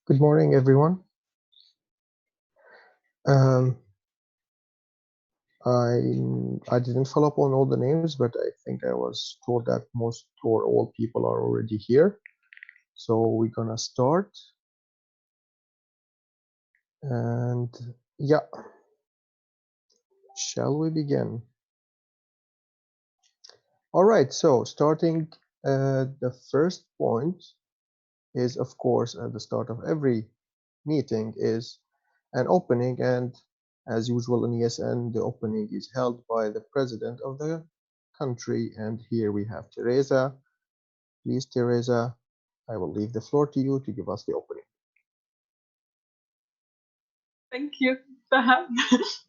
Good morning, everyone. Um, I didn't follow up on all the names, but I think I was told that most or all people are already here. So we're gonna start. And yeah, shall we begin? All right, so starting the first point is, of course, at the start of every meeting is an opening, and as usual in ESN, the opening is held by the president of the country, and here we have Teresa. Please, Teresa, I will leave the floor to you to give us the opening. Thank you, Fahad.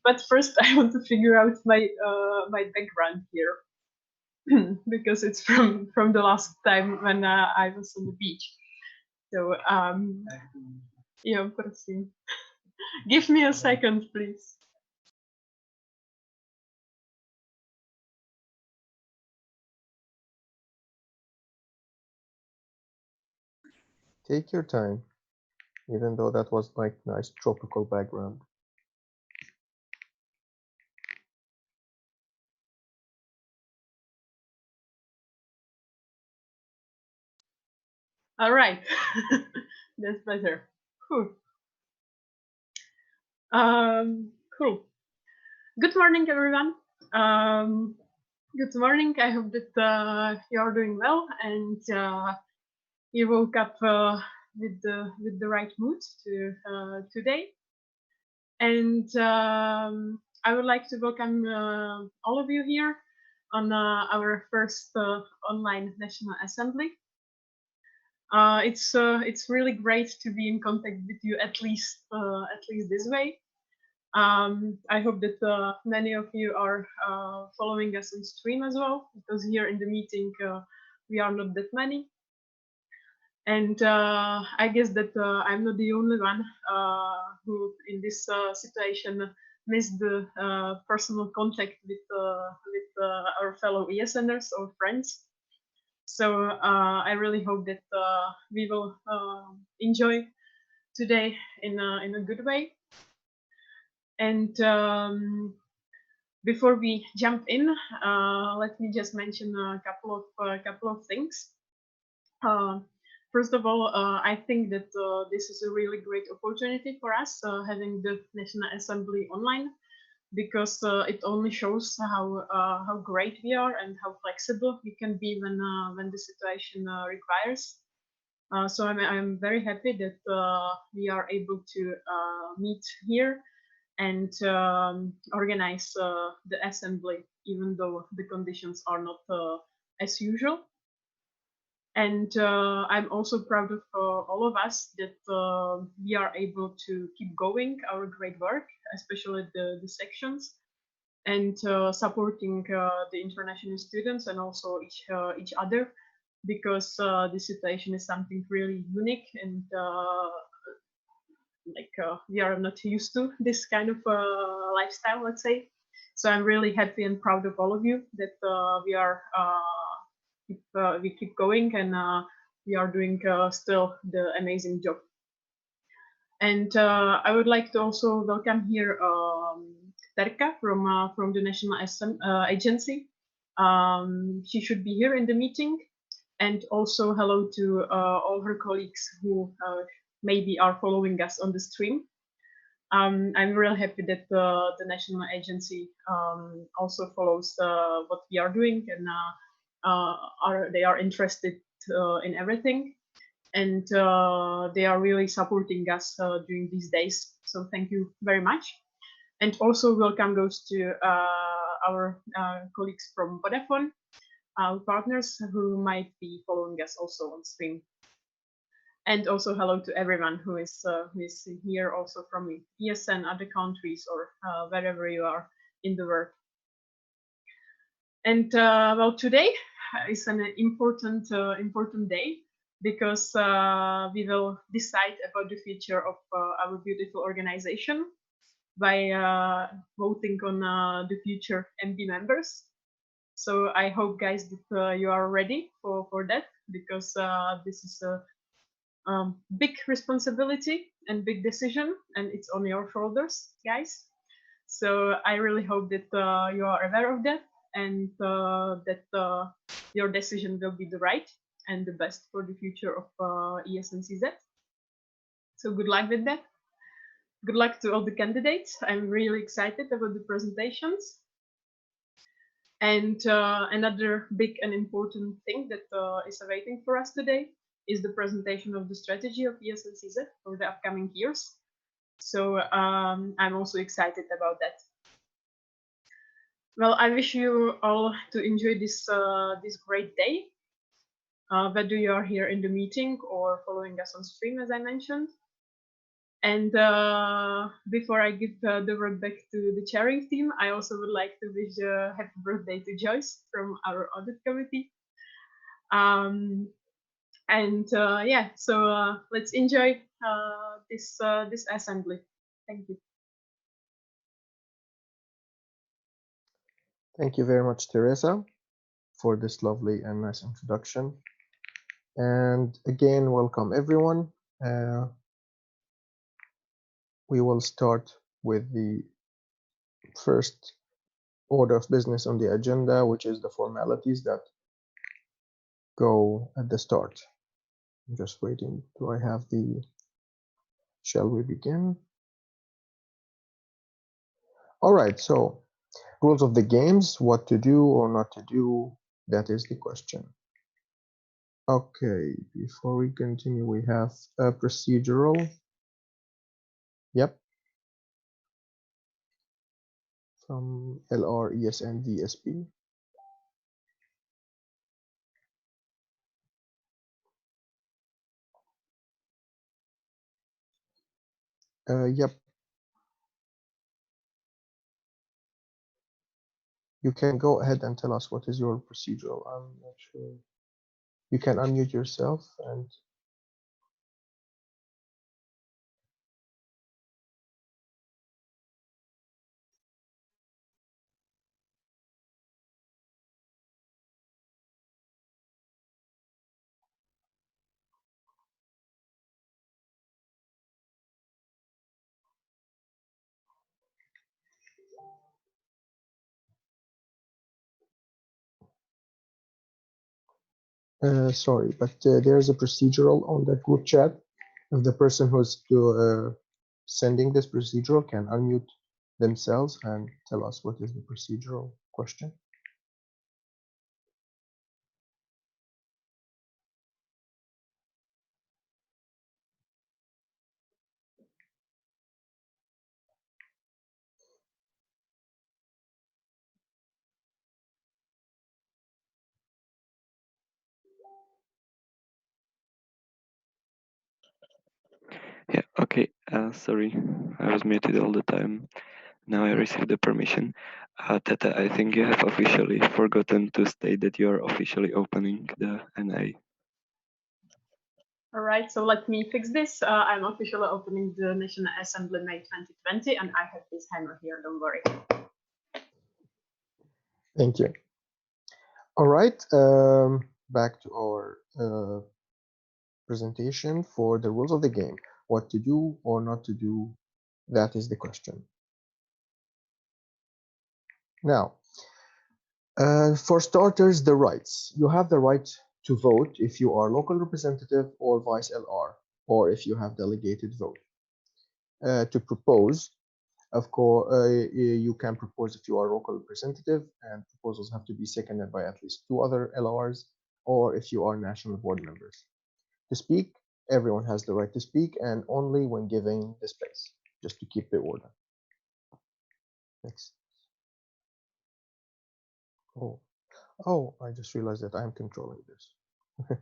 But first, I want to figure out my background here because it's from the last time when I was on the beach. So yeah, prosím. Give me a second, please. Take your time, even though that was like nice tropical background. All right, that's better. Cool. Cool. Good morning, everyone. Good morning. I hope that you are doing well and you woke up with the right mood to today. And I would like to welcome all of you here on our first online National Assembly. It's really great to be in contact with you at least this way. I hope that many of you are following us on stream as well, because here in the meeting we are not that many. And I guess that I'm not the only one who, in this situation, missed the personal contact with our fellow ESNers or friends. So I really hope that we will enjoy today in a good way. And before we jump in, let me just mention a couple of things. First of all, I think that this is a really great opportunity for us having the National Assembly online, because it only shows how great we are and how flexible we can be when the situation requires. So I'm very happy that we are able to meet here and organize the assembly, even though the conditions are not as usual. And I'm also proud of all of us that we are able to keep going our great work, especially the sections, and supporting the international students and also each other, because the situation is something really unique, and we are not used to this kind of lifestyle, let's say. So I'm really happy and proud of all of you that we keep going, and we are doing still the amazing job. And I would like to also welcome here Terka from the National Agency. She should be here in the meeting. And also hello to all her colleagues who maybe are following us on the stream. I'm really happy that the National Agency also follows what we are doing, and they are interested in everything, and they are really supporting us during these days. So thank you very much. And also welcome goes to our colleagues from Vodafone, our partners who might be following us also on stream. And also hello to everyone who is here also from ESN, other countries, or wherever you are in the world. And well, today is an important day, because we will decide about the future of our beautiful organization by voting on the future MD members. So I hope, guys, that you are ready for that, because this is big responsibility and big decision, and it's on your shoulders, guys. So I really hope that you are aware of that, and that your decision will be the right and the best for the future of ESNCZ. So good luck with that. Good luck to all the candidates. I'm really excited about the presentations. And another big and important thing that is awaiting for us today is the presentation of the strategy of ESNCZ for the upcoming years. So I'm also excited about that. Well, I wish you all to enjoy this great day, whether you are here in the meeting or following us on stream, as I mentioned. And before I give the word back to the chairing team, I also would like to wish a happy birthday to Joyce from our audit committee. Um, and yeah, so let's enjoy this assembly. Thank you. Thank you very much, Teresa, for this lovely and nice introduction. And again, welcome everyone. We will start with the first order of business on the agenda, which is the formalities that go at the start. I'm just waiting. Do I have the, shall we begin? All right, so rules of the games, what to do or not to do, that is the question. Okay, before we continue, we have a procedural. Yep. From LR, ESN, DSP. Yep. You can go ahead and tell us what is your procedural. I'm not sure. You can unmute yourself and sorry, but there's a procedural on that group chat. If the person who's sending this procedural can unmute themselves and tell us what is the procedural question. Yeah, okay. Sorry, I was muted all the time. Now I received the permission. Tata, I think you have officially forgotten to state that you are officially opening the NA. All right, so let me fix this. I'm officially opening the National Assembly May 2020, and I have this hammer here, don't worry. Thank you. All right, back to our presentation for the rules of the game. What to do or not to do, that is the question. Now, for starters, the rights. You have the right to vote if you are local representative or vice LR, or if you have delegated vote. To propose, of course, you can propose if you are local representative, and proposals have to be seconded by at least 2 other LRs, or if you are national board members. To speak, everyone has the right to speak, and only when given the space, just to keep the order. Next. Oh, I just realized that I'm controlling this.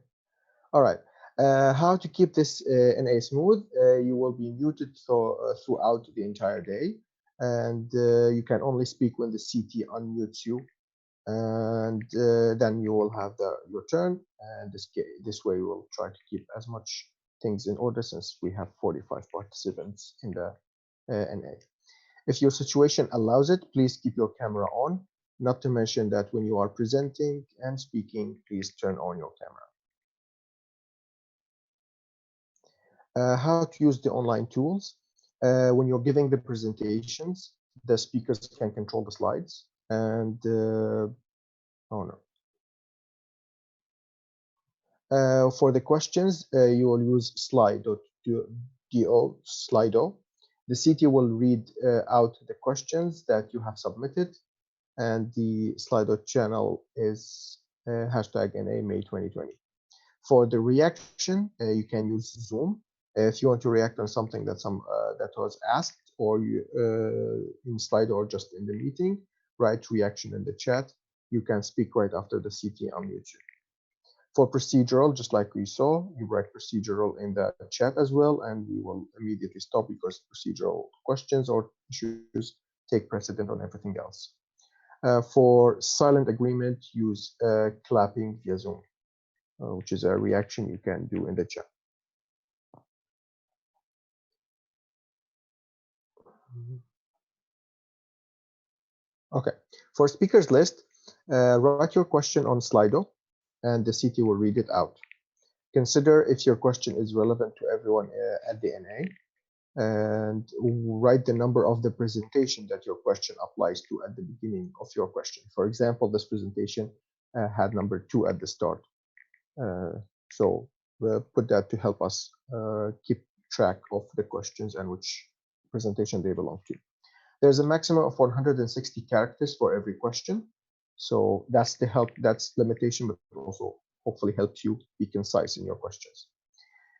All right. How to keep this NA smooth? You will be muted throughout the entire day, and you can only speak when the CT unmutes you, and then you will have your turn. And this way, we will try to keep as much things in order since we have 45 participants in the NA. If your situation allows it, please keep your camera on. Not to mention that when you are presenting and speaking, please turn on your camera. How to use the online tools. When you're giving the presentations, the speakers can control the slides. And oh no. For the questions, you will use sli.do. The CT will read out the questions that you have submitted, and the Slido channel is hashtag NA May 2020. For the reaction, you can use Zoom. If you want to react on something that was asked, or you in Slido or just in the meeting, write reaction in the chat. You can speak right after the CT unmutes you. For procedural, just like we saw, you write procedural in the chat as well, and we will immediately stop because procedural questions or issues take precedent on everything else. For silent agreement, use clapping via Zoom, which is a reaction you can do in the chat. Okay, for speakers list, write your question on Slido, and the CT will read it out. Consider if your question is relevant to everyone at the NA, and write the number of the presentation that your question applies to at the beginning of your question. For example, this presentation had number 2 at the start. So we'll put that to help us keep track of the questions and which presentation they belong to. There's a maximum of 160 characters for every question. So that's limitation, but also hopefully helps you be concise in your questions.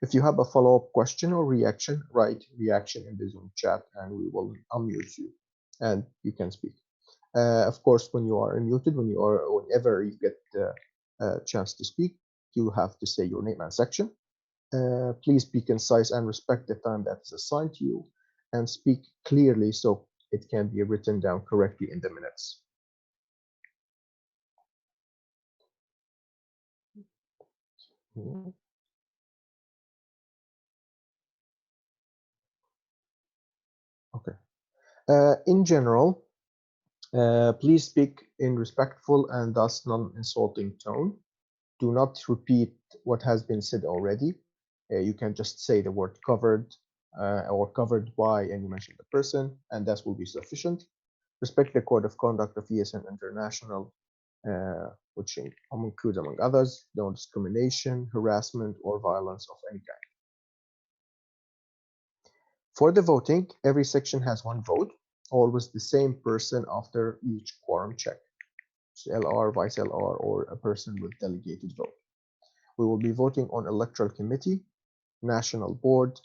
If you have a follow-up question or reaction, write reaction in the Zoom chat and we will unmute you and you can speak. Of course, when you are unmuted, whenever you get the chance to speak, you have to say your name and section. Please be concise and respect the time that is assigned to you, and speak clearly so it can be written down correctly in the minutes. Okay. In general, please speak in respectful and thus non-insulting tone. Do not repeat what has been said already. You can just say the word covered or covered by, and you mention the person, and that will be sufficient. Respect the code of conduct of ESN International, which includes, among others, no discrimination, harassment, or violence of any kind. For the voting, every section has one vote, always the same person after each quorum check. So LR, vice LR, or a person with delegated vote. We will be voting on electoral committee, national board,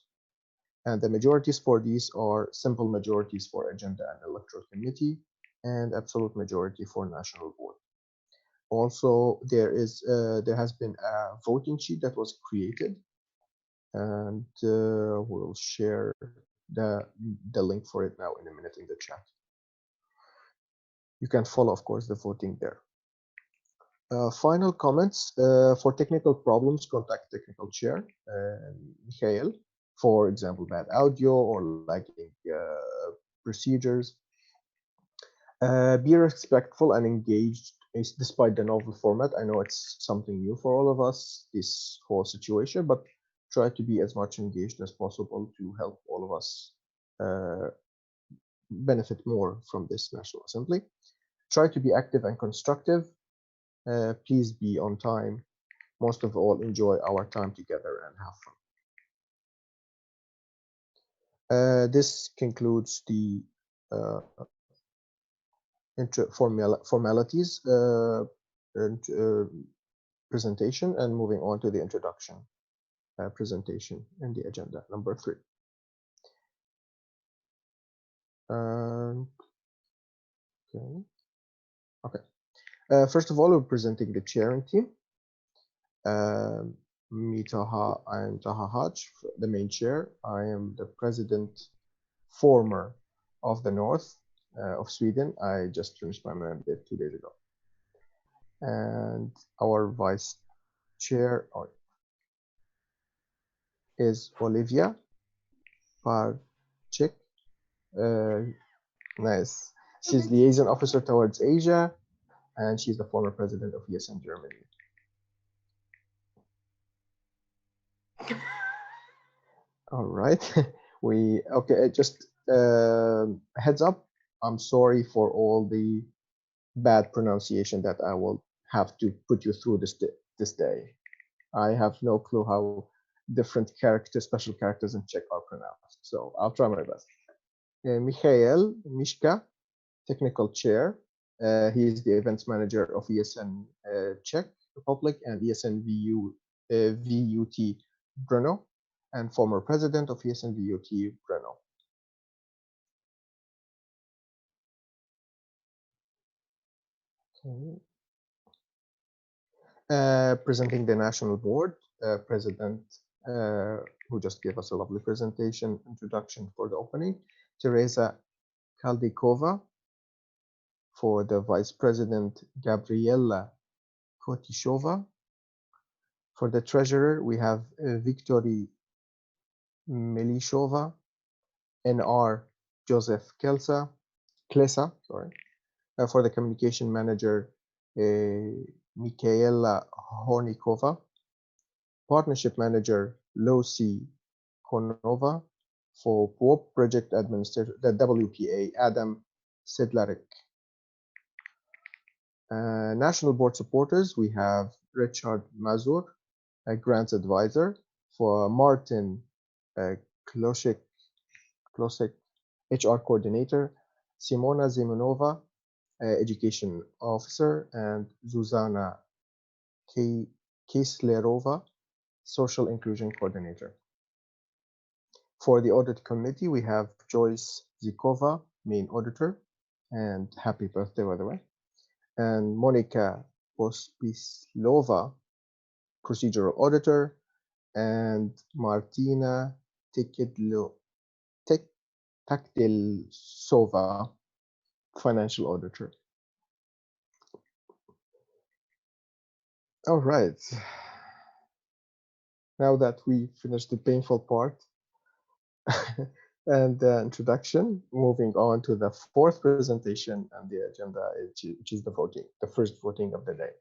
and the majorities for these are simple majorities for agenda and electoral committee, and absolute majority for national board. Also, there has been a voting sheet that was created, and we'll share the link for it now in a minute in the chat. You can follow, of course, the voting there. Final comments. For technical problems, contact technical chair, Michael. For example, bad audio or lagging procedures. Be respectful and engaged despite the novel format. I know it's something new for all of us, this whole situation, but try to be as much engaged as possible to help all of us benefit more from this National Assembly. Try to be active and constructive. Please be on time. Most of all, enjoy our time together and have fun. This concludes the formalities and presentation, and moving on to the introduction presentation in the agenda number 3. Okay. First of all, we're presenting the chairing team. Me, Taha, I am Taha Haj, the main chair. I am the president former of the North of Sweden. I just finished my mandate 2 days ago. And our vice chair is Olivia Parchik. Nice. She's liaison officer towards Asia, and she's the former president of ESN Germany. All right. We okay. Just heads up. I'm sorry for all the bad pronunciation that I will have to put you through this day. I have no clue how different characters, special characters in Czech are pronounced. So I'll try my best. Mikhail Mishka, technical chair. He is the events manager of ESN Czech Republic and ESN VUT Brno, and former president of ESN VUT Brno. Okay. Presenting the national board, president who just gave us a lovely presentation introduction for the opening, Teresa Kaldikova. For the vice president, Gabriela Kotishova. For the treasurer, we have Viktory Melishova, NR Joseph Klesa, sorry. For the communication manager, Michaela Hornikova. Partnership manager, Lucy Konova. For project administrator, the WPA, Adam Sidlarik. National board supporters, we have Richard Mazur, a grants advisor. For Martin Klosik, HR coordinator. Simona Zimonova, education officer. And Zuzana Kislerova, social inclusion coordinator. For the audit committee, we have Joyce Zikova, main auditor. And happy birthday, by the way. And Monica Pospislova, procedural auditor, and Martina Taktilsova, financial auditor. All right. Now that we finished the painful part and the introduction, moving on to the fourth presentation and the agenda, which is the voting, the first voting of the day.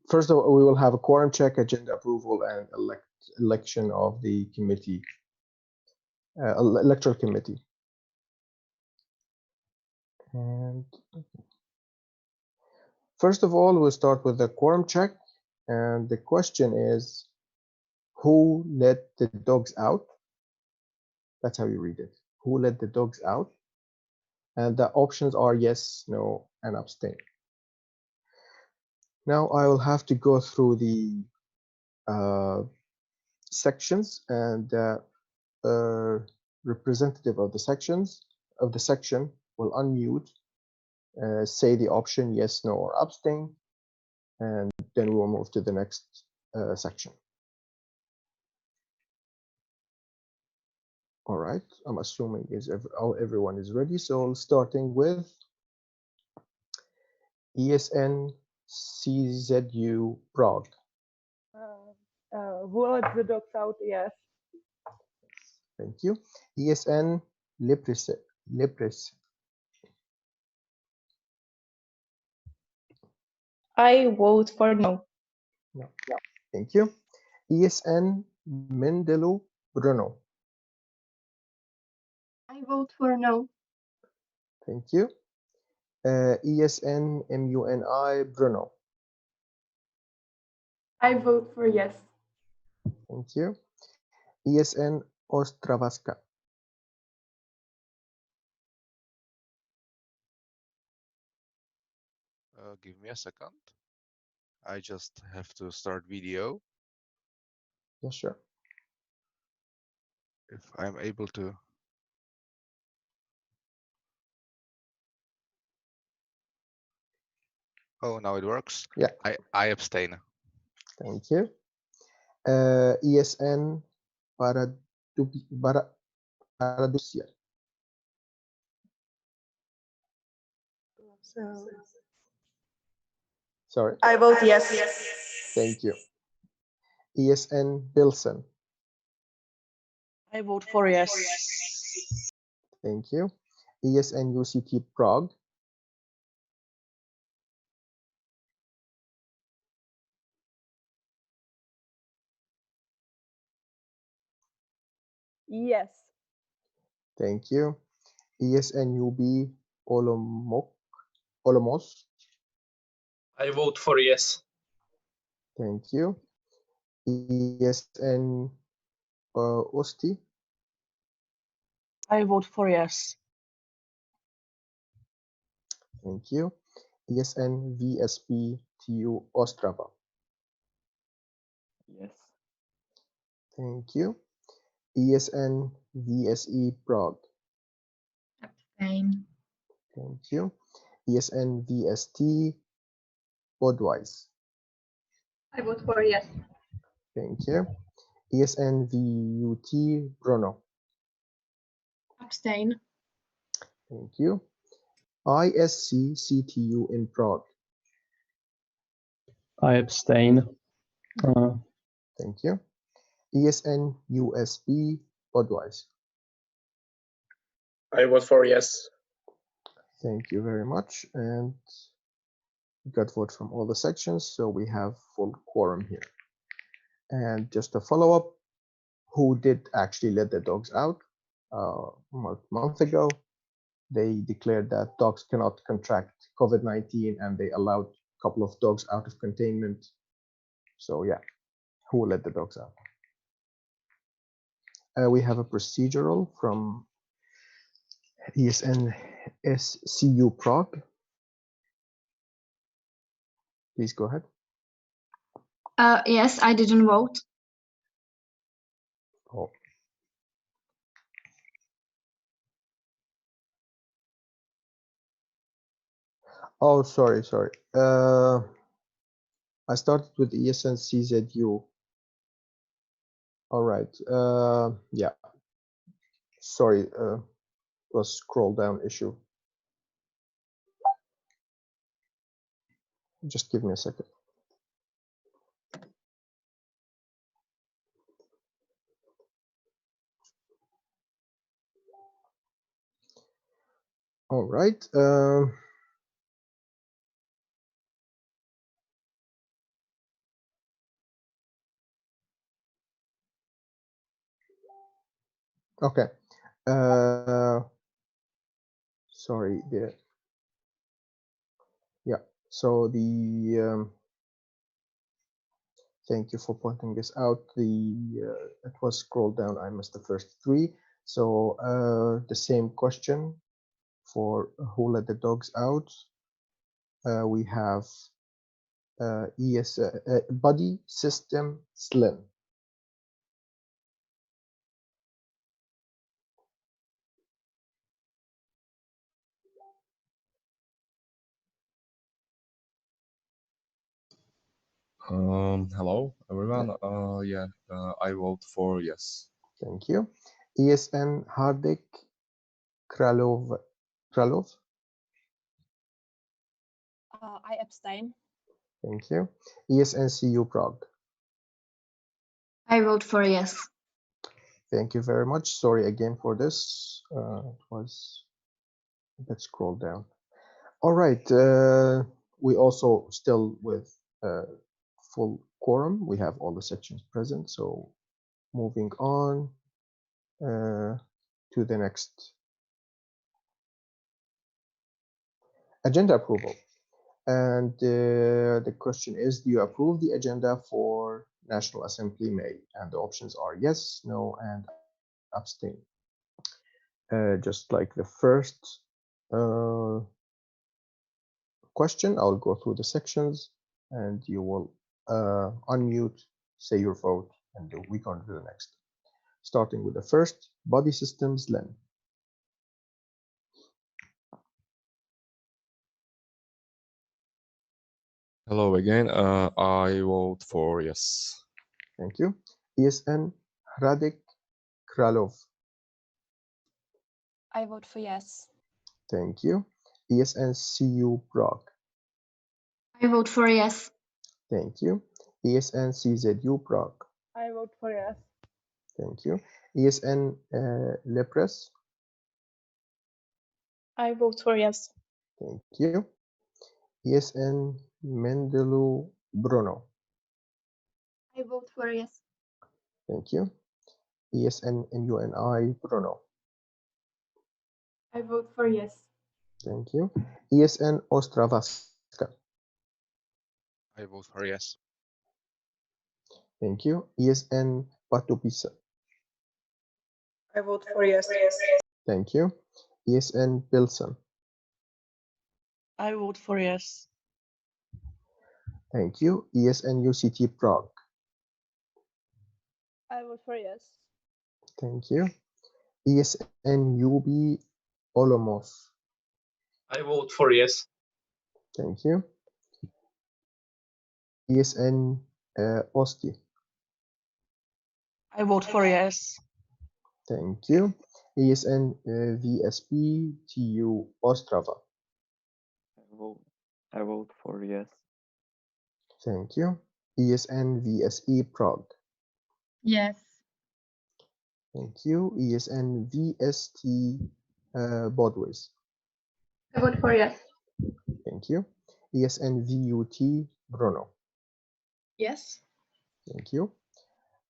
First of all, we will have a quorum check, agenda approval, and election of the committee, electoral committee. And first of all, we'll start with the quorum check. And the question is, who let the dogs out? That's how you read it. Who let the dogs out? And the options are yes, no, and abstain. Now I will have to go through the sections, and the representative of the section will unmute, say the option yes, no, or abstain, and then we will move to the next section. All right, I'm assuming everyone is ready. So starting with ESN CZU Prague. Who let the dogs out? Yes. Thank you. ESN Lepris. I vote for no. No. Thank you. ESN Mendelo Bruno. I vote for no. Thank you. ESN MUNI Bruno. I vote for yes. Thank you. ESN Ostravaska. Give me a second. I just have to start video. Yes, sure. If I'm able to. Oh, now it works. Yeah. I abstain. Thank you. ESN Paradusia. Sorry. I vote yes. Thank you. ESN Bilson. I vote for yes. Thank you. ESN UCT Prague. Yes. Thank you. ESNUB Olomos. I vote for yes. Thank you. ESN Osti. I vote for yes. Thank you. ESN VSP TU Ostrava. Yes. Thank you. ESN VSE Prague. Abstain. Thank you. ESN VST Podwise. I vote for yes. Thank you. ESN VUT Brno. Abstain. Thank you. ISC CTU in Prague. I abstain. Thank you. ESN USB Podwise. I vote for yes. Thank you very much. And we got votes from all the sections, so we have full quorum here. And just a follow up, who did actually let the dogs out? A month ago, they declared that dogs cannot contract COVID-19 and they allowed a couple of dogs out of containment. So yeah, who let the dogs out? We have a procedural from ESN SCU Prague. Please go ahead. Yes, I didn't vote. Oh. Oh, sorry. I started with ESN CZU. All right. Yeah. Sorry. Was scroll down issue. Just give me a second. All right. Okay. Sorry. Yeah. So thank you for pointing this out. It was scrolled down. I missed the first three. So the same question for who let the dogs out. We have body system slim. Hello, everyone. I vote for yes. Thank you. ESN Hardik Kralov. I abstain. Thank you. ESNCU Prague. I vote for yes. Thank you very much. Sorry again for this. It was let's scroll down. All right. We also still with full quorum. We have all the sections present. So moving on to the next agenda approval. And the question is, do you approve the agenda for National Assembly May? And the options are yes, no, and abstain. Just like the first question, I'll go through the sections and you will unmute, say your vote, and we go on to the next. Starting with the first, body systems, Len. Hello again. I vote for yes. Thank you. ESN Hradek Kralov. I vote for yes. Thank you. ESN CU Prague. I vote for yes. Thank you. ESN CZU Prague. I vote for yes. Thank you. ESN Lepres. I vote for yes. Thank you. ESN Mendelu Bruno. I vote for yes. Thank you. ESN MUNI Bruno. I vote for yes. Thank you. ESN Ostravaska. I vote for yes. Thank you. ESN Patupisa. I vote for yes. Thank you. ESN Pilsen. I vote for yes. Thank you. ESN UCT Prague. I vote for yes. Thank you. ESN UB Olomouc. I vote for yes. Thank you. ESN Osti. I vote for yes. Thank you. ESN VSP TU Ostrava. I vote for yes. Thank you. ESN VSE Prague. Yes. Thank you. ESN VST Bodwis. I vote for yes. Thank you. ESN VUT Brno. Yes. Thank you.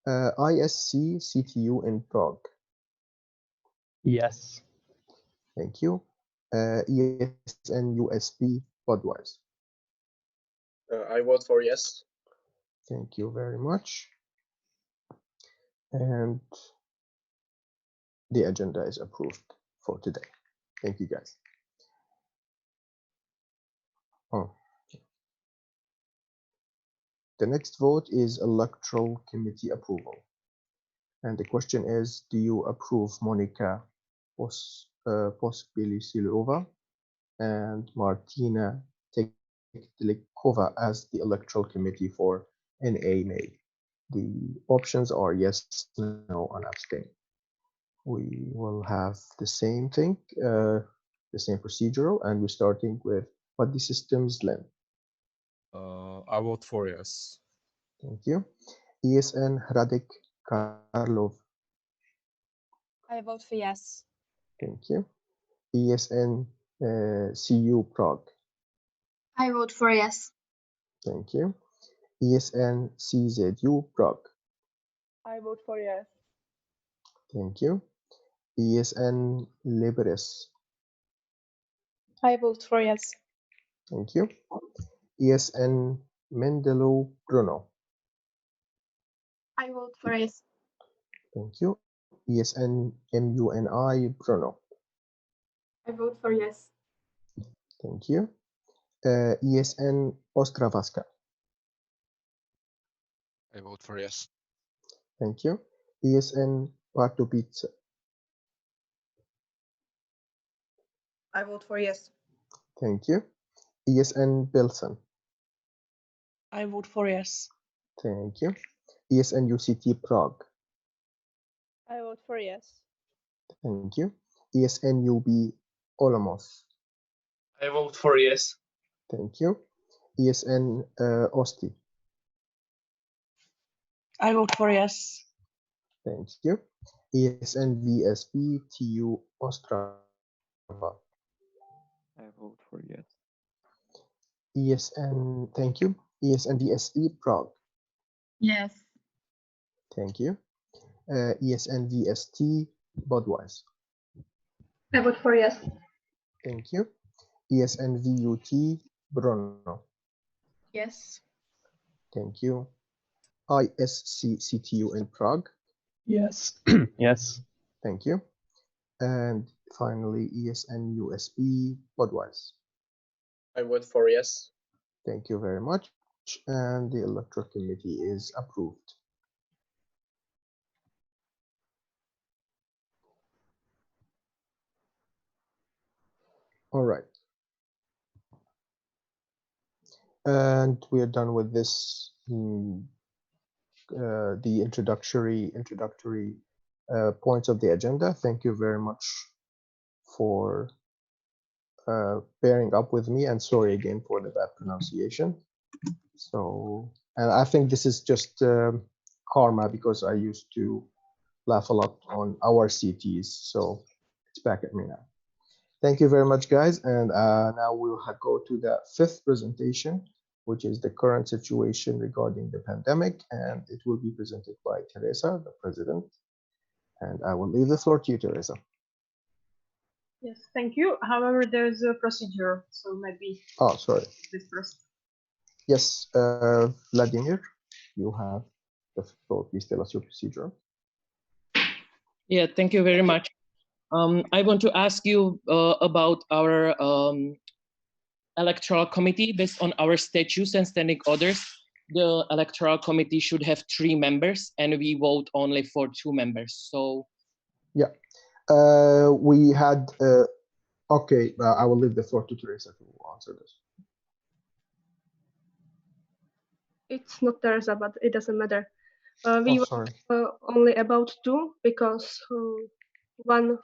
ISC CTU in Prague. Yes. Thank you. ESN USP Budweiser. I vote for yes. Thank you very much. And the agenda is approved for today. Thank you, guys. Oh, the next vote is electoral committee approval. And the question is, do you approve Monica Pospisilova and Martina Teklikova as the electoral committee for NA May? The options are yes, no, and abstain. We will have the same thing, the same procedural, and we're starting with Buddy Systems Lin. I vote for yes. Thank you. ESN Hradek Karlov. I vote for yes. Thank you. ESN CU Prague. I vote for yes. Thank you. ESN CZU Prague. I vote for yes. Thank you. ESN Liberis. I vote for yes. Thank you. ESN Mendelo Bruno. I vote for yes. Thank you. ESN MUNI Bruno. I vote for yes. Thank you. ESN Ostravaska. I vote for yes. Thank you. ESN Pardubice. I vote for yes. Thank you. ESN Bilson. I vote for yes. Thank you. ESN UCT Prague. I vote for yes. Thank you. ESN UB Olomouc. I vote for yes. Thank you. ESN Osti. I vote for yes. Thank you. ESN VSB TU Ostrava. I vote for yes. ESN, thank you. ESN VSE Prague. Yes. Thank you. ESN VST Budweiser. I vote for yes. Thank you. ESN VUT Brno. Yes. Thank you. ISC CTU in Prague. Yes. Yes. Thank you. And finally, ESN USB Budweiser. I vote for yes. Thank you very much. And the electoral committee is approved. All right. And we are done with this, the introductory points of the agenda. Thank you very much for bearing up with me, and sorry again for the bad pronunciation. So, and I think this is just karma because I used to laugh a lot on our CTs, so it's back at me now. Thank you very much, guys. And now we'll go to the fifth presentation, which is the current situation regarding the pandemic. And it will be presented by Teresa, the president. And I will leave the floor to you, Teresa. Yes, thank you. However, there's a procedure, so maybe Oh, sorry. this first. Yes, Vladimir, you have the floor. Please tell us your procedure. Yeah, thank you very much. I want to ask you about our electoral committee. Based on our statutes and standing orders, the electoral committee should have 3 members, and we vote only for 2 members. So yeah, we had. Okay, I will leave the floor to Teresa to answer this. It's not Teresa, but it doesn't matter. We Oh, were sorry. only about 2 because one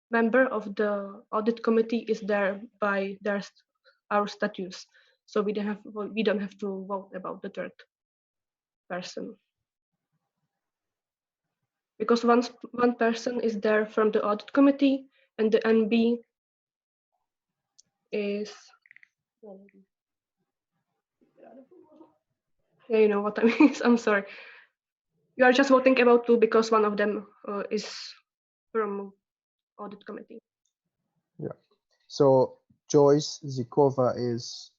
member of the audit committee is there by our statutes, so we don't have to vote about the third person because one person is there from the audit committee and the NB is yeah, you know what I mean. I'm sorry. You are just voting about 2 because one of them is from audit committee. Yeah. So Joyce Zikova is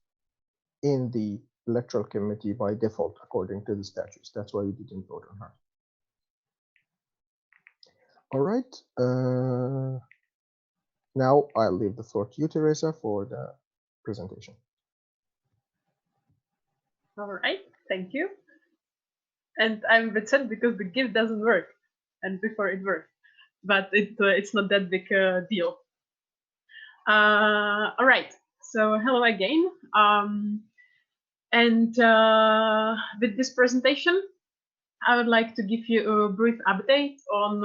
in the electoral committee by default, according to the statutes. That's why we didn't vote on her. All right. Now I'll leave the floor to you, Teresa, for the presentation. All right, thank you. And I'm a bit sad because the GIF doesn't work, and before it worked, but it's not that big a deal. All right, so hello again. And with this presentation, I would like to give you a brief update on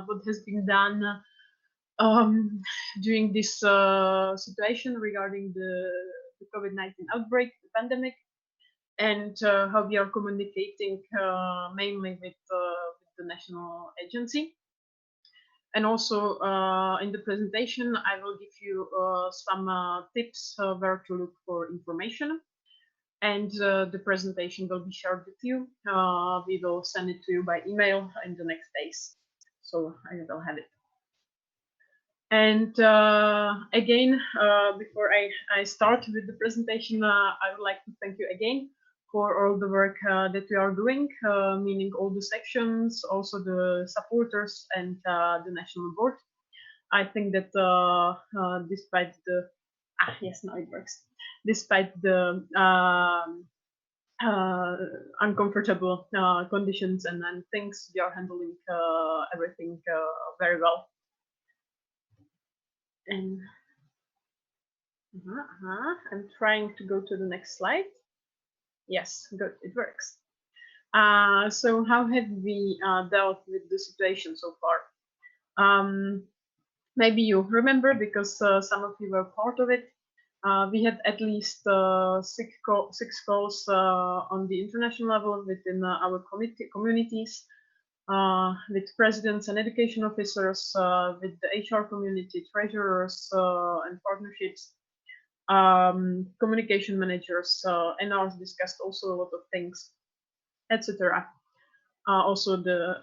what has been done during this situation regarding the COVID-19 outbreak, the pandemic, and how we are communicating mainly with the national agency. And also in the presentation, I will give you some tips where to look for information. And the presentation will be shared with you. We will send it to you by email in the next days. So I will have it. And again, before I start with the presentation, I would like to thank you again for all the work that we are doing, meaning all the sections, also the supporters and the national board. I think that despite the, yes, now it works. Despite the uncomfortable conditions and things, we are handling everything very well. And I'm trying to go to the next slide. Yes, good, it works. So how have we dealt with the situation so far? Maybe you remember, because some of you were part of it. We had at least 6 calls on the international level within our communities, with presidents and education officers, with the HR community, treasurers and partnerships, communication managers, and ours discussed also a lot of things, etc. Also the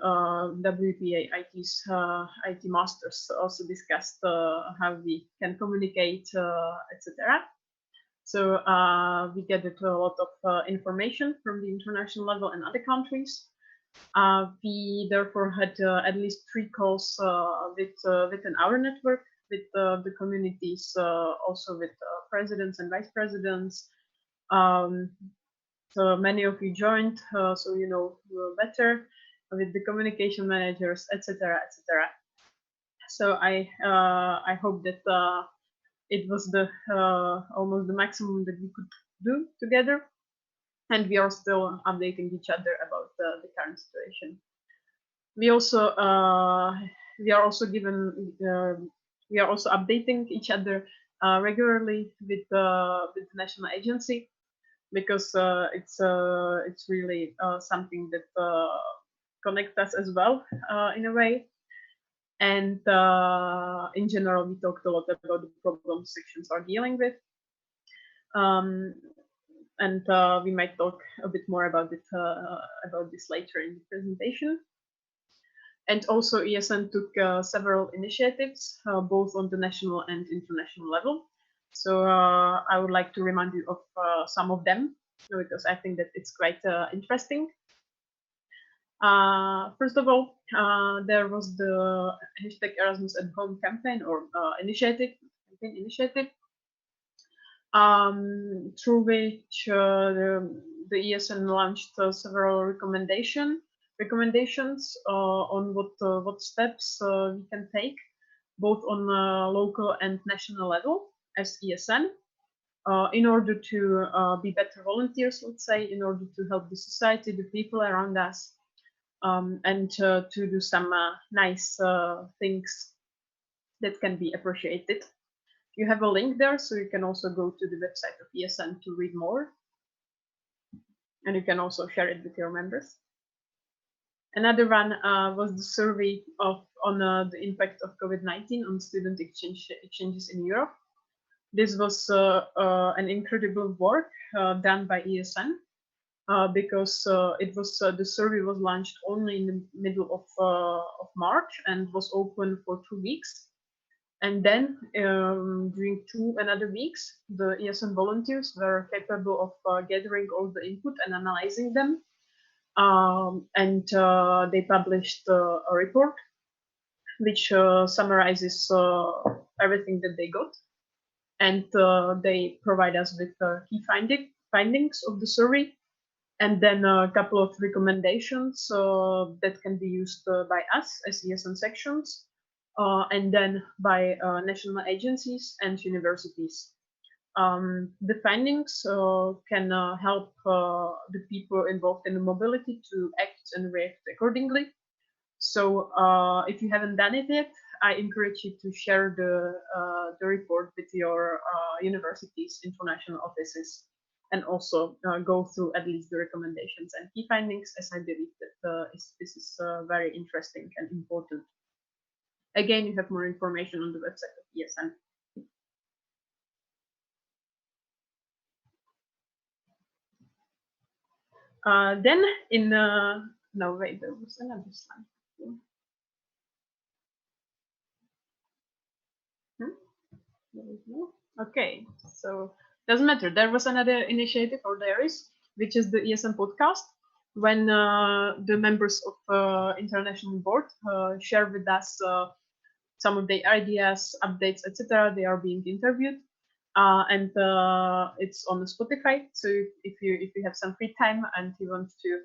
WPA IT masters also discussed how we can communicate, etc. So we gathered a lot of information from the international level and other countries. We therefore had at least 3 calls within our network, with the communities, also with presidents and vice presidents. So many of you joined, so you know better, with the communication managers, etc., etc. So I hope that it was the almost the maximum that we could do together, and we are still updating each other about the current situation. We also we are also updating each other regularly with the national agency, because it's really something that connects us as well in a way. And in general, we talked a lot about the problems sections are dealing with. And we might talk a bit more about it about this later in the presentation. And also ESN took several initiatives, both on the national and international level. So I would like to remind you of some of them, because I think that it's quite interesting. First of all, there was the hashtag Erasmus at Home campaign or initiative, through which the ESN launched several recommendations on what steps we can take, both on local and national level as ESN, in order to be better volunteers, let's say, in order to help the society, the people around us, and to do some nice things that can be appreciated. You have a link there, so you can also go to the website of ESN to read more. And you can also share it with your members. Another one was the survey on the impact of COVID-19 on student exchanges in Europe. This was an incredible work done by ESN because it was the survey was launched only in the middle of March and was open for 2 weeks. And then during another weeks, the ESN volunteers were capable of gathering all the input and analyzing them. And they published a report which summarizes everything that they got. And they provide us with key findings of the survey, and then a couple of recommendations that can be used by us as ESN sections, and then by national agencies and universities. The findings can help the people involved in the mobility to act and react accordingly. So if you haven't done it yet, I encourage you to share the report with your university's international offices, and also go through at least the recommendations and key findings, as I believe that this is very interesting and important. Again, you have more information on the website of ESN. Then in no wait, there was another slide. Okay, so doesn't matter. There was another initiative, or there is, which is the ESN podcast, when the members of international board share with us some of their ideas, updates, etc. They are being interviewed, and it's on Spotify. So if you have some free time and you want to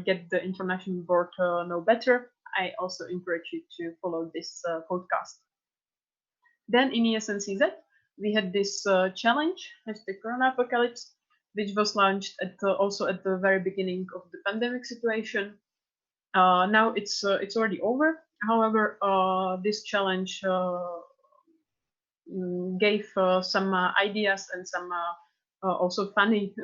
get the international board know better, I also encourage you to follow this podcast. Then in ESN CZ, we had this challenge, hashtag Corona Apocalypse, which was launched also at the very beginning of the pandemic situation. Now it's already over. However, this challenge gave some ideas and some also funny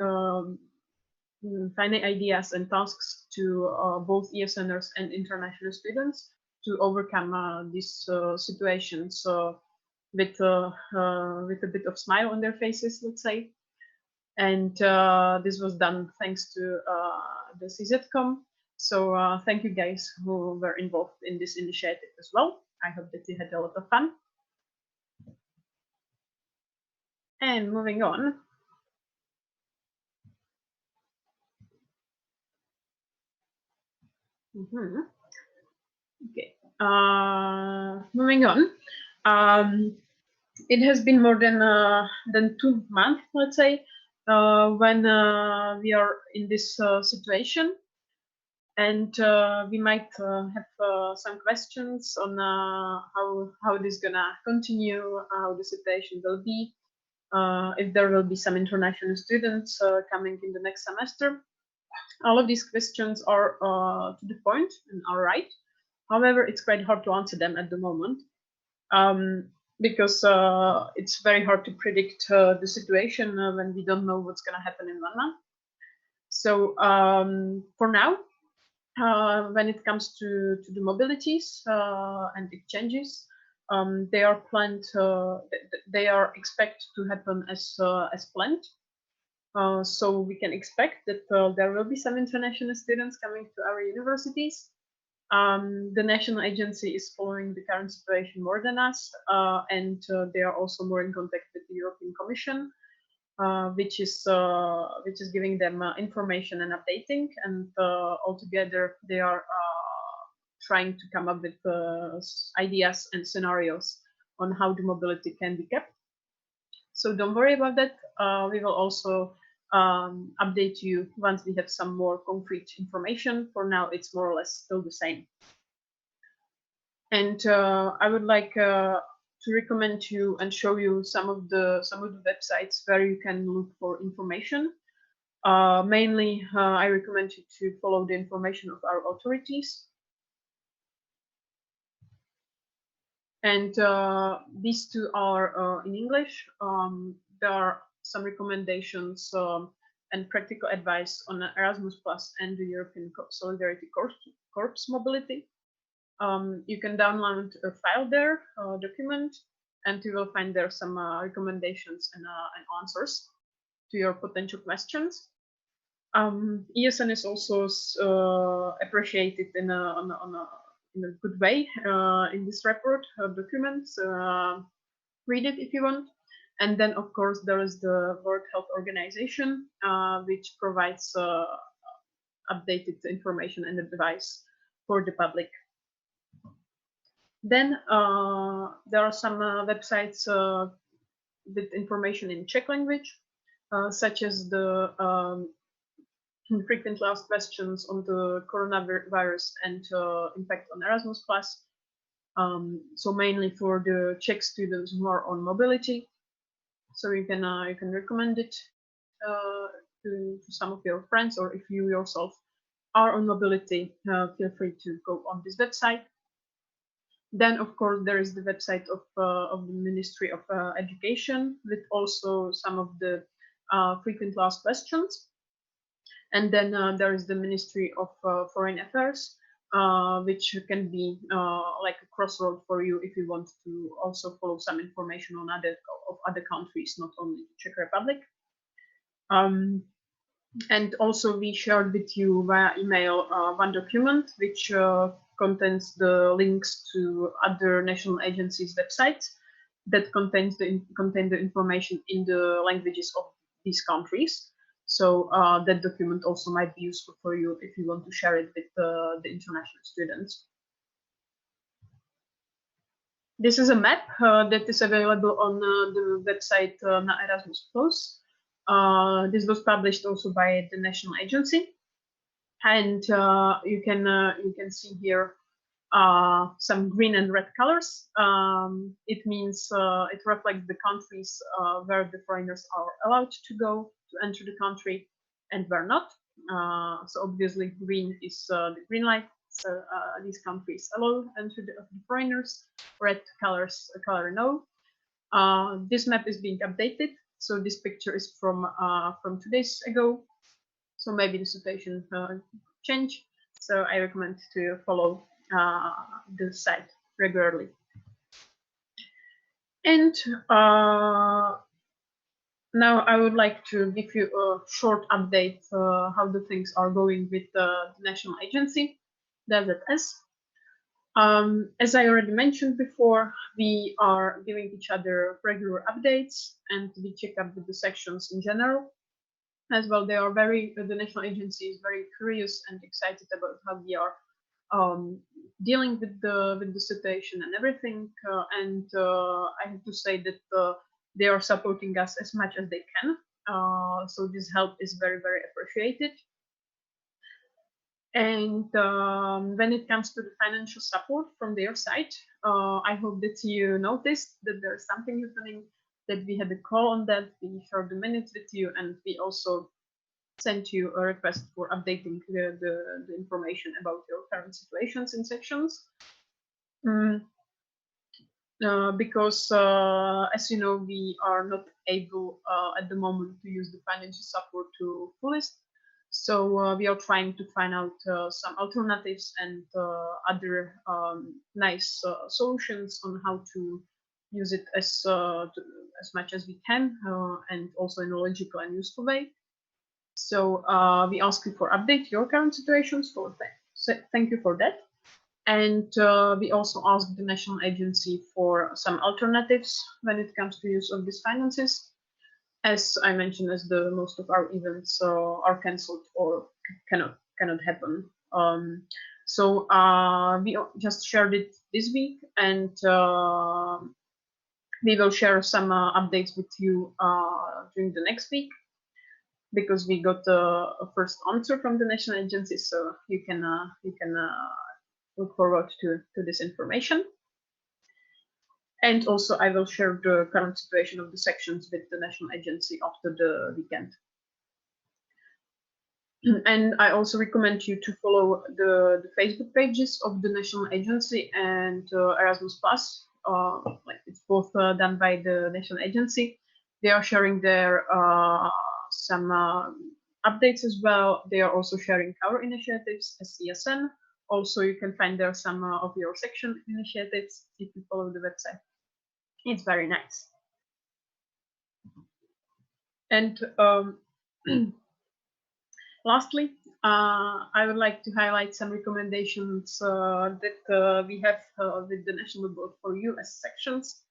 ideas and tasks to both ESNers and international students to overcome these situations with a bit of smile on their faces, let's say. And this was done thanks to the CZCom. So thank you guys who were involved in this initiative as well. I hope that you had a lot of fun. And moving on. Okay. Moving on. It has been more than 2 months, let's say, when we are in this situation, and we might have some questions on how this is gonna continue, how the situation will be, if there will be some international students coming in the next semester. All of these questions are to the point and are right. However, it's quite hard to answer them at the moment, because it's very hard to predict the situation when we don't know what's going to happen in 1 month. So for now, when it comes to the mobilities and exchanges, they are planned. They are expected to happen as planned. So we can expect that there will be some international students coming to our universities. The national agency is following the current situation more than us, and they are also more in contact with the European Commission, which is giving them information and updating, and altogether they are trying to come up with ideas and scenarios on how the mobility can be kept. So don't worry about that. We will also update you once we have some more concrete information. For now, it's more or less still the same. And I would like to recommend you and show you some of the websites where you can look for information. Mainly, I recommend you to follow the information of our authorities. And these two are in English. There are some recommendations and practical advice on Erasmus Plus and the European Solidarity Corps mobility. You can download a file there, a document, and you will find there some recommendations and answers to your potential questions. ESN is also appreciated in a good way in this report document. Read it if you want. And then, of course, there is the World Health Organization, which provides updated information and advice for the public. Then there are some websites with information in Czech language, such as the frequently asked questions on the coronavirus and impact on Erasmus Plus. So mainly for the Czech students who are on mobility. So you can recommend it to some of your friends, or if you yourself are on mobility, feel free to go on this website. Then, of course, there is the website of the Ministry of Education with also some of the frequently asked questions. And then there is the Ministry of Foreign Affairs, which can be like a crossroad for you if you want to also follow some information on other countries, not only the Czech Republic. And also we shared with you via email one document which contains the links to other national agencies' websites that contain the information in the languages of these countries. So that document also might be useful for you if you want to share it with the international students. This is a map that is available on the website Na Erasmus Plus. This was published also by the national agency, and you can see here some green and red colors. It means it reflects the countries where the foreigners are allowed to go to enter the country and where not. So obviously green is the green light. So these countries allow entry of the foreigners. Red colors color no. This map is being updated. So this picture is from 2 days ago. So maybe the situation change. So I recommend to follow the site regularly. And now I would like to give you a short update how the things are going with the national agency, the ZS. As I already mentioned before, we are giving each other regular updates and we check up with the sections in general. As well, they are the national agency is very curious and excited about how we are dealing with the situation and everything. And I have to say that they are supporting us as much as they can. So this help is very, very appreciated. And when it comes to the financial support from their side, I hope that you noticed that there's something happening, that we had a call on that, we shared the minutes with you, and we also sent you a request for updating the information about your current situations in sections. Because as you know, we are not able at the moment to use the financial support to fullest. So we are trying to find out some alternatives and other nice solutions on how to use it as much as we can and also in a logical and useful way. So we ask you for update your current situations. So thank you for that. And we also asked the national agency for some alternatives when it comes to use of these finances. As I mentioned, as the most of our events are cancelled or cannot happen. So we just shared it this week, and we will share some updates with you during the next week, because we got a first answer from the national agency, so you can look forward to this information. And also I will share the current situation of the sections with the national agency after the weekend. And I also recommend you to follow the Facebook pages of the national agency and Erasmus Plus. Like it's both done by the national agency. They are sharing their some updates as well. They are also sharing our initiatives as ESN. Also, you can find there some of your section initiatives if you follow the website. It's very nice. And lastly, I would like to highlight some recommendations that we have with the National Board for You as sections,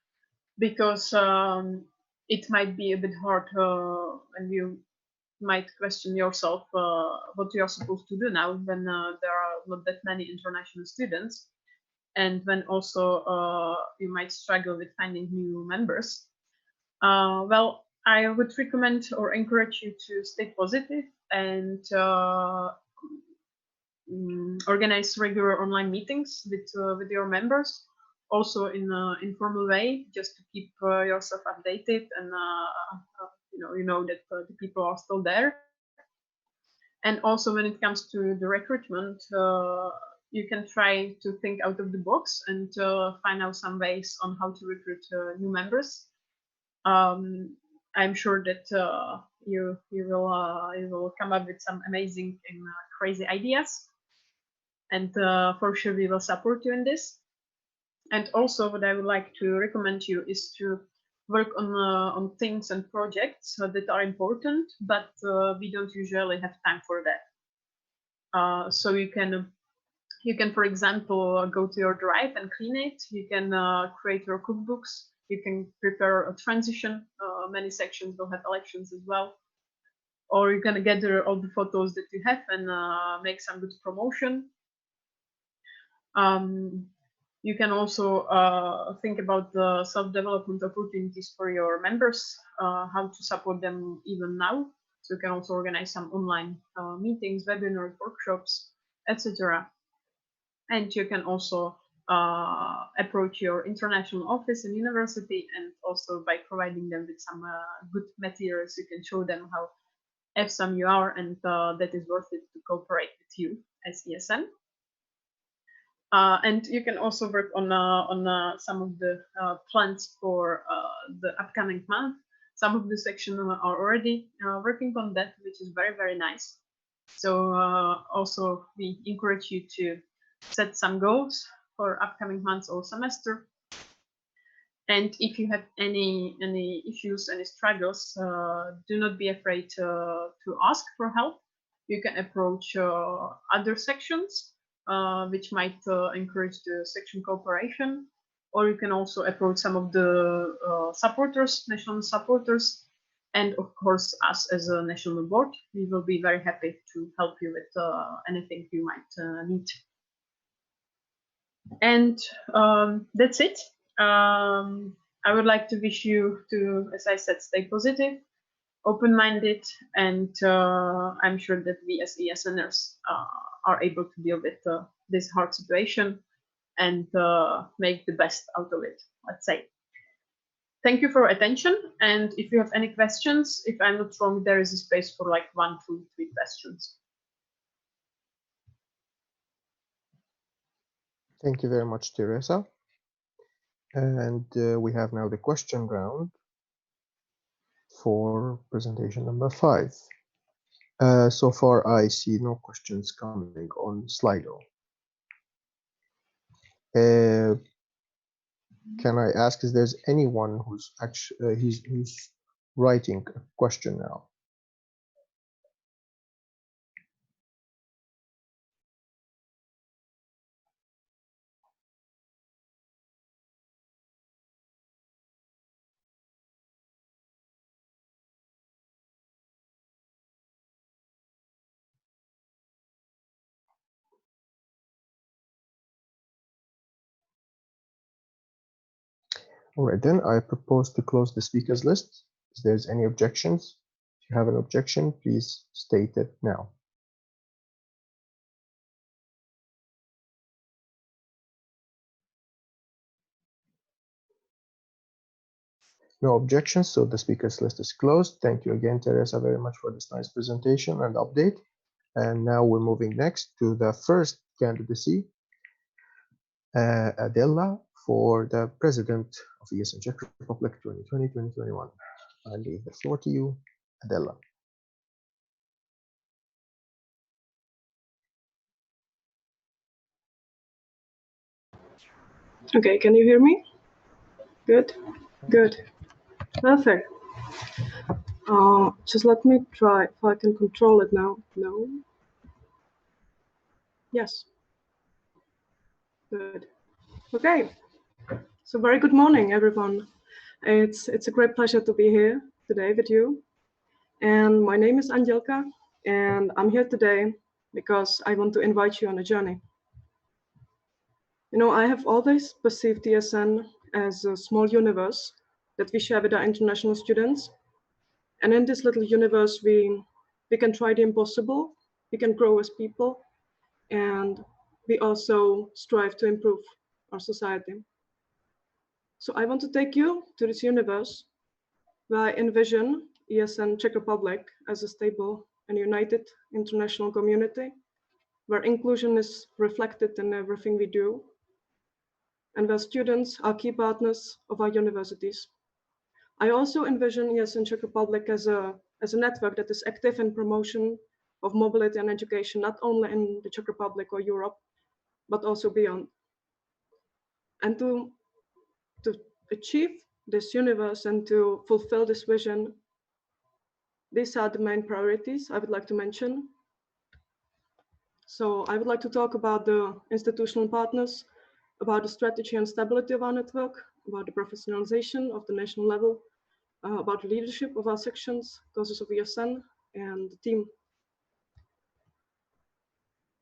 because it might be a bit hard and you might question yourself what you are supposed to do now when there are not that many international students, and when also you might struggle with finding new members. Well, I would recommend or encourage you to stay positive and organize regular online meetings with your members, also in an informal way, just to keep yourself updated and you know that the people are still there. And also when it comes to the recruitment, you can try to think out of the box and find out some ways on how to recruit new members. I'm sure that you will come up with some amazing and crazy ideas, and for sure we will support you in this. And also, what I would like to recommend you is to work on things and projects that are important, but we don't usually have time for that. So you can, for example, go to your drive and clean it. You can create your cookbooks. You can prepare a transition. Many sections will have elections as well. Or you can gather all the photos that you have and make some good promotion. You can also think about the self-development opportunities for your members, how to support them even now. So you can also organize some online meetings, webinars, workshops, etc. And you can also approach your international office and university, and also by providing them with some good materials, you can show them how awesome you are and that is worth it to cooperate with you as ESN. And you can also work on some of the plans for the upcoming month. Some of the sections are already working on that, which is very, very nice. So also we encourage you to set some goals for upcoming months or semester. And if you have any issues, any struggles, do not be afraid to ask for help. You can approach other sections, which might encourage the section cooperation, or you can also approach some of the supporters, national supporters, and of course us as a national board. We will be very happy to help you with anything you might need. And that's it. I would like to wish you to, as I said, stay positive, open-minded, and I'm sure that we as ESNers are able to deal with this hard situation and make the best out of it, let's say. Thank you for your attention, and if you have any questions, if I'm not wrong, there is a space for like 1, 2, 3 questions. Thank you very much, Teresa. And we have now the question round for presentation number 5. So far, I see no questions coming on Slido. Can I ask if there's anyone who's actually who's writing a question now? All right, then I propose to close the speakers list. If there's any objections, if you have an objection, please state it now. No objections, so the speakers list is closed. Thank you again, Teresa, very much for this nice presentation and update. And now we're moving next to the first candidacy, Adela, for the President of ESN Czech Republic 2020-2021. I leave the floor to you, Adela. Okay, can you hear me? Good, good, perfect. Just let me try if I can control it now. No. Yes. Good. Okay. So very good morning, everyone. It's a great pleasure to be here today with you. And my name is Angelka, and I'm here today because I want to invite you on a journey. You know, I have always perceived ESN as a small universe that we share with our international students. And in this little universe, we can try the impossible, we can grow as people, and we also strive to improve our society. So I want to take you to this universe where I envision ESN Czech Republic as a stable and united international community, where inclusion is reflected in everything we do, and where students are key partners of our universities. I also envision ESN Czech Republic as a network that is active in promotion of mobility and education, not only in the Czech Republic or Europe, but also beyond. And to achieve this universe and to fulfill this vision, these are the main priorities I would like to mention. So I would like to talk about the institutional partners, about the strategy and stability of our network, about the professionalization of the national level, about the leadership of our sections, causes of ESN, and the team.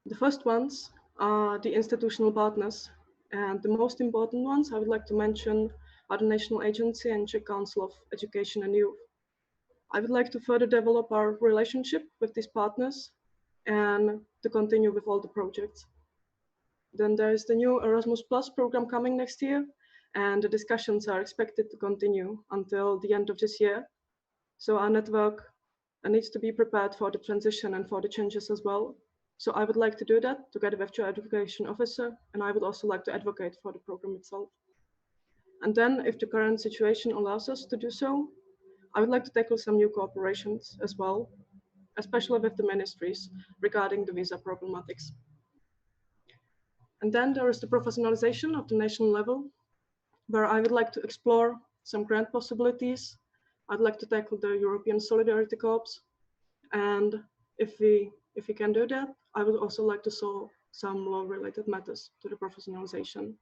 The first ones are the institutional partners, and the most important ones I would like to mention are the National Agency and Czech Council of Education and Youth. I would like to further develop our relationship with these partners and to continue with all the projects. Then there is the new Erasmus Plus program coming next year, and the discussions are expected to continue until the end of this year. So our network needs to be prepared for the transition and for the changes as well. So I would like to do that together with your education officer, and I would also like to advocate for the program itself. And then if the current situation allows us to do so, I would like to tackle some new cooperations as well, especially with the ministries regarding the visa problematics. And then there is the professionalization of the national level, where I would like to explore some grant possibilities. I'd like to tackle the European Solidarity Corps. And if we can do that, I would also like to solve some law-related matters to the professionalization.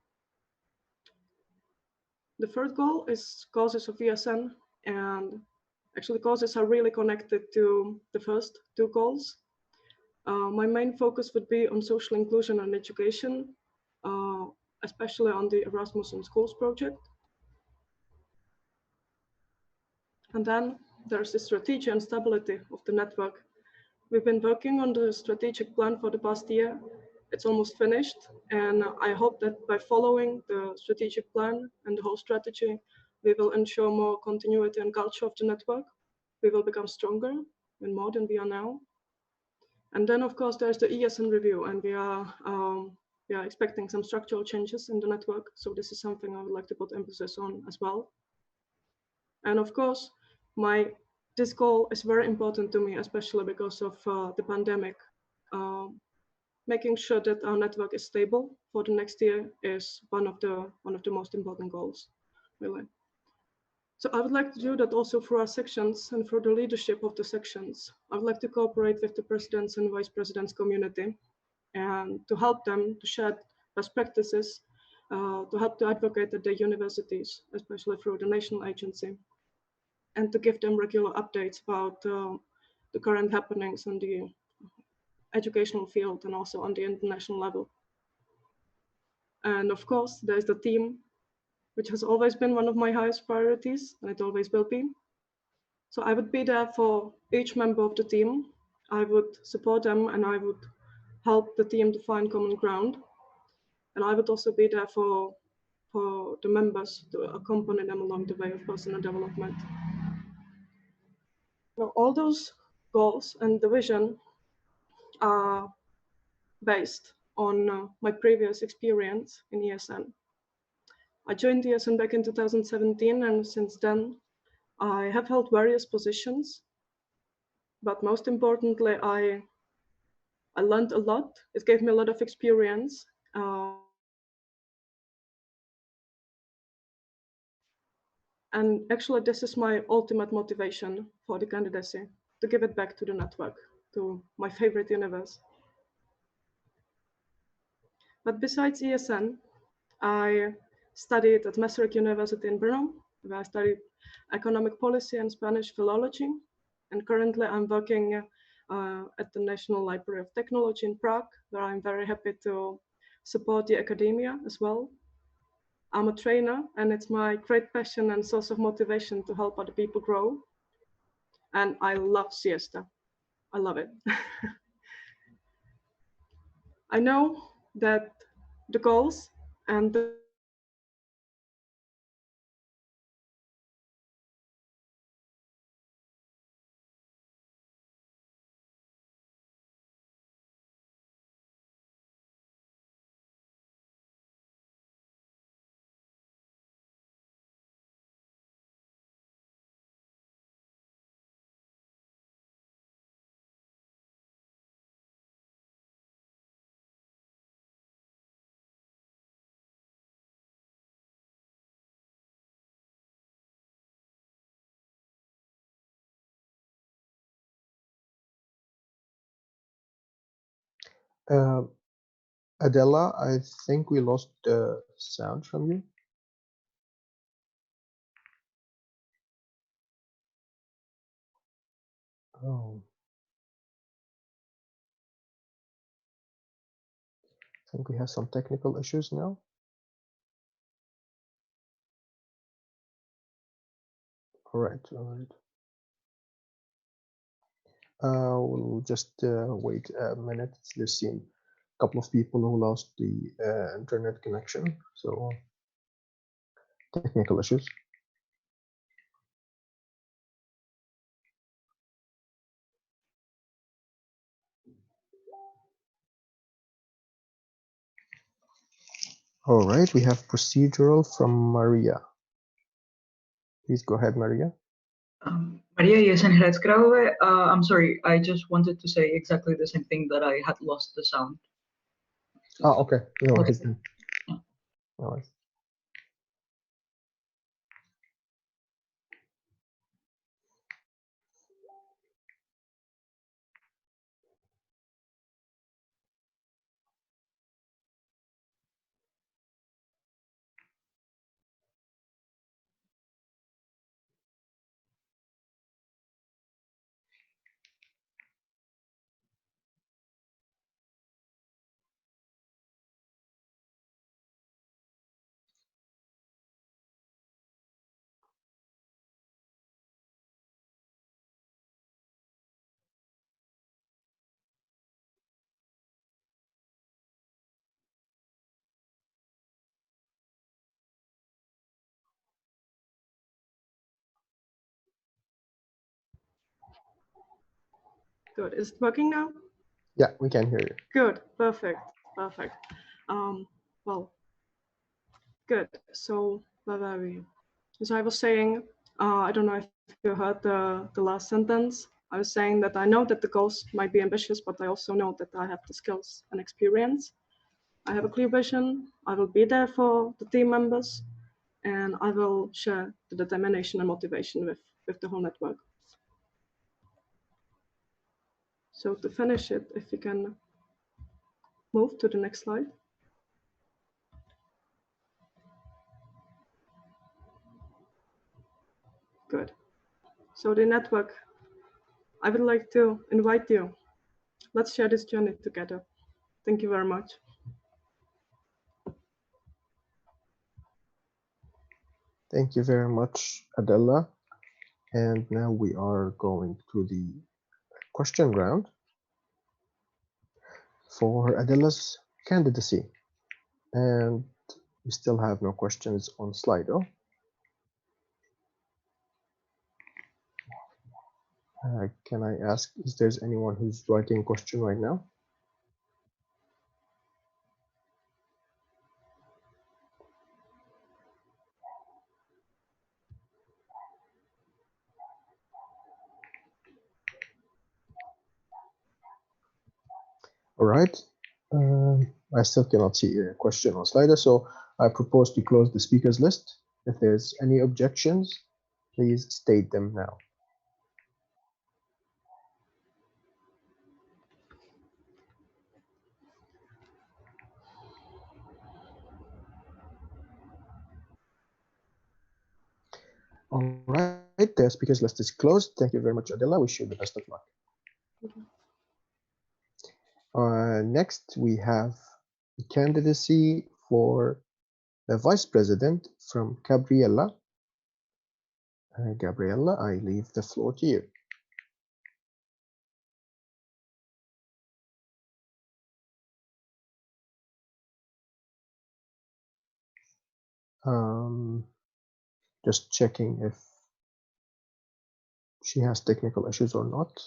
The third goal is causes of ESN, and actually causes are really connected to the first two goals. My main focus would be on social inclusion and education, especially on the Erasmus in Schools project. And then there's the strategy and stability of the network. We've been working on the strategic plan for the past year. It's almost finished, and I hope that by following the strategic plan and the whole strategy, we will ensure more continuity and culture of the network. We will become stronger and more than we are now. And then, of course, there's the ESN review, and we are expecting some structural changes in the network. So this is something I would like to put emphasis on as well. And of course, this goal is very important to me, especially because of the pandemic. Making sure that our network is stable for the next year is one of the most important goals, really. So I would like to do that also for our sections and for the leadership of the sections. I would like to cooperate with the presidents and vice presidents community and to help them to share best practices, to help to advocate at the universities, especially through the national agency, and to give them regular updates about the current happenings on the educational field and also on the international level. And of course, there's the team. which has always been one of my highest priorities, and it always will be. So I would be there for each member of the team. I would support them and I would help the team to find common ground. And I would also be there for the members to accompany them along the way of personal development. Now, all those goals and the vision are based on my previous experience in ESN. I joined ESN back in 2017, and since then I have held various positions, but most importantly, I learned a lot. It gave me a lot of experience. And actually, this is my ultimate motivation for the candidacy, to give it back to the network, to my favorite universe. But besides ESN, I studied at Maastricht University in Brno, where I studied economic policy and Spanish philology. And currently I'm working at the National Library of Technology in Prague, where I'm very happy to support the academia as well. I'm a trainer, and it's my great passion and source of motivation to help other people grow. And I love siesta. I love it. I know that the goals and the Adela, I think we lost the sound from you. Oh. I think we have some technical issues now. All right, all right. We'll just wait a minute. There seem a couple of people who lost the internet connection, so technical issues. All right, we have procedural from Maria. Please go ahead, Maria. Maria Yesen Hertzgrauwe. I'm sorry, I just wanted to say exactly the same thing, that I had lost the sound. Oh, okay. No worries. Okay. No worries. good. Is it working now? Yeah, we can hear you. Good. Perfect. Perfect. Well, good. So where were we? As I was saying, I don't know if you heard the last sentence. I was saying that I know that the goals might be ambitious, but I also know that I have the skills and experience. I have a clear vision. I will be there for the team members, and I will share the determination and motivation with the whole network. So to finish it, if you can move to the next slide. Good. So the network, I would like to invite you. Let's share this journey together. Thank you very much. Thank you very much, Adela. And now we are going to the question round for Adela's candidacy. And we still have no questions on Slido. Can I ask, is there anyone who's writing a question right now? All right. I still cannot see a question on Slido, so I propose to close the speakers list. If there's any objections, please state them now. All right, the speakers list is closed. Thank you very much, Adela. Wish you the best of luck. Next, we have the candidacy for the vice president from Gabriella. Gabriella, I leave the floor to you. Just checking if she has technical issues or not.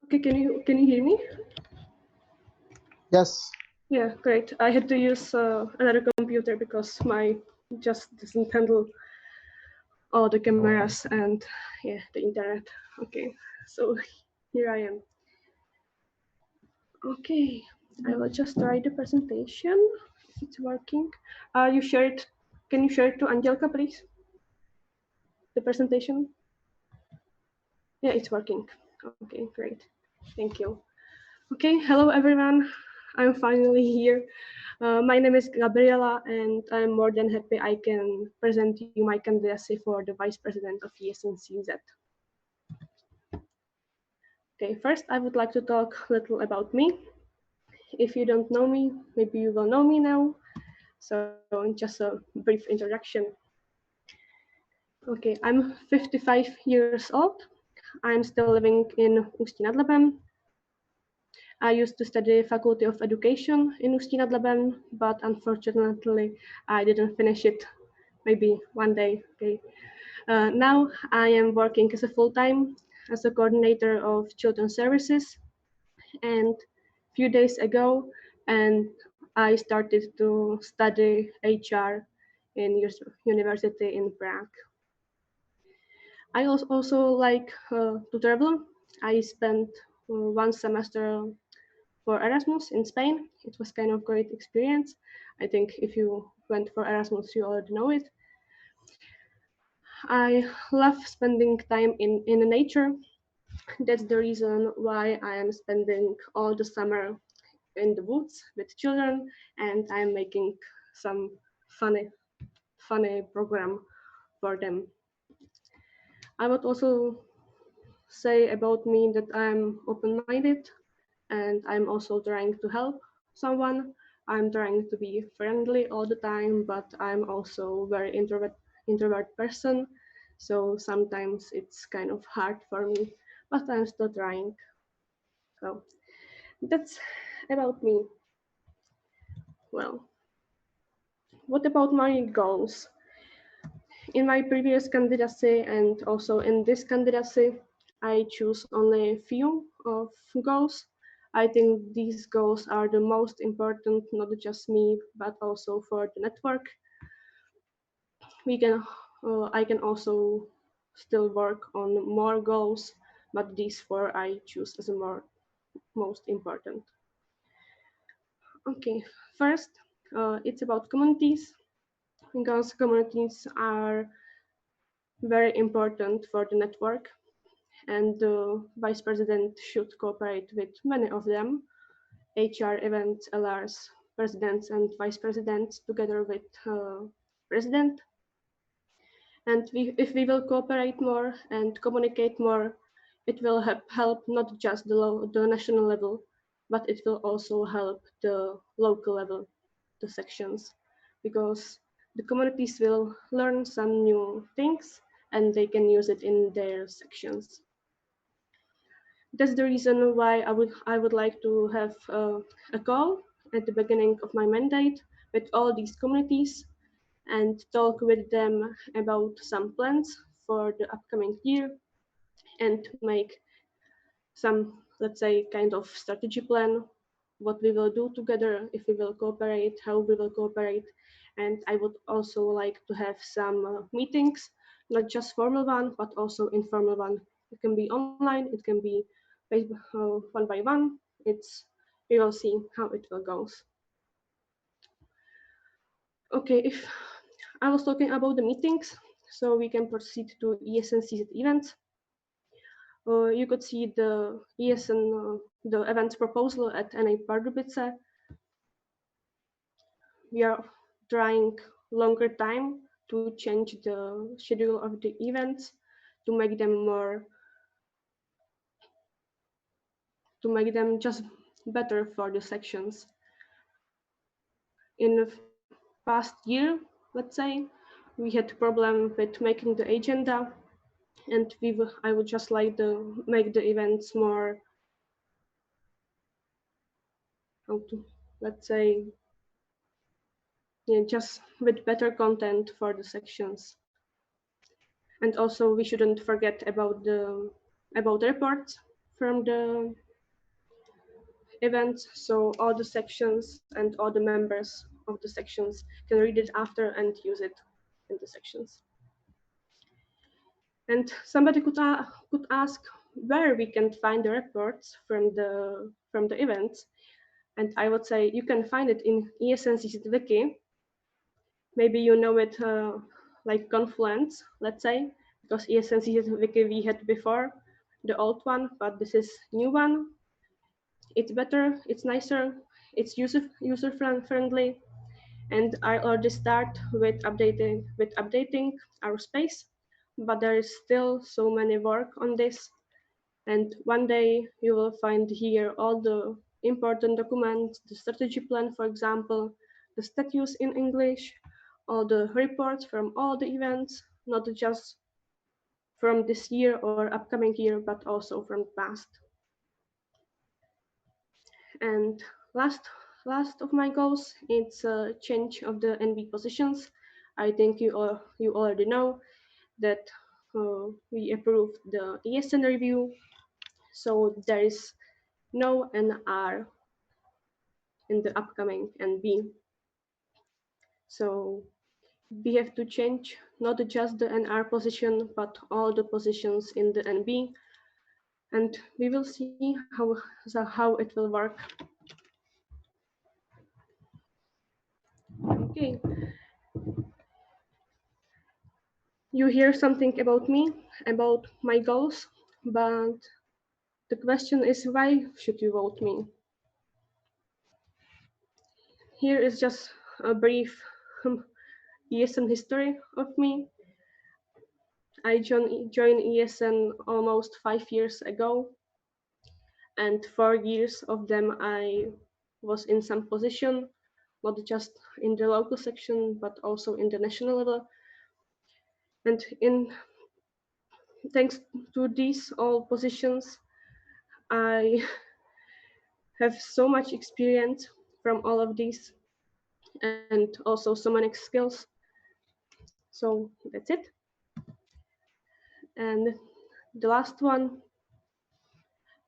Okay, can you hear me? Yes. Yeah, great. I had to use another computer because my just doesn't handle all the cameras and yeah, the internet. Okay, so here I am. Okay, I will just try the presentation. If it's working. You share it? Can you share it to Angelka, please? The presentation. Yeah, it's working. Okay, great. Thank you. Okay, hello everyone. I'm finally here. My name is Gabriela, and I'm more than happy I can present you my candidacy for the Vice President of ESNCZ. Okay, first I would like to talk a little about me. If you don't know me, maybe you will know me now. So just a brief introduction. Okay, I'm 55 years old. I'm still living in Ústí nad Labem. I used to study Faculty of Education in Ústí nad Labem, but unfortunately I didn't finish it. Maybe one day. Okay. Now I am working as a full-time as a coordinator of children's services, and a few days ago, and I started to study HR in university in Prague. I also like to travel. I spent one semester for Erasmus in Spain. It was kind of great experience. I think if you went for Erasmus, you already know it. I love spending time in nature. That's the reason why I am spending all the summer in the woods with children, and I'm making some funny program for them. I would also say about me that I'm open-minded, and I'm also trying to help someone. I'm trying to be friendly all the time, but I'm also very introvert person. So sometimes it's kind of hard for me, but I'm still trying. So that's about me. Well, what about my goals? In my previous candidacy and also in this candidacy, I choose only a few of goals. I think these goals are the most important, not just me, but also for the network. We can, I can also still work on more goals, but these four I choose as the most important. Okay, first, it's about communities, because communities are very important for the network, and the vice president should cooperate with many of them: HR, events, LRs, presidents, and vice presidents, together with president. And if we will cooperate more and communicate more, it will help not just the national level, but it will also help the local level, the sections, because the communities will learn some new things and they can use it in their sections. That's the reason why I would like to have a call at the beginning of my mandate with all these communities and talk with them about some plans for the upcoming year and make some, let's say, kind of strategy plan, what we will do together, if we will cooperate, how we will cooperate. And I would also like to have some meetings, not just formal one, but also informal one. It can be online, it can be one by one. We will see how it will goes. Okay, if I was talking about the meetings, so we can proceed to ESN events. You could see the ESN, the events proposal at NA Pardubice. We are trying longer time to change the schedule of the events to make them more, to make them just better for the sections. In the past year, let's say, we had problem with making the agenda, and I would just like to make the events more, how to, let's say, yeah, just with better content for the sections. And also we shouldn't forget about the reports from the events, so all the sections and all the members of the sections can read it after and use it in the sections. And somebody could ask where we can find the reports from the events, and I would say you can find it in ESNCC wiki. Maybe you know it like Confluence, let's say, because ESNCC wiki we had before, the old one, but this is new one. It's better, it's nicer, it's user friendly, and I already start with updating our space, but there is still so many work on this. And one day you will find here all the important documents, the strategy plan, for example, the status in English, all the reports from all the events, not just from this year or upcoming year, but also from the past. And last of my goals, it's a change of the NB positions. I think you already know that we approved the ESN review, so there is no NR in the upcoming NB. So we have to change not just the NR position, but all the positions in the NB, and we will see how it will work. Okay. You hear something about me, about my goals, but the question is, why should you vote me? Here is just a brief ESN history of me. I joined ESN almost 5 years ago, and 4 years of them I was in some position, not just in the local section, but also in the national level. And in thanks to these all positions, I have so much experience from all of these and also so many skills. So that's it. And the last one,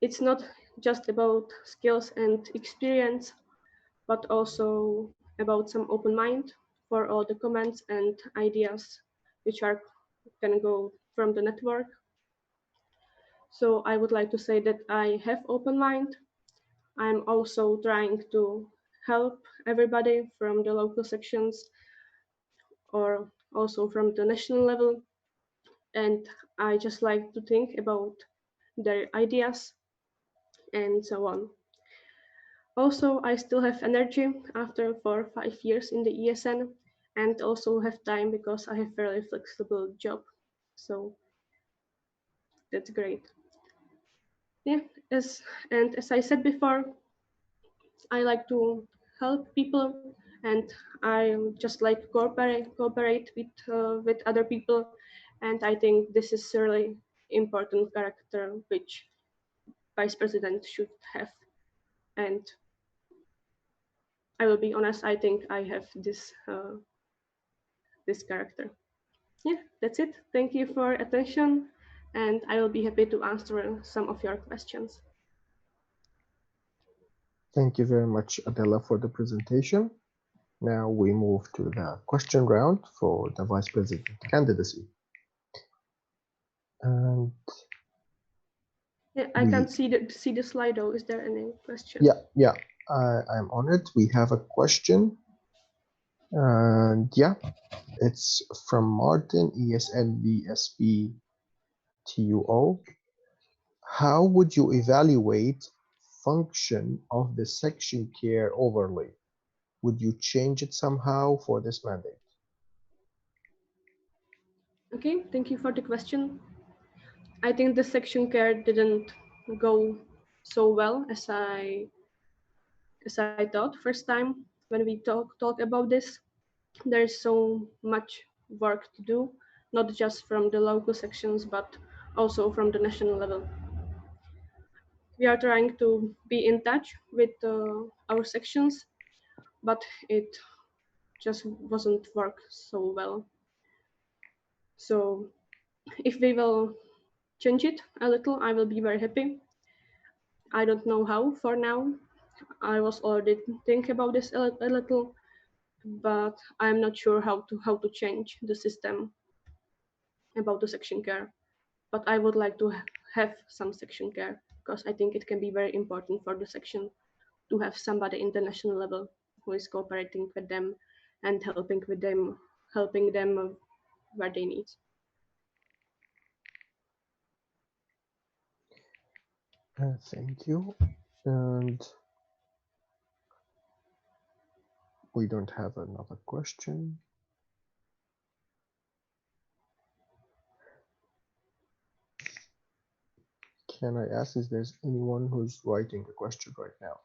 it's not just about skills and experience, but also about some open mind for all the comments and ideas which are can go from the network. So I would like to say that I have open mind. I'm also trying to help everybody from the local sections or also from the national level. And I just like to think about their ideas and so on. Also, I still have energy after 4 or 5 years in the ESN and also have time because I have very flexible job. So that's great. Yeah, as I said before, I like to help people and I just like cooperate with other people, and I think this is really important character which vice president should have. And I will be honest, I think I have this character. Yeah, that's it. Thank you for attention, and I will be happy to answer some of your questions. Thank you very much, Adela, for the presentation. Now we move to the question round for the Vice President candidacy. And yeah, I can't see the slide though. Is there any question? Yeah, I'm on it. We have a question. And yeah, it's from Martin, ESNBSPTUO. How would you evaluate function of the section care overlay? Would you change it somehow for this mandate? Okay, thank you for the question. I think the section care didn't go so well as I thought first time when we talk about this. There's so much work to do, not just from the local sections, but also from the national level. We are trying to be in touch with our sections, but it just wasn't work so well. So if we will change it a little, I will be very happy. I don't know how for now. I was already thinking about this a little, but I'm not sure how to change the system about the section care. But I would like to have some section care because I think it can be very important for the section to have somebody international level who is cooperating with them and helping them where they need. Thank you. And we don't have another question. Can I ask if there's anyone who's writing a question right now?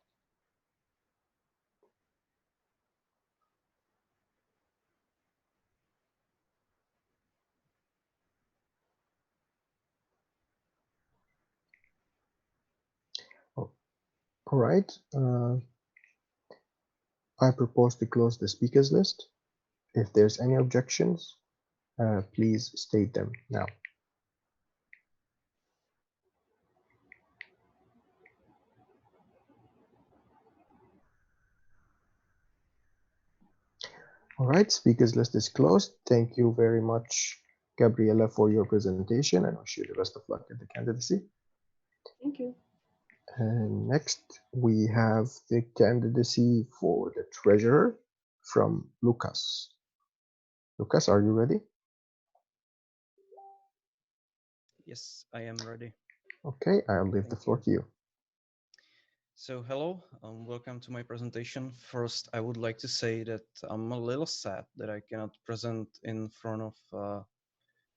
Oh, all right. I propose to close the speakers list. If there's any objections, please state them now. All right, speakers list is closed. Thank you very much, Gabriela, for your presentation, and wish you the best of luck at the candidacy. Thank you. And next, we have the candidacy for the treasurer from Lucas. Lucas, are you ready? Yes, I am ready. Okay, I'll leave the floor to you. So hello, welcome to my presentation. First, I would like to say that I'm a little sad that I cannot present in front of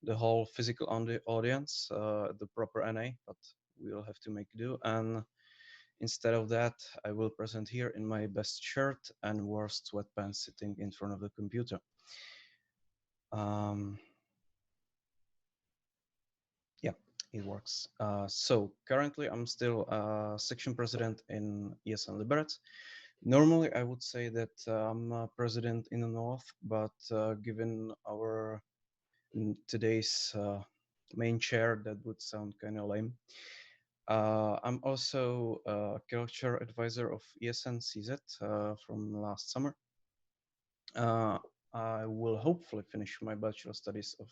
the whole physical audience, the proper NA, but we'll have to make do. And instead of that, I will present here in my best shirt and worst sweatpants sitting in front of the computer. Yeah, it works. So currently I'm still section president in ESN Liberec. Normally I would say that I'm president in the north, but given our today's main chair, that would sound kind of lame. I'm also a culture advisor of ESN CZ from last summer. I will hopefully finish my bachelor studies of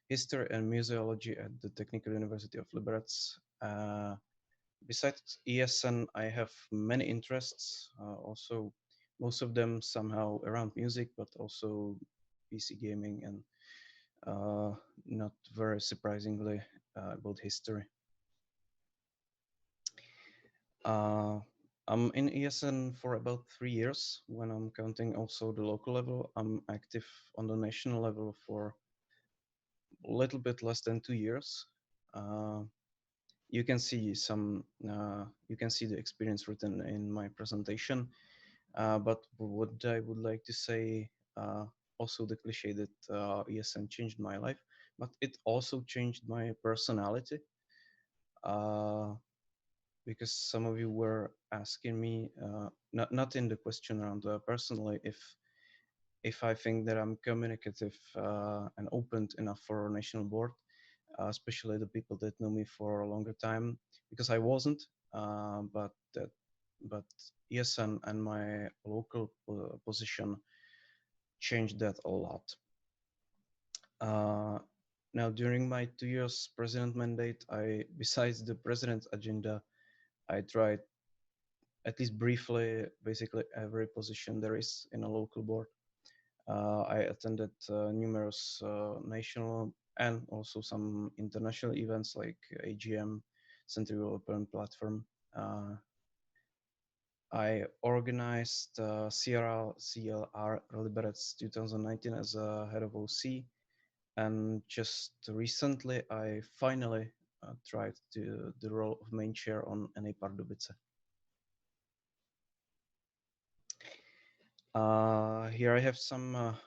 history and museology at the Technical University of Liberec. Besides ESN, I have many interests, also most of them somehow around music, but also PC gaming and not very surprisingly about history. I'm in ESN for about 3 years. When I'm counting also the local level, I'm active on the national level for a little bit less than 2 years. You can see you can see the experience written in my presentation. But what I would like to say, also the cliche that ESN changed my life, but it also changed my personality. Because some of you were asking me, not in the question around personally, if I think that I'm communicative and open enough for a national board, especially the people that know me for a longer time, because I wasn't, but yes, and my local position changed that a lot. Now, during my 2 years president mandate, besides the president's agenda, I tried at least briefly, basically every position there is in a local board. I attended numerous national and also some international events like AGM, Central European Platform. I organized CLR Liberec 2019 as a head of OC, and just recently I finally tried the role of main chair on NA Pardubice. Here I have some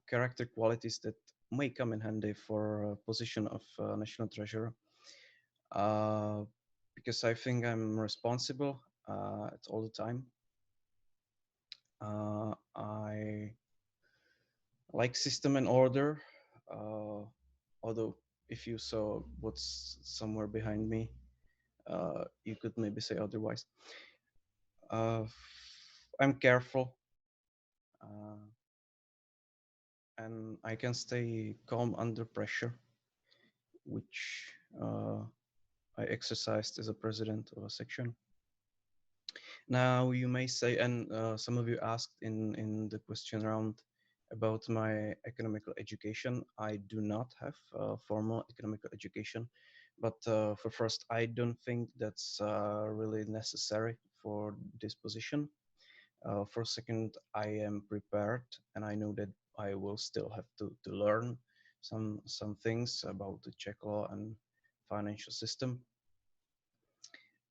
character qualities that may come in handy for a position of national treasurer, because I think I'm responsible at all the time. I like system and order, although if you saw what's somewhere behind me, you could maybe say otherwise. I'm careful. And I can stay calm under pressure, which I exercised as a president of a section. Now you may say, and some of you asked in the question round about my economical education. I do not have formal economical education, but for first, I don't think that's really necessary for this position. For second, I am prepared, and I know that I will still have to learn some things about the Czech law and financial system.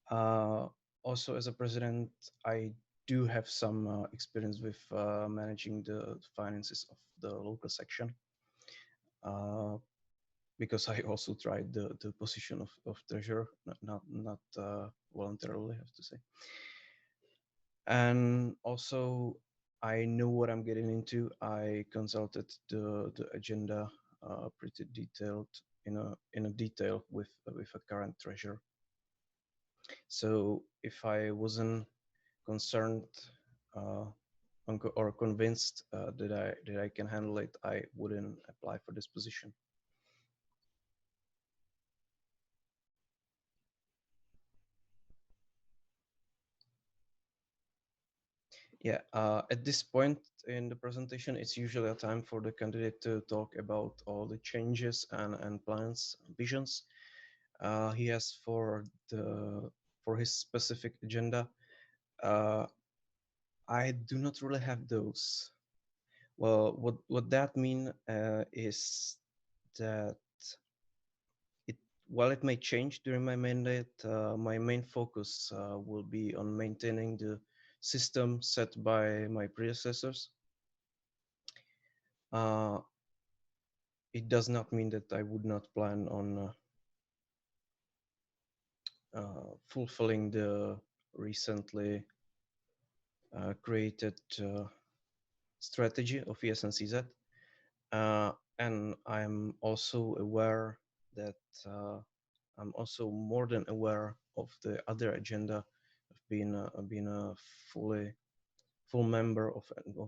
Also, as a president, I do have some experience with managing the finances of the local section, because I also tried the position of treasurer, not voluntarily, I have to say. And also, I know what I'm getting into. I consulted the agenda pretty detailed in a detail with a current treasurer. So if I wasn't concerned or convinced that I can handle it, I wouldn't apply for this position. Yeah, at this point in the presentation, it's usually a time for the candidate to talk about all the changes and plans, visions he has for his specific agenda. I do not really have those. Well, what that mean is that while it may change during my mandate, my main focus will be on maintaining the system set by my predecessors. It does not mean that I would not plan on fulfilling the recently created strategy of ESNCZ. And I'm also aware that I'm also more than aware of the other agenda of being a full member of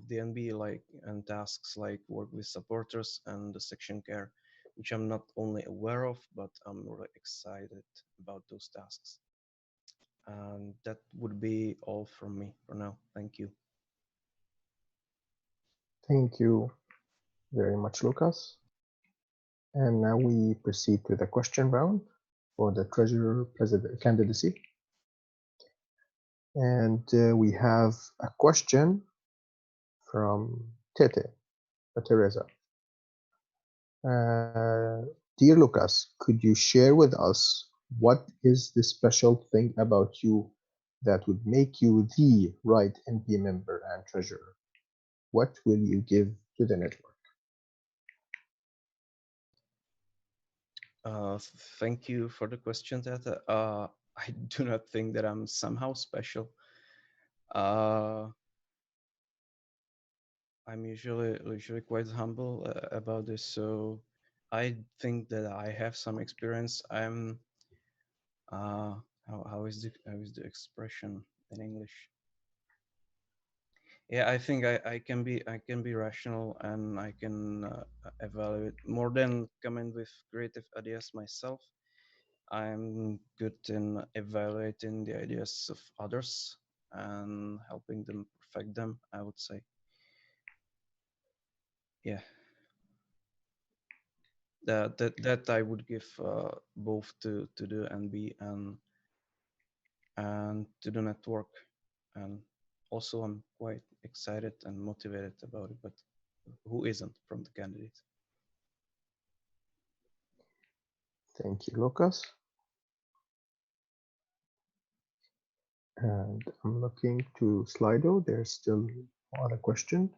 the NB, like, and tasks like work with supporters and the section care, which I'm not only aware of, but I'm really excited about those tasks. And that would be all from me for now. Thank you. Thank you very much, Lucas. And now we proceed to the question round for the treasurer president candidacy. And we have a question from Teresa. Dear Lucas, could you share with us what is the special thing about you that would make you the right NP member and treasurer? What will you give to the network? Thank you for the question, Tata. I do not think that I'm somehow special. I'm usually quite humble about this, so I think that I have some experience. I'm how is the expression in English? Yeah, I think I can be rational, and I can evaluate more than come in with creative ideas myself. I'm good in evaluating the ideas of others and helping them perfect them, I would say. Yeah, that I would give both to the NB and to the network. And also I'm quite excited and motivated about it, but who isn't from the candidates? Thank you, Lucas. And I'm looking to Slido. There's still another question.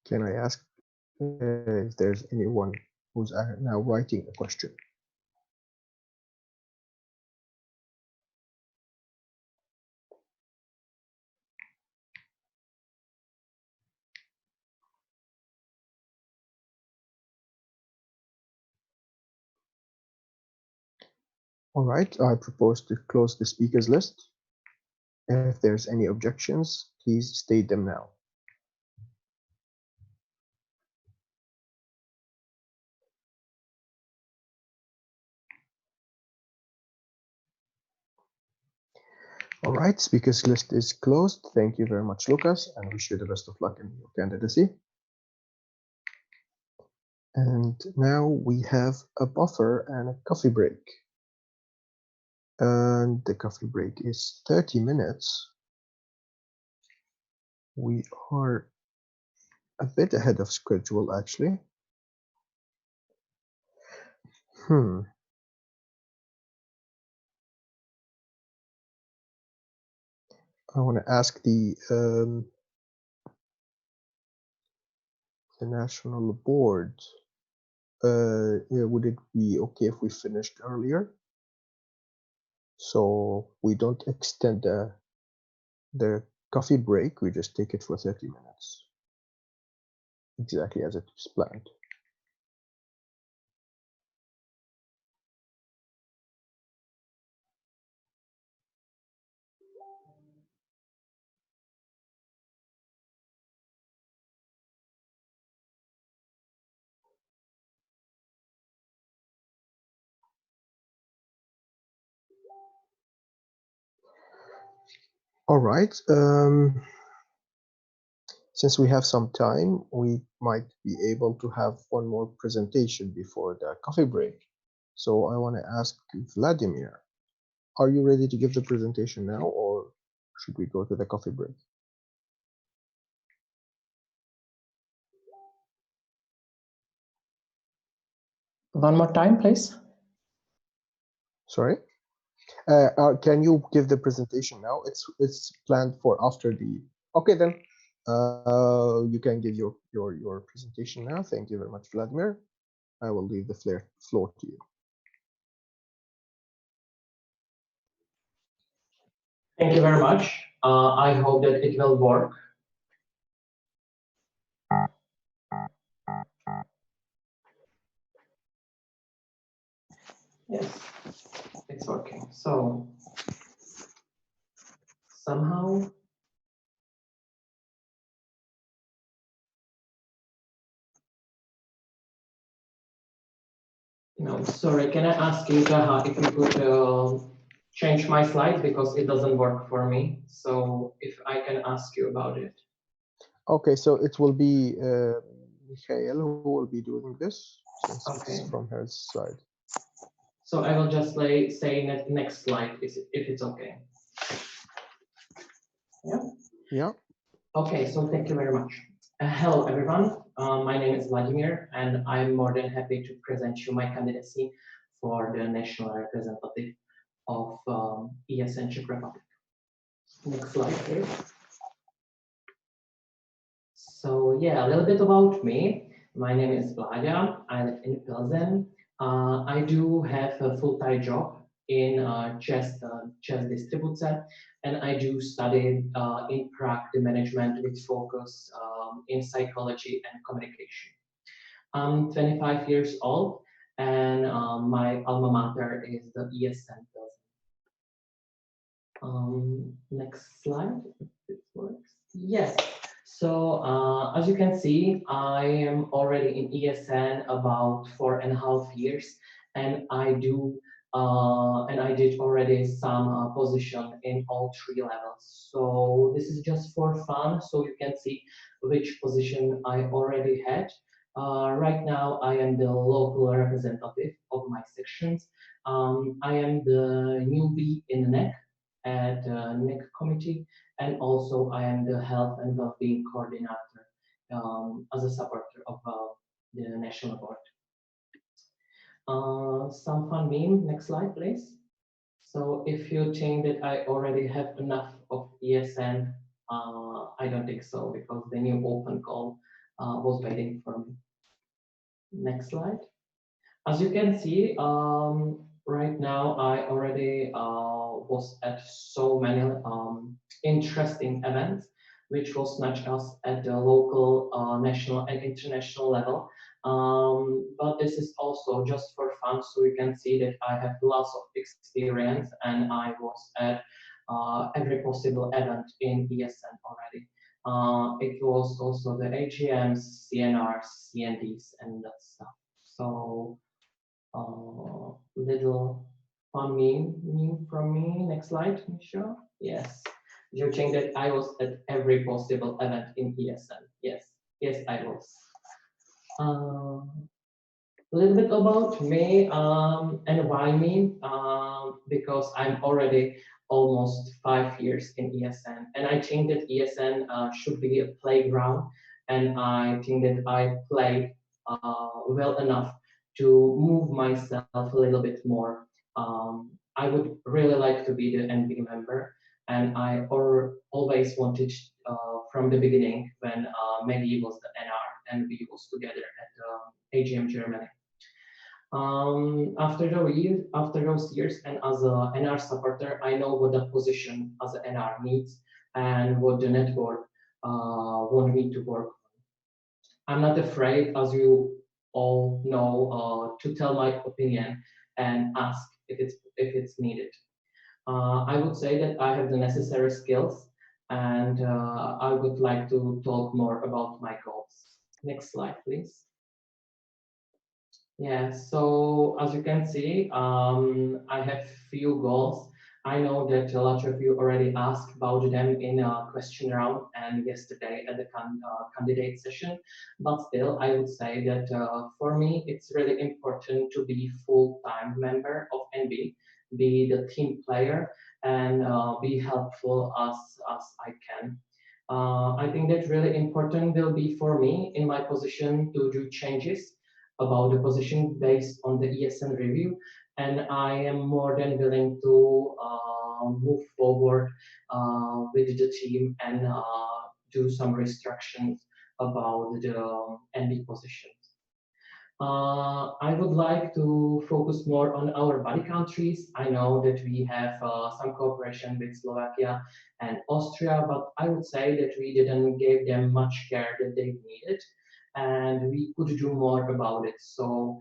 Can I ask if there's anyone who's now writing a question? All right, I propose to close the speakers list. If there's any objections, please state them now. All right, speakers list is closed. Thank you very much, Lucas, and wish you the best of luck in your candidacy. And now we have a buffer and a coffee break. And the coffee break is 30 minutes. We are a bit ahead of schedule, actually. I want to ask the national board. Yeah, would it be okay if we finished earlier? So we don't extend the coffee break, we just take it for 30 minutes. Exactly as it was planned. All right. Since we have some time, we might be able to have one more presentation before the coffee break. So I want to ask Vladimir, are you ready to give the presentation now, or should we go to the coffee break? One more time, please. Sorry? Can you give the presentation now? It's planned for after the. Okay, then you can give your presentation now. Thank you very much, Vladimir. I will leave the floor to you. Thank you very much. I hope that it will work. Yes, it's working. So somehow no, sorry, can I ask you, Taha, if you could change my slide because it doesn't work for me. So if I can ask you about it. Okay, so it will be Michael who will be doing this since it's Okay. from her side. So I will just say next slide if it's okay. Yeah. Yeah. Okay, so thank you very much. Hello, everyone. My name is Vladimir, and I'm more than happy to present you my candidacy for the national representative of ESN Czech Republic. Next slide, please. So yeah, a little bit about me. My name is Vláďa. I live in Pilsen. I do have a full-time job in chess distribution, and I do study in Prague the management with focus in psychology and communication. I'm 25 years old, and my alma mater is the ESN Pilsen. Next slide, if it works. Yes. So as you can see, I am already in ESN about 4.5 years, and I did already some position in all 3 levels. So this is just for fun, so you can see which position I already had. Right now, I am the local representative of my sections. I am the newbie in NEC at NEC committee, and also I am the health and well-being coordinator as a supporter of the national board. Some fun meme, next slide please. So if you think that I already have enough of ESN, I don't think so, because the new open call was waiting for me. Next slide. As you can see, right now I already was at so many interesting events, which was not just at the local, national and international level. But this is also just for fun, so you can see that I have lots of experience, and I was at every possible event in ESN already. It was also the AGMs, CNRs, CNDs, and that stuff. So little fun meme from me. Next slide, Misha. Yes. You think that I was at every possible event in ESN? Yes. Yes, I was. A little bit about me and why me, because I'm already almost 5 years in ESN, and I think that ESN should be a playground, and I think that I play well enough to move myself a little bit more. I would really like to be the NB member, and I always wanted from the beginning when Maggie was the NR and we was together at AGM Germany. After those years, and as a NR supporter, I know what that position as an NR needs and what the network want me to work. I'm not afraid, as you all know, to tell my opinion and ask if it's needed. I would say that I have the necessary skills, and I would like to talk more about my goals. Next slide, please. Yeah, so as you can see, I have few goals. I know that a lot of you already asked about them in a question round and yesterday at the candidate session, but still I would say that for me it's really important to be full-time member of NB, be the team player, and be helpful as I can. I think that really important will be for me in my position to do changes about the position based on the ESN review, and I am more than willing to move forward with the team and do some restrictions about the NB positions. I would like to focus more on our buddy countries. I know that we have some cooperation with Slovakia and Austria, but I would say that we didn't give them much care that they needed, and we could do more about it. So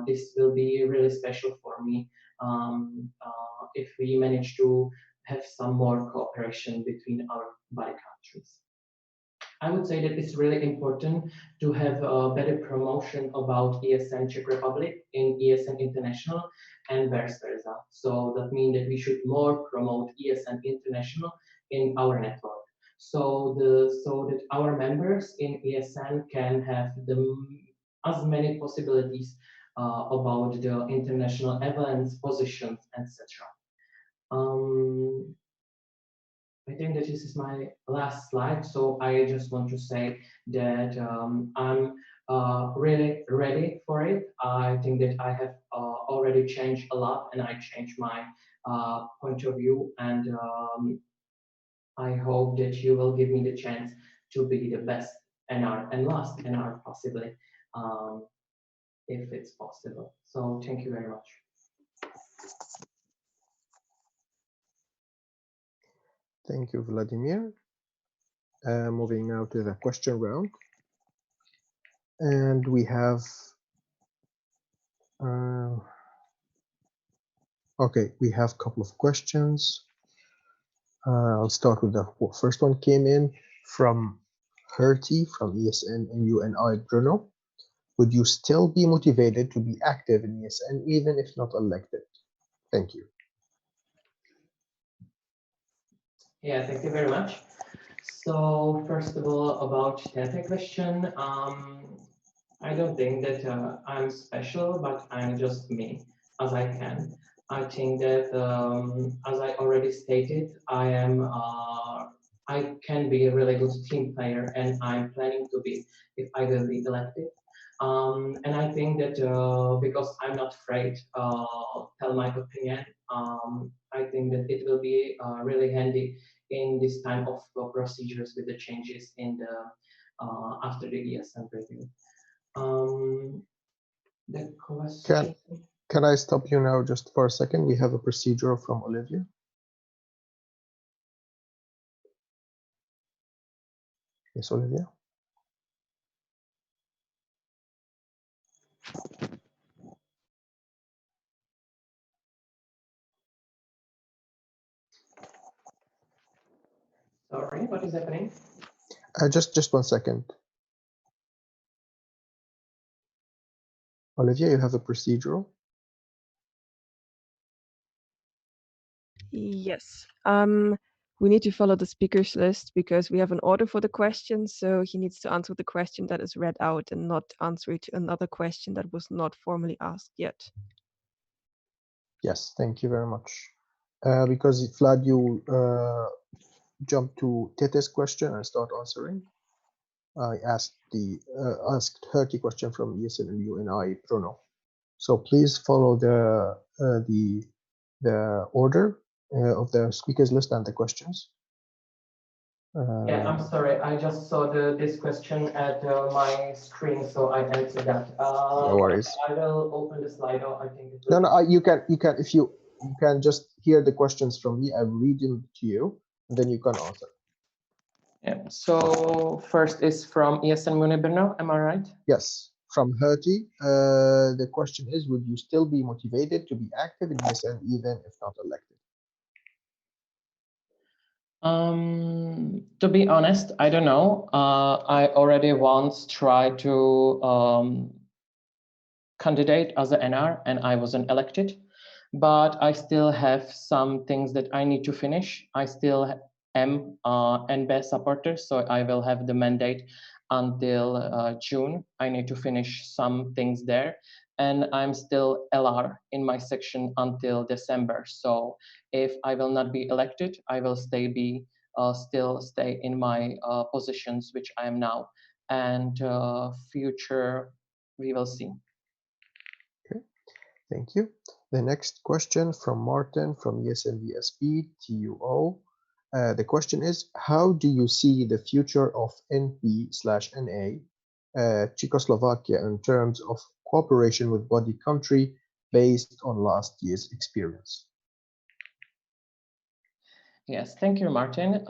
this will be really special for me if we manage to have some more cooperation between our buddy countries. I would say that it's really important to have a better promotion about ESN Czech Republic in ESN International and vice versa. So that means that we should more promote ESN International in our network. So that our members in ESN can have as many possibilities about the international events, positions, etc. I think that this is my last slide, so I just want to say that I'm really ready for it. I think that I have already changed a lot, and I changed my point of view, and I hope that you will give me the chance to be the best NR and last NR possibly, if it's possible. So thank you very much. Thank you, Vladimir. Moving now to the question round. And we have, okay, we have a couple of questions. I'll start with the first one came in from Hertie from ESN and UNI Brno. Would you still be motivated to be active in ESN even if not elected? Thank you. Yeah, thank you very much. So first of all, about that question, I don't think that I'm special, but I'm just me as I can. I think that, as I already stated, I can be a really good team player, and I'm planning to be if I will be elected. And I think that because I'm not afraid tell my opinion, I think that it will be really handy in this time of procedures with the changes in the after the ESN review. The question. Can I stop you now just for a second? We have a procedure from Olivia. Yes, Olivia. Sorry, what is happening? Just 1 second. Olivia, you have a procedural. Yes. We need to follow the speakers list because we have an order for the question. So he needs to answer the question that is read out and not answer it to another question that was not formally asked yet. Yes, thank you very much. Because Vlad, you jump to Tete's question and start answering. I asked her the question from ESN and UNI Bruno. So please follow the order of the speakers list and the questions. Yeah, I'm sorry. I just saw this question at my screen, so I answered that. No worries. I will open the Slido. I think it No, will. no. You can if you can just hear the questions from me. I read them to you, and then you can answer. Yeah. So first is from ESN Munibirno. Am I right? Yes, from Hertie. The question is: would you still be motivated to be active in ESN even if not elected? To be honest, I don't know. I already once tried to candidate as an NR, and I wasn't elected. But I still have some things that I need to finish. I still am NB supporter, so I will have the mandate until June. I need to finish some things there, and I'm still LR in my section until December. So if I will not be elected, I will still stay in my positions which I am now, and future we will see. Okay, thank you. The next question from Martin from ESNVSP TUO. The question is: how do you see the future of NP/NA Czechoslovakia in terms of cooperation with body country based on last year's experience? Yes, thank you, Martin.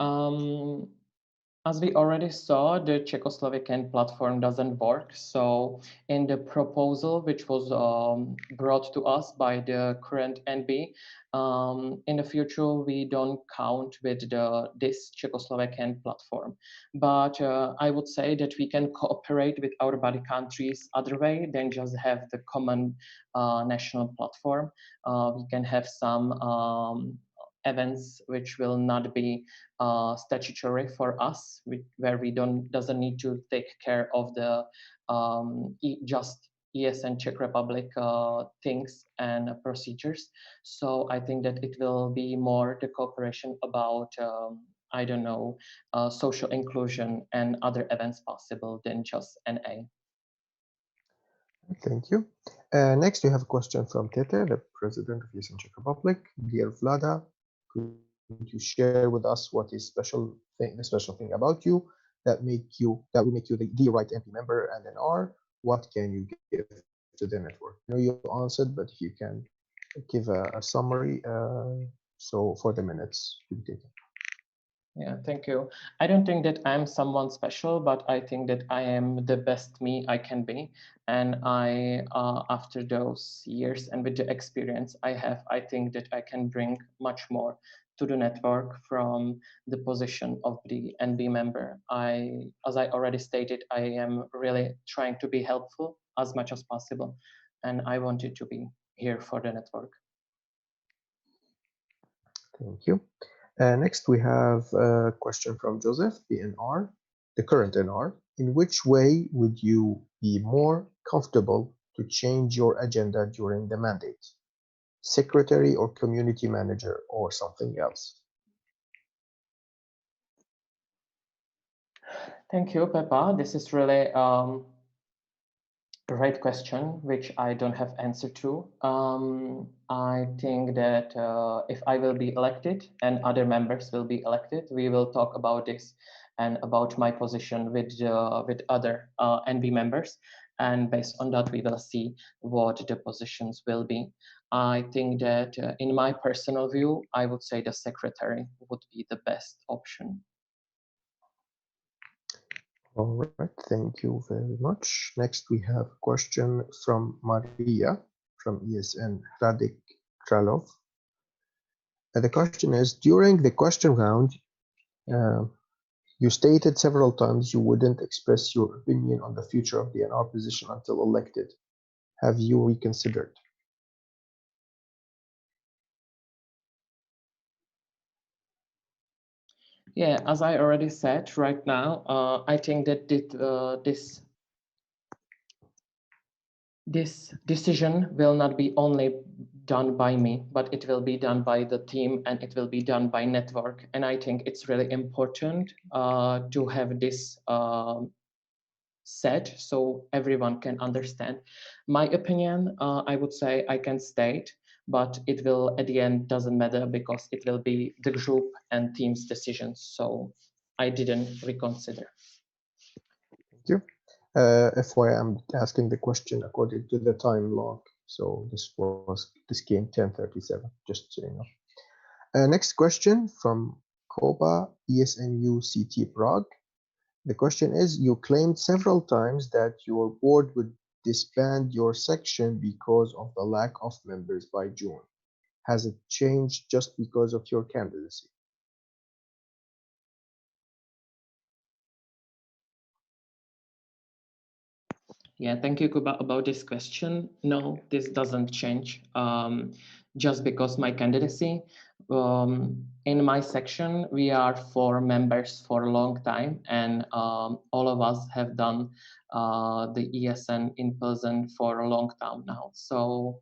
As we already saw, the Czechoslovakian platform doesn't work. So in the proposal, which was brought to us by the current NB, in the future, we don't count with this Czechoslovakian platform. But I would say that we can cooperate with our buddy countries other way than just have the common national platform. We can have some events which will not be statutory for us, where we doesn't need to take care of the just ESN Czech Republic things and procedures. So I think that it will be more the cooperation about I don't know, social inclusion and other events possible than just NA. Thank you. Next, we have a question from Tete, the President of ESN Czech Republic. Dear Vlada, could you share with us what is the special thing about you that will make you the right MP member and an R? What can you give to the network? I know you answered, but if you can give a summary, so for the minutes to be taken. Yeah, thank you. I don't think that I'm someone special, but I think that I am the best me I can be. And after those years and with the experience I have, I think that I can bring much more to the network from the position of the NB member. As I already stated, I am really trying to be helpful as much as possible. And I wanted to be here for the network. Thank you. Next, we have a question from Joseph, the NR, the current NR. In which way would you be more comfortable to change your agenda during the mandate? Secretary or community manager or something else? Thank you, Peppa. This is really great question, which I don't have answer to. I think that if I will be elected and other members will be elected, we will talk about this and about my position with other NB members. And based on that, we will see what the positions will be. I think that in my personal view, I would say the secretary would be the best option. All right, thank you very much. Next, we have a question from Maria from ESN Radik Kralov. The question is, during the question round, you stated several times you wouldn't express your opinion on the future of the NR position until elected. Have you reconsidered? Yeah, as I already said, right now, I think that this decision will not be only done by me, but it will be done by the team and it will be done by network. And I think it's really important to have this said so everyone can understand. My opinion, I would say I can state, but it will at the end doesn't matter because it will be the group and team's decisions. So I didn't reconsider. Thank you. FYI, I'm asking the question according to the time log. So this came 10:37, just so you know. Next question from Koba ESNU CT Prague. The question is, you claimed several times that your board would disband your section because of the lack of members by June. Has it changed just because of your candidacy? Yeah, thank you, Kuba, about this question. No, this doesn't change just because my candidacy. In my section, we are 4 members for a long time, and all of us have done the ESN in person for a long time now. So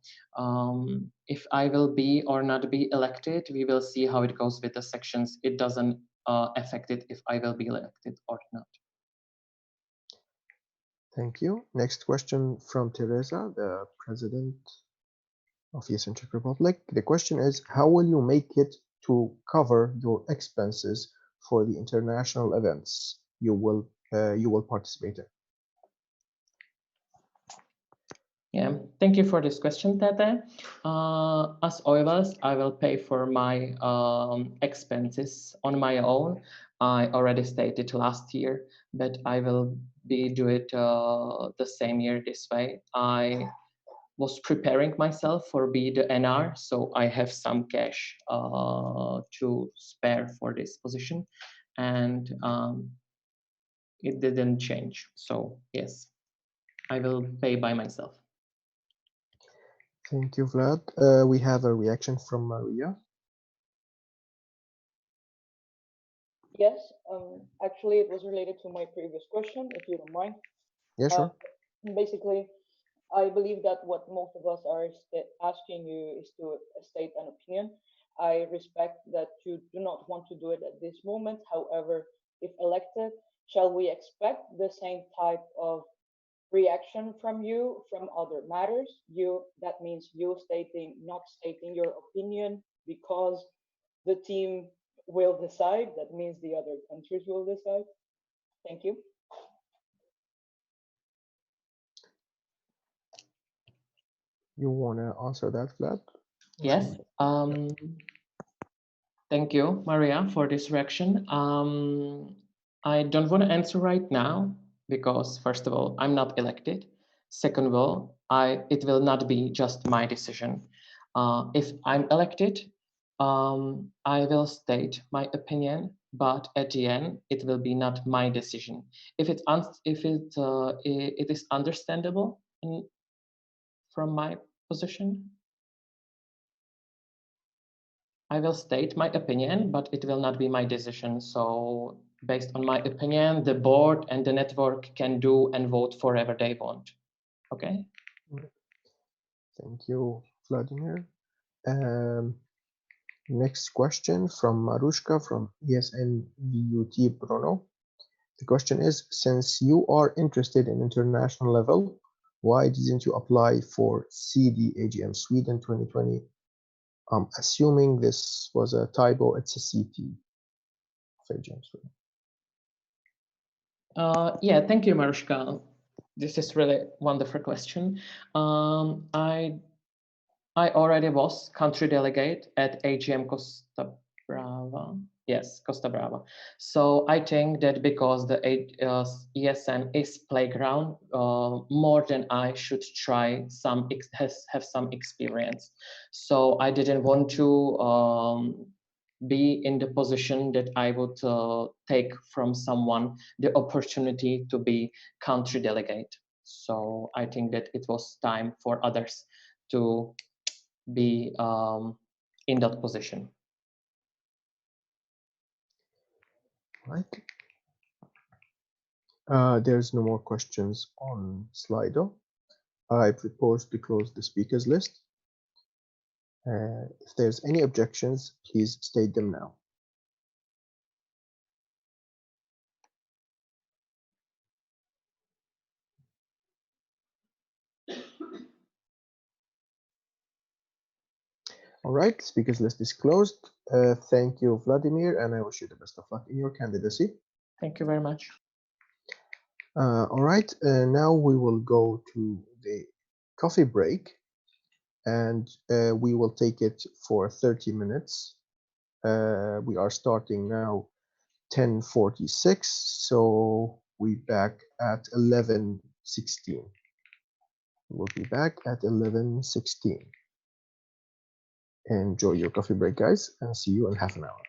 if I will be or not be elected, we will see how it goes with the sections. It doesn't affect it if I will be elected or not. Thank you. Next question from Teresa, the President of ESN Czech Republic. The question is, how will you make it to cover your expenses for the international events you will participate in? Yeah, thank you for this question, Tete. As always, I will pay for my expenses on my own. I already stated last year that I will do it the same year this way. I was preparing myself for be the NR, so I have some cash to spare for this position, and it didn't change. So yes, I will pay by myself. Thank you, Vlad. We have a reaction from Maria. Yes, actually, it was related to my previous question, if you don't mind. Yeah, sure. Basically, I believe that what most of us are asking you is to state an opinion. I respect that you do not want to do it at this moment. However, if elected, shall we expect the same type of reaction from you from other matters? That means you not stating your opinion because the team will decide. That means the other countries will decide. Thank you. You want to answer that, Vlad? Yes. Thank you, Maria, for this reaction. I don't want to answer right now because, first of all, I'm not elected. Second of all, it will not be just my decision. If I'm elected, I will state my opinion, but at the end, it will be not my decision. If it is understandable from my position, I will state my opinion, but it will not be my decision. So based on my opinion, the board and the network can do and vote for whatever they want. Okay? Thank you, Vladimir. Next question from Marushka from ESNVUT Brno. The question is, since you are interested in international level, why didn't you apply for CD AGM Sweden 2020? I'm assuming this was a typo, it's a CT of AGM Sweden. Yeah, thank you, Marushka. This is really wonderful question. I already was country delegate at AGM Costa Brava. Yes, Costa Brava. So I think that because the ESN is playground, more than I should try have some experience. So I didn't want to be in the position that I would take from someone the opportunity to be country delegate. So I think that it was time for others to be in that position. Right. There's no more questions on Slido. I propose to close the speakers list. If there's any objections, please state them now. All right, speakers list is closed. Thank you, Vladimir, and I wish you the best of luck in your candidacy. Thank you very much. All right, now we will go to the coffee break, and we will take it for 30 minutes. We are starting now 10:46, so we back at 11:16. We'll be back at 11:16. Enjoy your coffee break, guys, and see you in half an hour.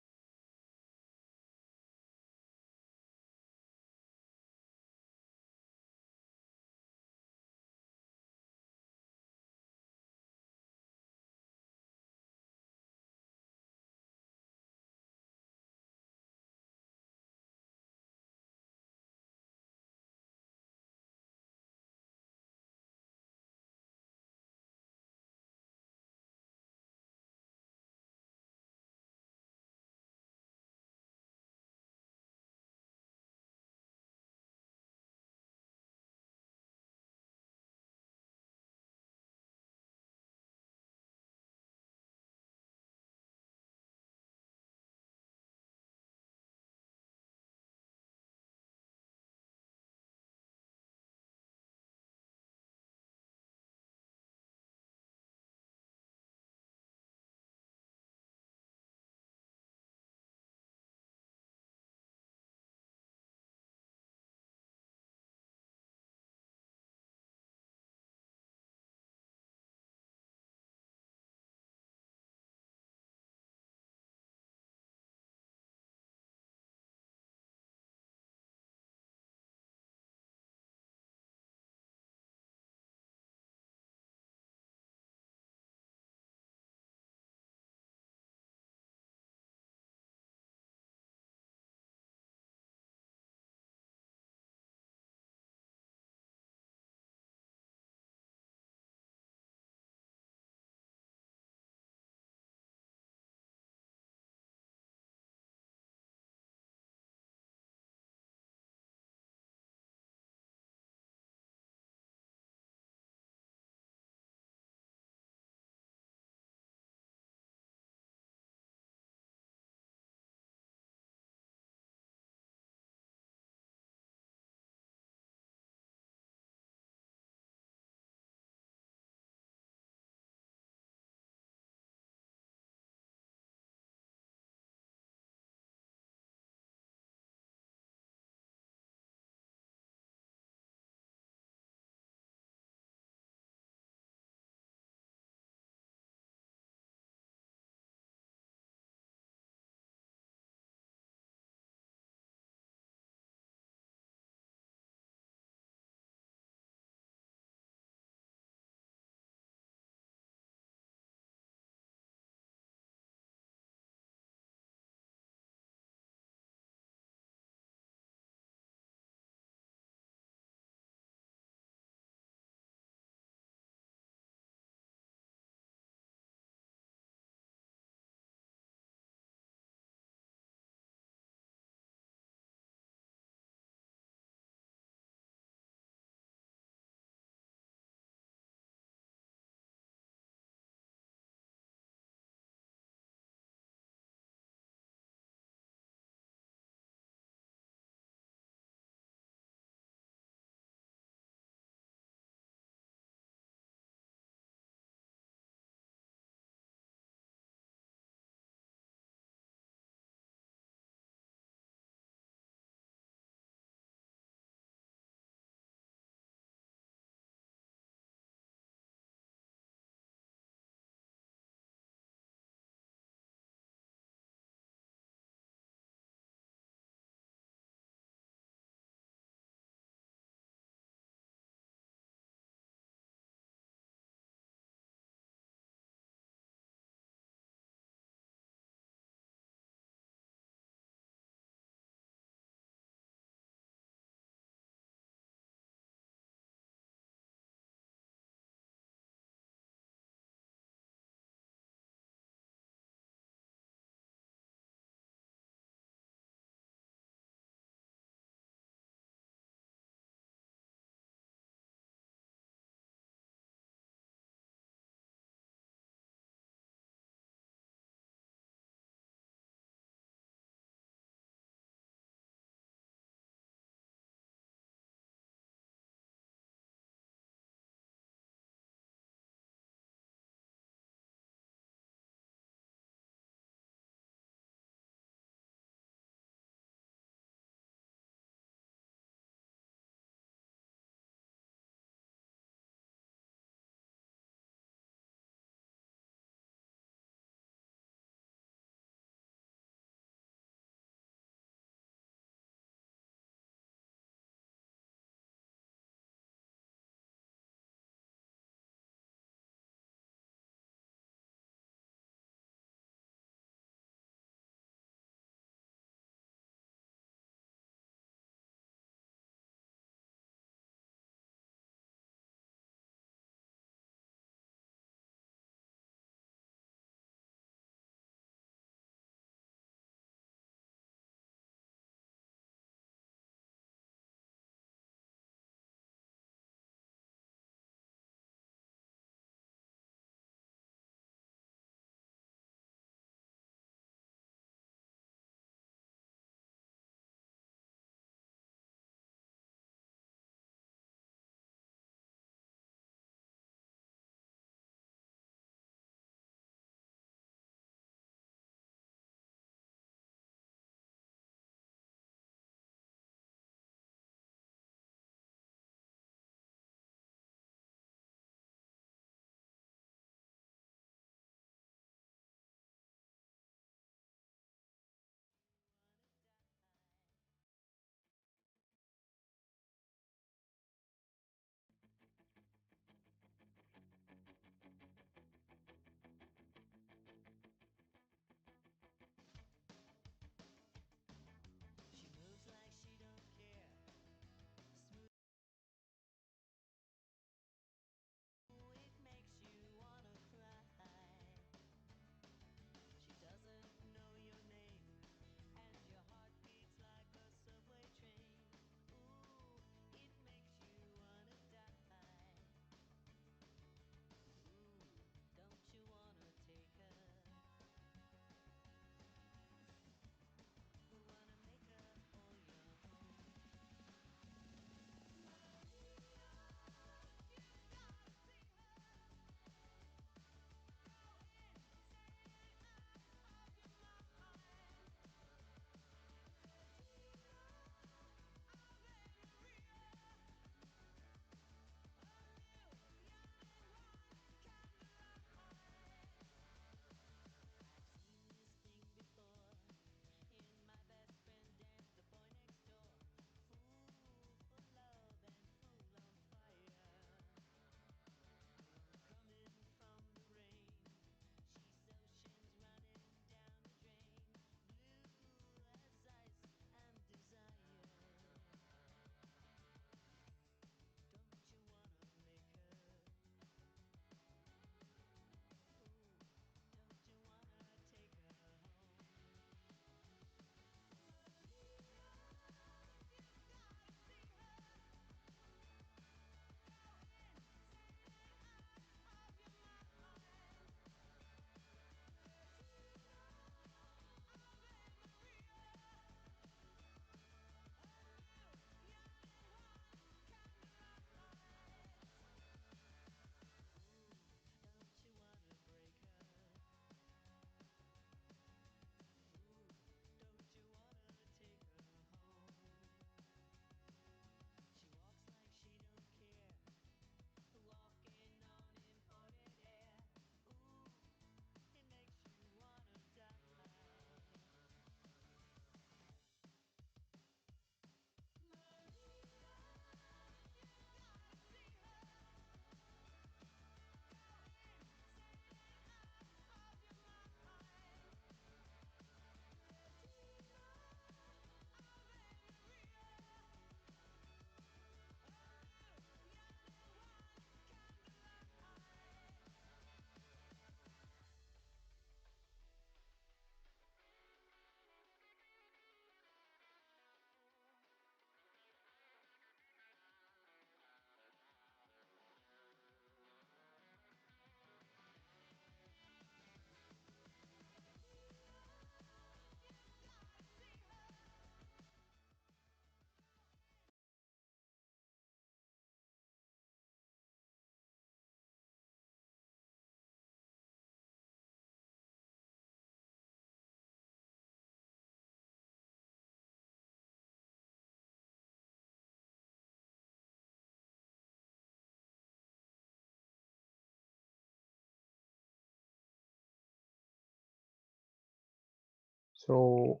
So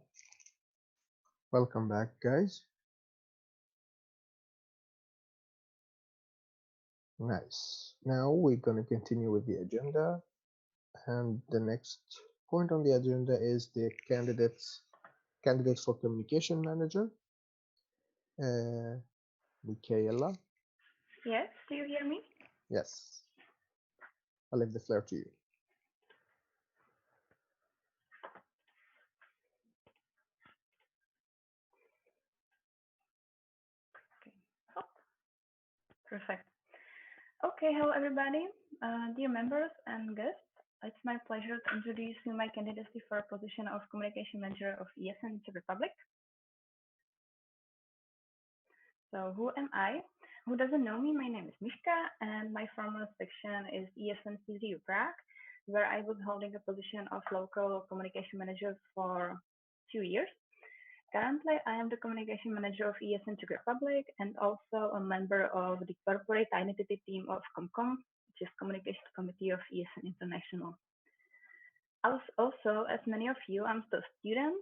welcome back, guys. Nice. Now we're going to continue with the agenda, and the next point on the agenda is the candidates for communication manager. Michaela. Yes, do you hear me? Yes. I'll leave the floor to you. Oh, perfect. Okay, hello everybody, dear members and guests. It's my pleasure to introduce you my candidacy for a position of Communication Manager of ESN Czech Republic. So who am I? Who doesn't know me? My name is Miška and my former section is ESN CZU Prague, where I was holding a position of local communication manager for 2 years. Currently, I am the communication manager of ESN Czech Republic and also a member of the corporate identity team of ComCom, which is Communication Committee of ESN International. Also, as many of you, I'm still a student.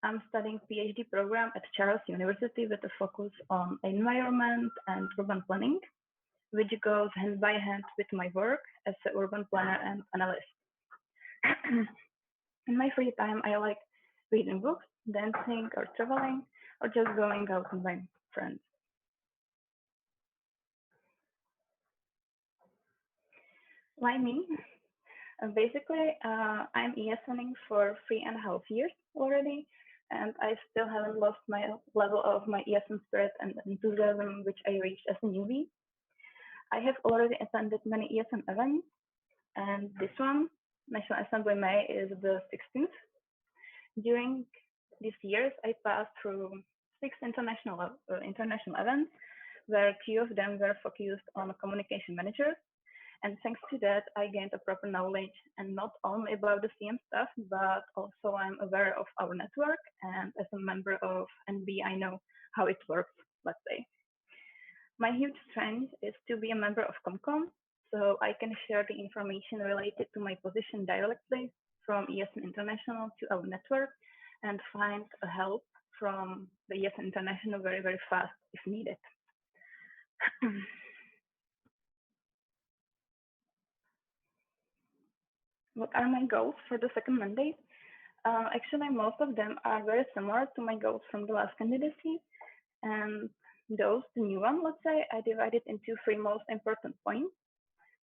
I'm studying PhD program at Charles University with a focus on environment and urban planning, which goes hand by hand with my work as an urban planner and analyst. In my free time, I like reading books, dancing, or traveling, or just going out with my friends. Why me? Basically, I'm ESNing for 3.5 years already, and I still haven't lost my level of my ESN spirit and enthusiasm, which I reached as a newbie. I have already attended many ESN events, and this one, National Assembly May, is the 16th. During these years, I passed through 6 international events, where 2 of them were focused on communication managers. And thanks to that, I gained a proper knowledge, and not only about the CM stuff, but also I'm aware of our network. And as a member of NB, I know how it works, let's say. My huge strength is to be a member of ComCom, so I can share the information related to my position directly from ESN International to our network and find a help from the ESN International very, very fast if needed. What are my goals for the second mandate? Actually, most of them are very similar to my goals from the last candidacy. And those, the new one, let's say, I divided into 3 most important points.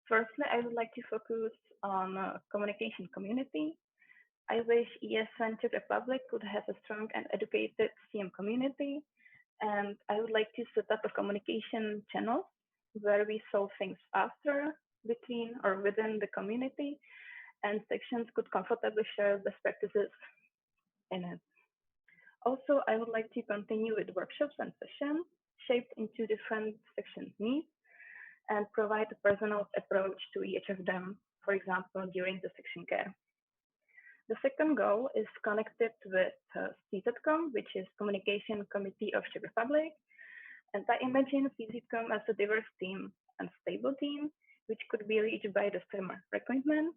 Firstly, I would like to focus on communication community. I wish ESN Czech Republic could have a strong and educated CM community. And I would like to set up a communication channel where we solve things faster between or within the community, and sections could comfortably share best practices in it. Also, I would like to continue with workshops and sessions shaped into different sections' needs and provide a personal approach to each of them, for example, during the section care. The second goal is connected with CZCom, which is Communication Committee of Czech Republic. And I imagine CZCom as a diverse team and stable team, which could be reached by the same recruitment.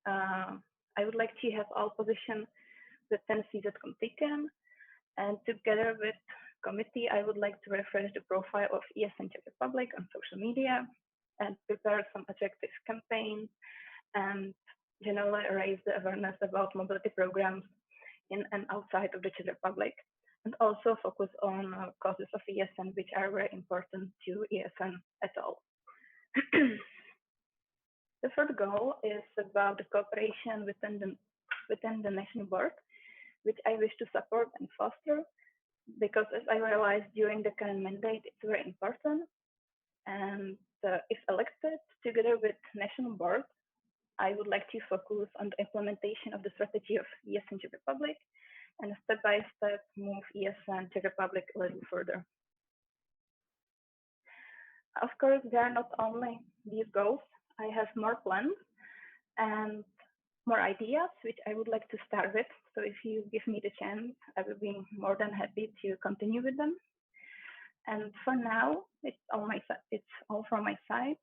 I would like to have all positions within CZCom taken, and together with committee, I would like to refresh the profile of ESN Czech Republic on social media and prepare some attractive campaigns and generally raise the awareness about mobility programs in and outside of the Czech Republic, and also focus on causes of ESN, which are very important to ESN at all. The third goal is about the cooperation within the national board, which I wish to support and foster, because as I realized during the current mandate, it's very important. And if elected, together with national board, I would like to focus on the implementation of the strategy of ESN Czech Republic and step by step move ESN Czech Republic a little further. Of course, there are not only these goals. I have more plans and more ideas, which I would like to start with. So if you give me the chance, I will be more than happy to continue with them. And for now, it's all from my side.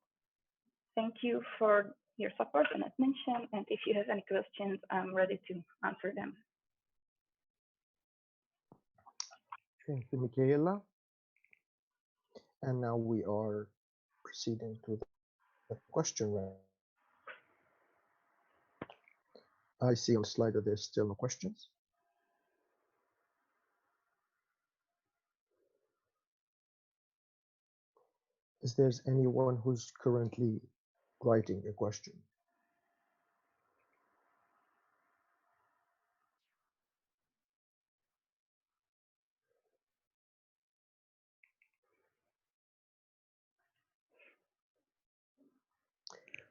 Thank you for your support and attention. And if you have any questions, I'm ready to answer them. Thank you, Michaela. And now we are proceeding to the question round. I see on the slide that there's still no questions. Is there anyone who's currently writing a question?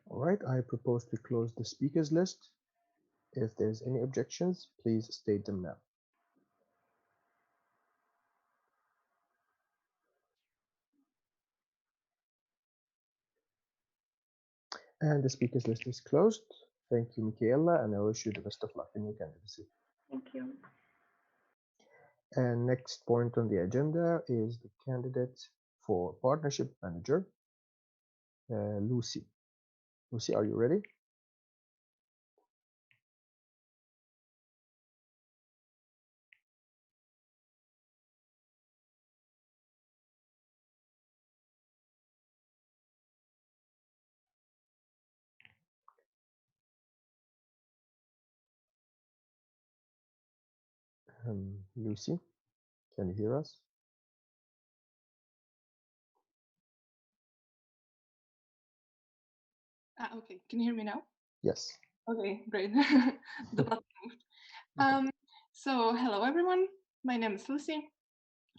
All right, I propose to close the speakers list. If there's any objections, please state them now. And the speakers list is closed. Thank you, Michaela, and I wish you the best of luck in your candidacy. Thank you. And next point on the agenda is the candidate for partnership manager, Lucy. Lucy, are you ready? Lucy, can you hear us? Okay, can you hear me now? Yes. Okay, great. The button moved. So hello everyone, my name is Lucy,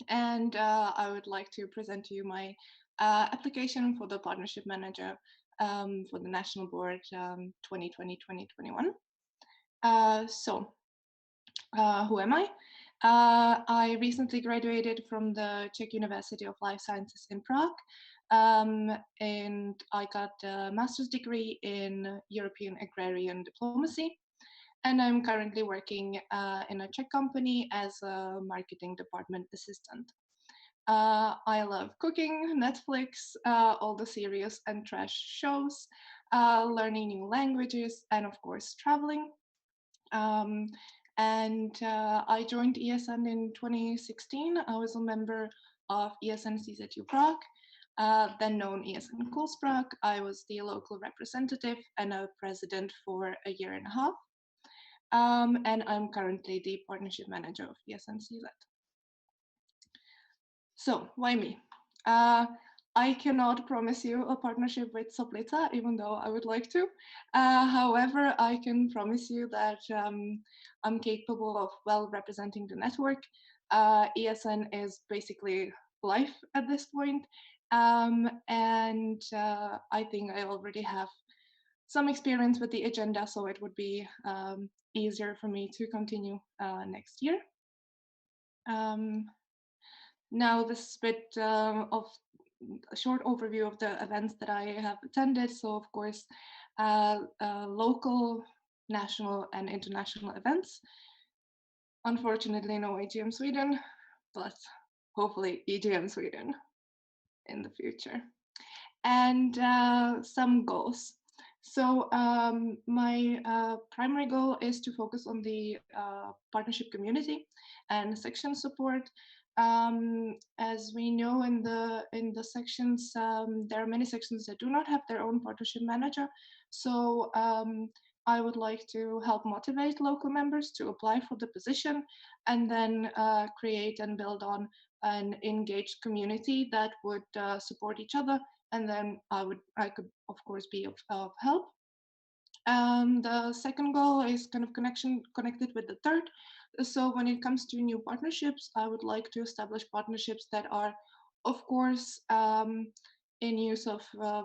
and I would like to present to you my application for the partnership manager for the national board 2020-2021. Who am I? I recently graduated from the Czech University of Life Sciences in Prague, and I got a master's degree in European Agrarian Diplomacy. And I'm currently working in a Czech company as a marketing department assistant. I love cooking, Netflix, all the serious and trash shows, learning new languages, and of course, traveling. Um, I joined ESN in 2016. I was a member of ESN CZU Prague, then known ESN Cool's Prague. I was the local representative and a president for a year and a half. And I'm currently the partnership manager of ESN CZ. So why me? I cannot promise you a partnership with Soplica, even though I would like to. However, I can promise you that I'm capable of well representing the network. ESN is basically life at this point. And I think I already have some experience with the agenda, so it would be easier for me to continue next year. Now this is a bit of a short overview of the events that I have attended. So of course, local, national and international events. Unfortunately, no AGM Sweden, but hopefully EGM Sweden in the future. And some goals. So my primary goal is to focus on the partnership community and section support. As we know in the sections, there are many sections that do not have their own partnership manager. So I would like to help motivate local members to apply for the position and then create and build on an engaged community that would support each other, and then I could of course be of help. The second goal is kind of connected with the third. So when it comes to new partnerships, I would like to establish partnerships that are, of course, in use of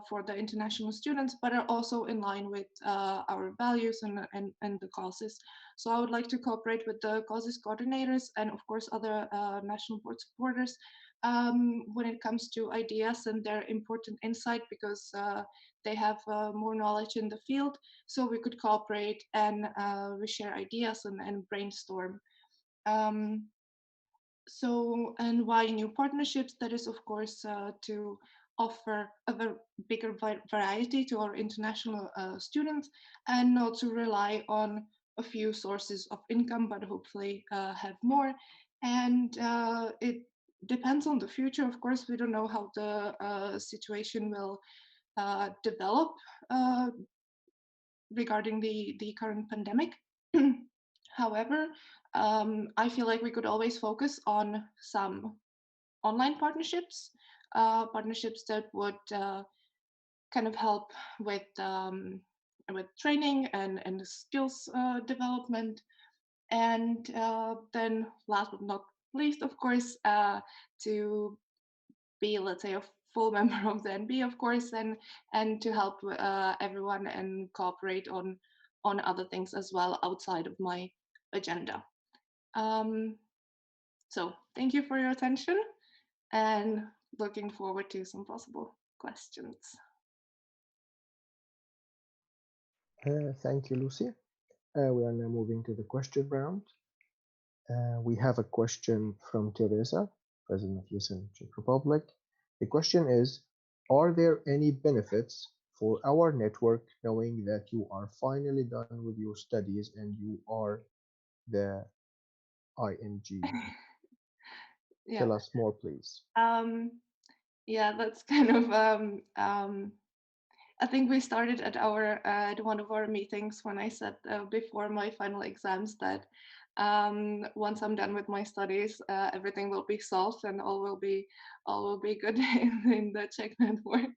for the international students, but are also in line with our values and the causes. So I would like to cooperate with the causes coordinators and of course other national board supporters when it comes to ideas and their important insight, because they have more knowledge in the field. So we could cooperate and we share ideas and brainstorm. And why new partnerships? That is, of course, to offer a bigger variety to our international students and not to rely on a few sources of income, but hopefully have more. And it depends on the future. Of course, we don't know how the situation will develop regarding the current pandemic. However, I feel like we could always focus on some online partnerships, partnerships that would kind of help with training and skills development. And then last but not least, of course, to be, let's say, a full member of the NB, of course, and to help everyone and cooperate on other things as well outside of my agenda. So thank you for your attention and looking forward to some possible questions. Thank you, Lucy. We are now moving to the question round. We have a question from Teresa, President of USN Czech Republic. The question is, are there any benefits for our network knowing that you are finally done with your studies and you are the ING? Yeah. Tell us more, please. Yeah, that's kind of I think we started at our at one of our meetings when I said before my final exams that once I'm done with my studies, everything will be solved and all will be good in the Czech network.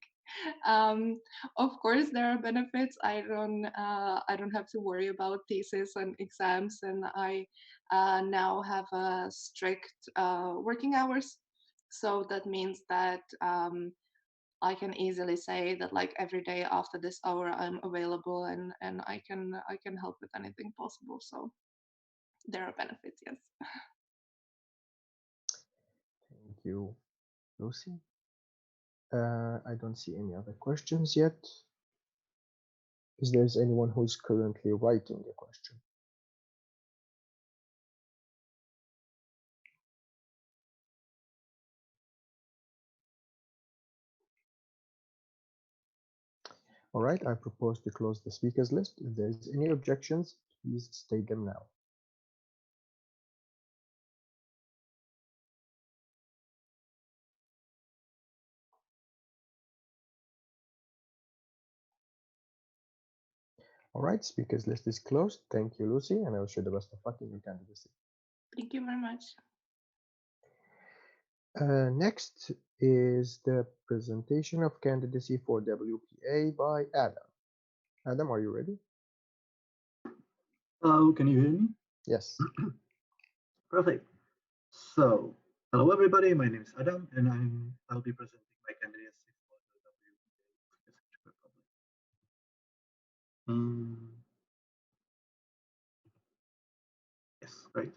Of course, there are benefits. I don't have to worry about thesis and exams, and I now have strict working hours. So that means that I can easily say that like every day after this hour I'm available and I can help with anything possible. So there are benefits, yes. Thank you, Lucy. I don't see any other questions yet. Is there anyone who's currently writing a question? All right, I propose to close the speakers list. If there's any objections, please state them now. All right, speakers list is closed. Thank you, Lucy, and I wish you the best of luck in your candidacy. Thank you very much. Next is the presentation of candidacy for WPA by Adam. Adam, are you ready? Hello, can you hear me? Yes. Perfect. So, hello everybody, my name is Adam and I'll be presenting my candidacy for the WPA of the Czech Republic. Yes, great.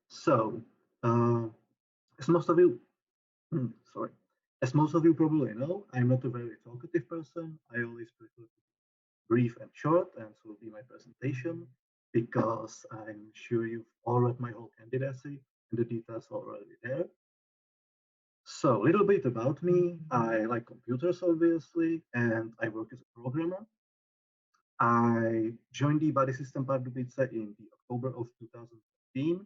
So, as most of you, sorry, as most of you probably know, I'm not a very talkative person. I always prefer to be brief and short, and so will be my presentation because I'm sure you've all read my whole candidacy and the details are already there. So a little bit about me. I like computers, obviously, and I work as a programmer. I joined the Body System Pardubice in the October of 2015.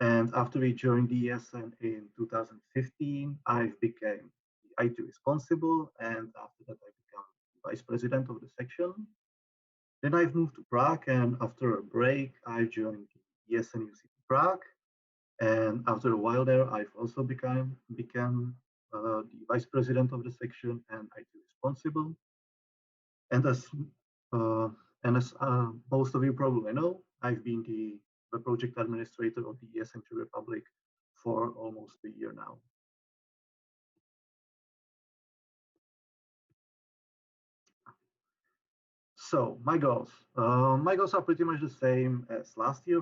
And after we joined the ESN in 2015, I became the IT responsible. And after that, I became vice president of the section. Then I've moved to Prague. And after a break, I joined the ESN UCT Prague. And after a while there, I've also become the vice president of the section and IT responsible. And as most of you probably know, I've been the project administrator of the ESN Czech Republic for almost a year now. So my goals are pretty much the same as last year.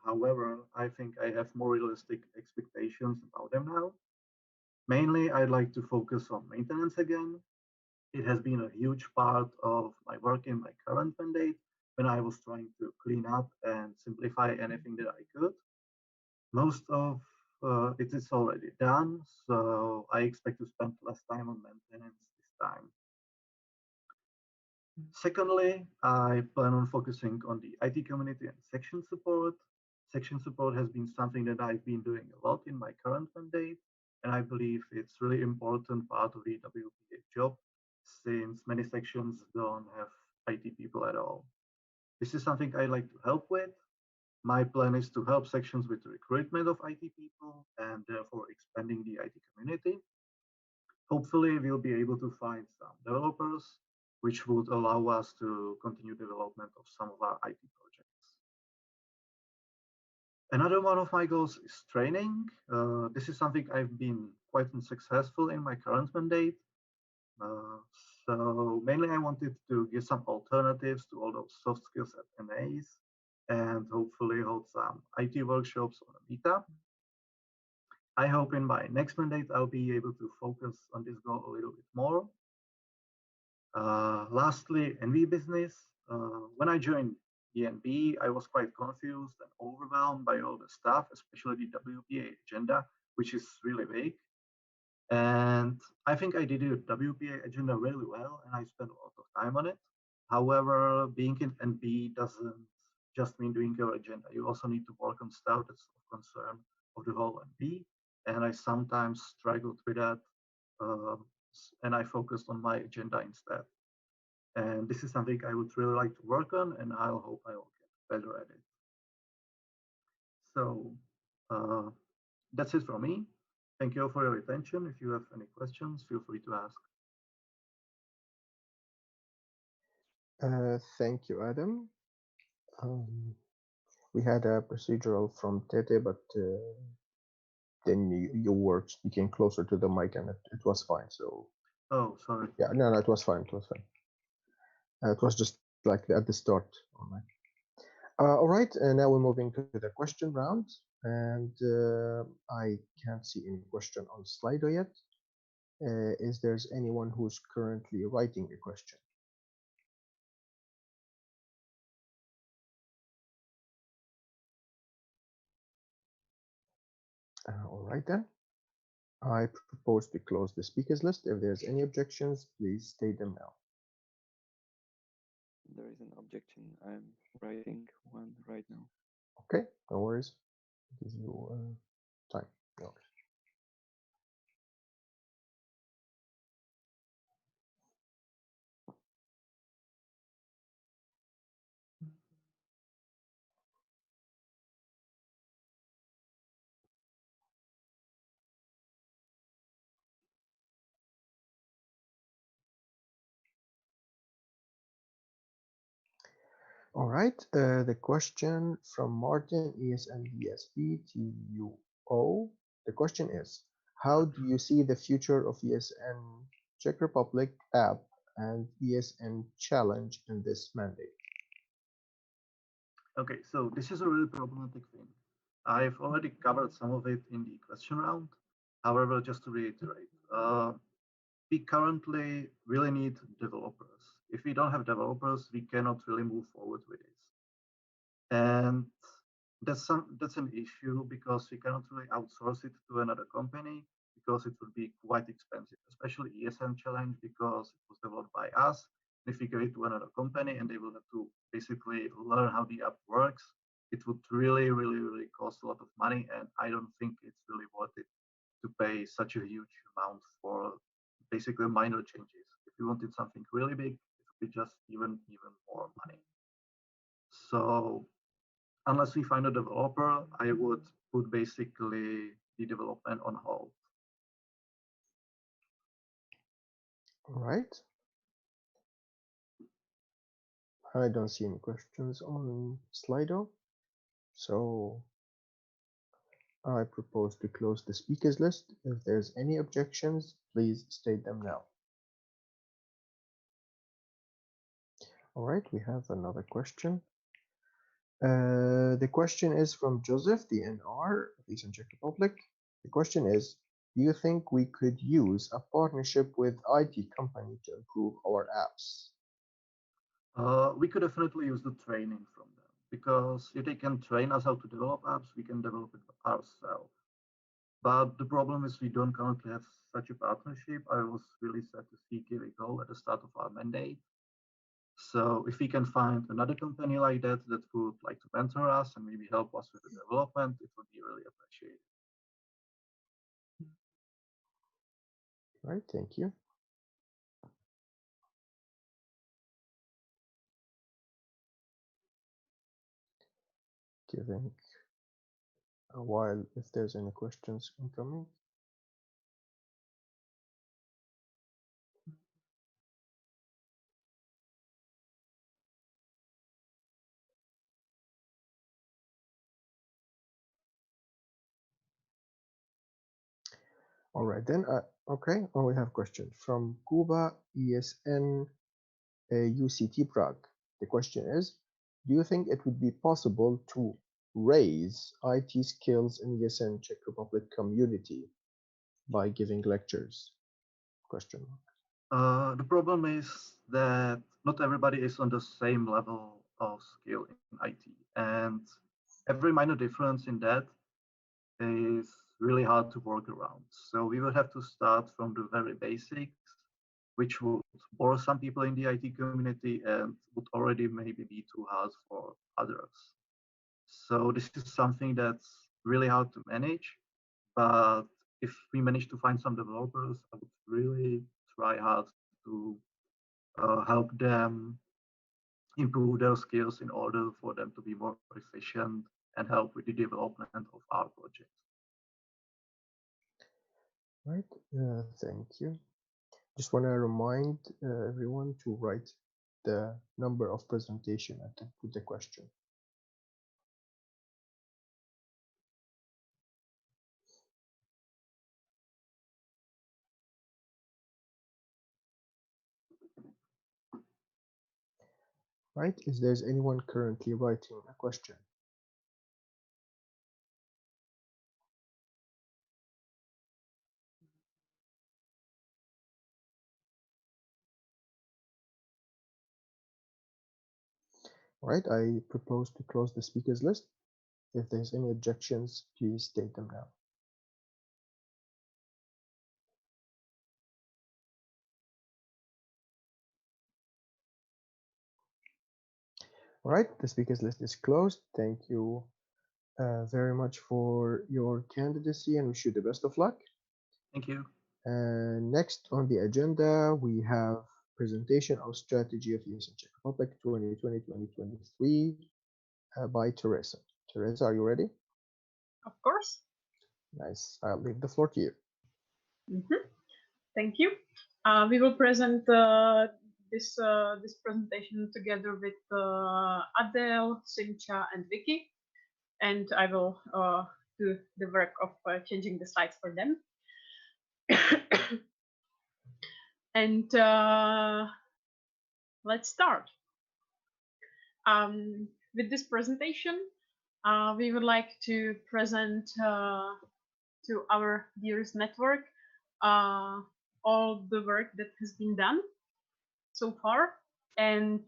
However, I think I have more realistic expectations about them now. Mainly, I'd like to focus on maintenance again. It has been a huge part of my work in my current mandate when I was trying to clean up and simplify anything that I could. Most of it is already done, so I expect to spend less time on maintenance this time. Secondly, I plan on focusing on the IT community and section support. Section support has been something that I've been doing a lot in my current mandate, and I believe it's really important part of the WPA job, since many sections don't have IT people at all. This is something I like to help with. My plan is to help sections with the recruitment of IT people and therefore expanding the IT community. Hopefully, we'll be able to find some developers, which would allow us to continue development of some of our IT projects. Another one of my goals is training. This is something I've been quite unsuccessful in my current mandate. Uh, so mainly I wanted to give some alternatives to all those soft skills at NAs and hopefully hold some IT workshops on a meetup. I hope in my next mandate I'll be able to focus on this goal a little bit more. Lastly, NV business. When I joined ENB, I was quite confused and overwhelmed by all the stuff, especially the WPA agenda, which is really big. And I think I did the WPA agenda really well, and I spent a lot of time on it. However, being in NB doesn't just mean doing your agenda. You also need to work on stuff that's of concern of the whole NB, and I sometimes struggled with that, and I focused on my agenda instead. And this is something I would really like to work on, and I'll hope I will get better at it. So that's it from me. Thank you all for your attention. If you have any questions, feel free to ask. Thank you, Adam. We had a procedural from Tete, but then you were speaking closer to the mic and it was fine. So. Oh, sorry. Yeah, no, it was fine. It was fine. It was just like at the start. All right, now we're moving to the question round, and I can't see any question on Slido yet. Is there's anyone who's currently writing a question? All right then. I propose to close the speakers list. If there's any objections, please state them now. There is an objection. I'm writing one right now. Okay, no worries. Give you time. No worries. All right, the question from Martin ESNDSPTUO. The question is, how do you see the future of ESN Czech Republic app and ESN challenge in this mandate? Okay, so this is a really problematic thing. I've already covered some of it in the question round. However, just to reiterate, we currently really need developers. If we don't have developers, we cannot really move forward with this. And that's an issue because we cannot really outsource it to another company because it would be quite expensive, especially ESN Challenge because it was developed by us. If we give it to another company and they will have to basically learn how the app works, it would really, really, really cost a lot of money. And I don't think it's really worth it to pay such a huge amount for basically minor changes. If you wanted something really big, it would be just even more money. So unless we find a developer, I would put basically the development on hold. All right. I don't see any questions on Slido, so I propose to close the speakers list. If there's any objections, please state them now. All right, we have another question. The question is from Joseph, DNR, he's in Czech Republic. The question is, do you think we could use a partnership with IT company to improve our apps? We could definitely use the training from them because if they can train us how to develop apps, we can develop it ourselves. But the problem is we don't currently have such a partnership. I was really sad to see Kiri go at the start of our mandate. So if we can find another company like that that would like to mentor us and maybe help us with the development, it would be really appreciated. Right, thank you. Giving a while if there's any questions incoming. All right, then, okay, we have a question from Cuba ESN UCT Prague. The question is, do you think it would be possible to raise IT skills in ESN Czech Republic community by giving lectures? Question mark. The problem is that not everybody is on the same level of skill in IT, and every minor difference in that is really hard to work around. So we will have to start from the very basics, which would bore some people in the IT community and would already maybe be too hard for others. So this is something that's really hard to manage, but if we manage to find some developers, I would really try hard to help them improve their skills in order for them to be more efficient and help with the development of our project. Right, thank you. Just want to remind everyone to write the number of presentation and to put the question. Right, is there's anyone currently writing a question? All right, I propose to close the speakers list. If there's any objections, please state them now. All right, the speakers list is closed. Thank you very much for your candidacy and wish you the best of luck. Thank you. And next on the agenda, we have presentation of strategy of ESN Czech Republic 2020-2023 by Teresa. Teresa, are you ready? Of course. Nice. I'll leave the floor to you. Thank you. We will present this presentation together with Adele, Simcha, and Vicky, and I will do the work of changing the slides for them. And let's start. With this presentation, we would like to present to our dearest network all the work that has been done so far, and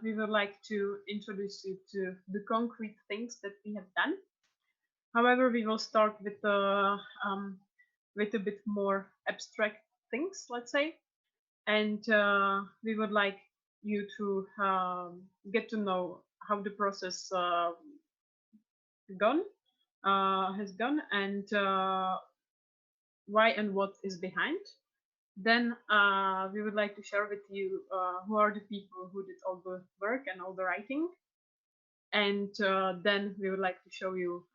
we would like to introduce you to the concrete things that we have done. However, we will start with a bit more abstract things, let's say, and we would like you to get to know how the process has gone, and why and what is behind. Then we would like to share with you who are the people who did all the work and all the writing. And then we would like to show you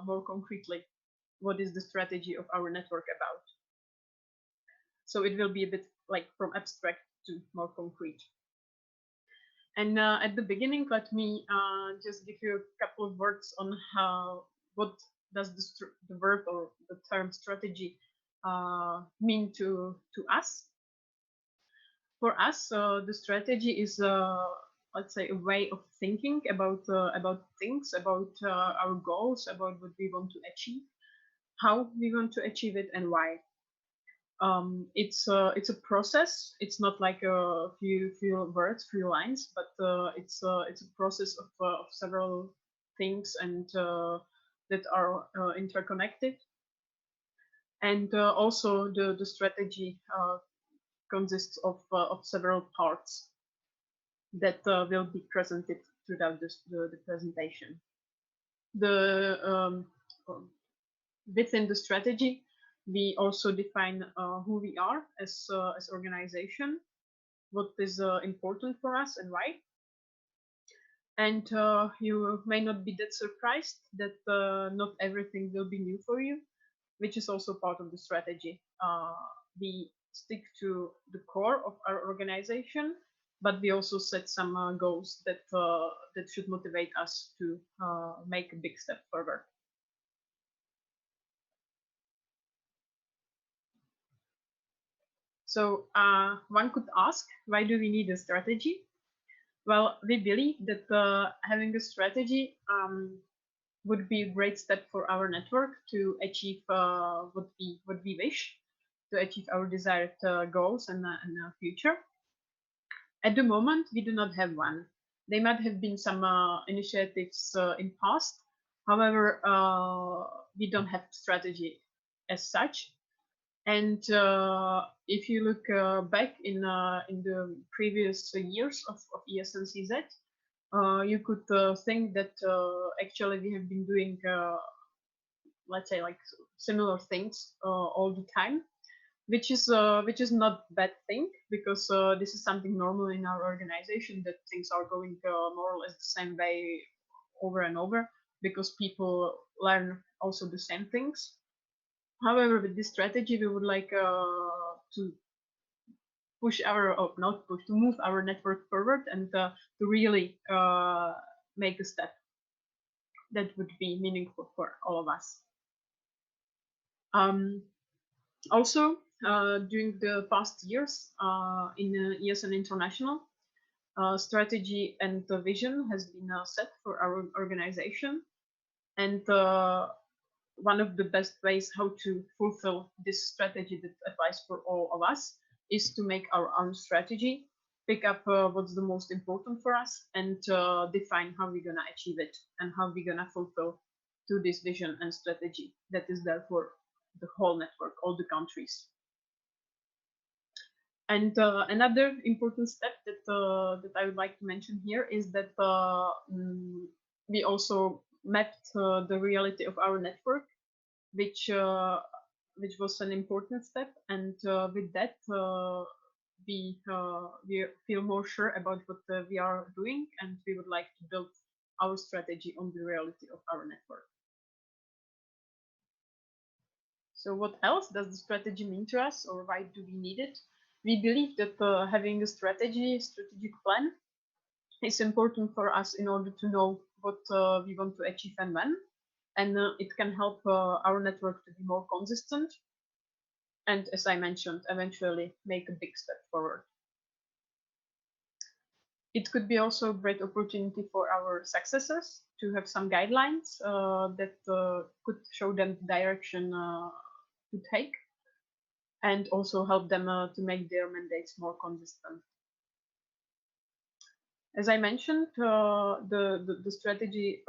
more concretely what is the strategy of our network about. So it will be a bit like from abstract to more concrete. And at the beginning, let me just give you a couple of words on what does the word or the term strategy mean to us. For us, the strategy is, let's say, a way of thinking about things, about our goals, about what we want to achieve, how we want to achieve it, and why. It's a process. It's not like a few words, few lines, but it's a process of several things and that are interconnected. And also the strategy consists of several parts. that will be presented throughout the presentation. Within the strategy, we also define who we are as organization, what is important for us and why. And you may not be that surprised that not everything will be new for you, which is also part of the strategy. We stick to the core of our organization, but we also set some goals that should motivate us to make a big step forward. So one could ask, why do we need a strategy? Well, we believe that having a strategy would be a great step for our network to achieve what we wish, to achieve our desired goals and future. At the moment, we do not have one. There might have been some initiatives in past. However, we don't have strategy as such. And if you look back in the previous years of ESNCZ, you could think that actually we have been doing, let's say, like similar things all the time, which is not bad thing, because this is something normal in our organization, that things are going more or less the same way over and over, because people learn also the same things. However, with this strategy, we would like to push to move our network forward and to really make a step that would be meaningful for all of us. Also, during the past years in ESN International, strategy and vision has been set for our organization, and one of the best ways how to fulfill this strategy that applies for all of us is to make our own strategy, pick up what's the most important for us, and define how we're gonna achieve it and how we're gonna fulfill to this vision and strategy that is there for the whole network, all the countries. And another important step that I would like to mention here is that we also mapped the reality of our network, which was an important step, and with that we feel more sure about what we are doing, and we would like to build our strategy on the reality of our network. So what else does the strategy mean to us, or why do we need it? We believe that having a strategic plan is important for us in order to know what we want to achieve and when, and it can help our network to be more consistent, and as I mentioned, eventually make a big step forward. It could be also a great opportunity for our successors to have some guidelines that could show them the direction to take, and also help them to make their mandates more consistent. As I mentioned, the strategy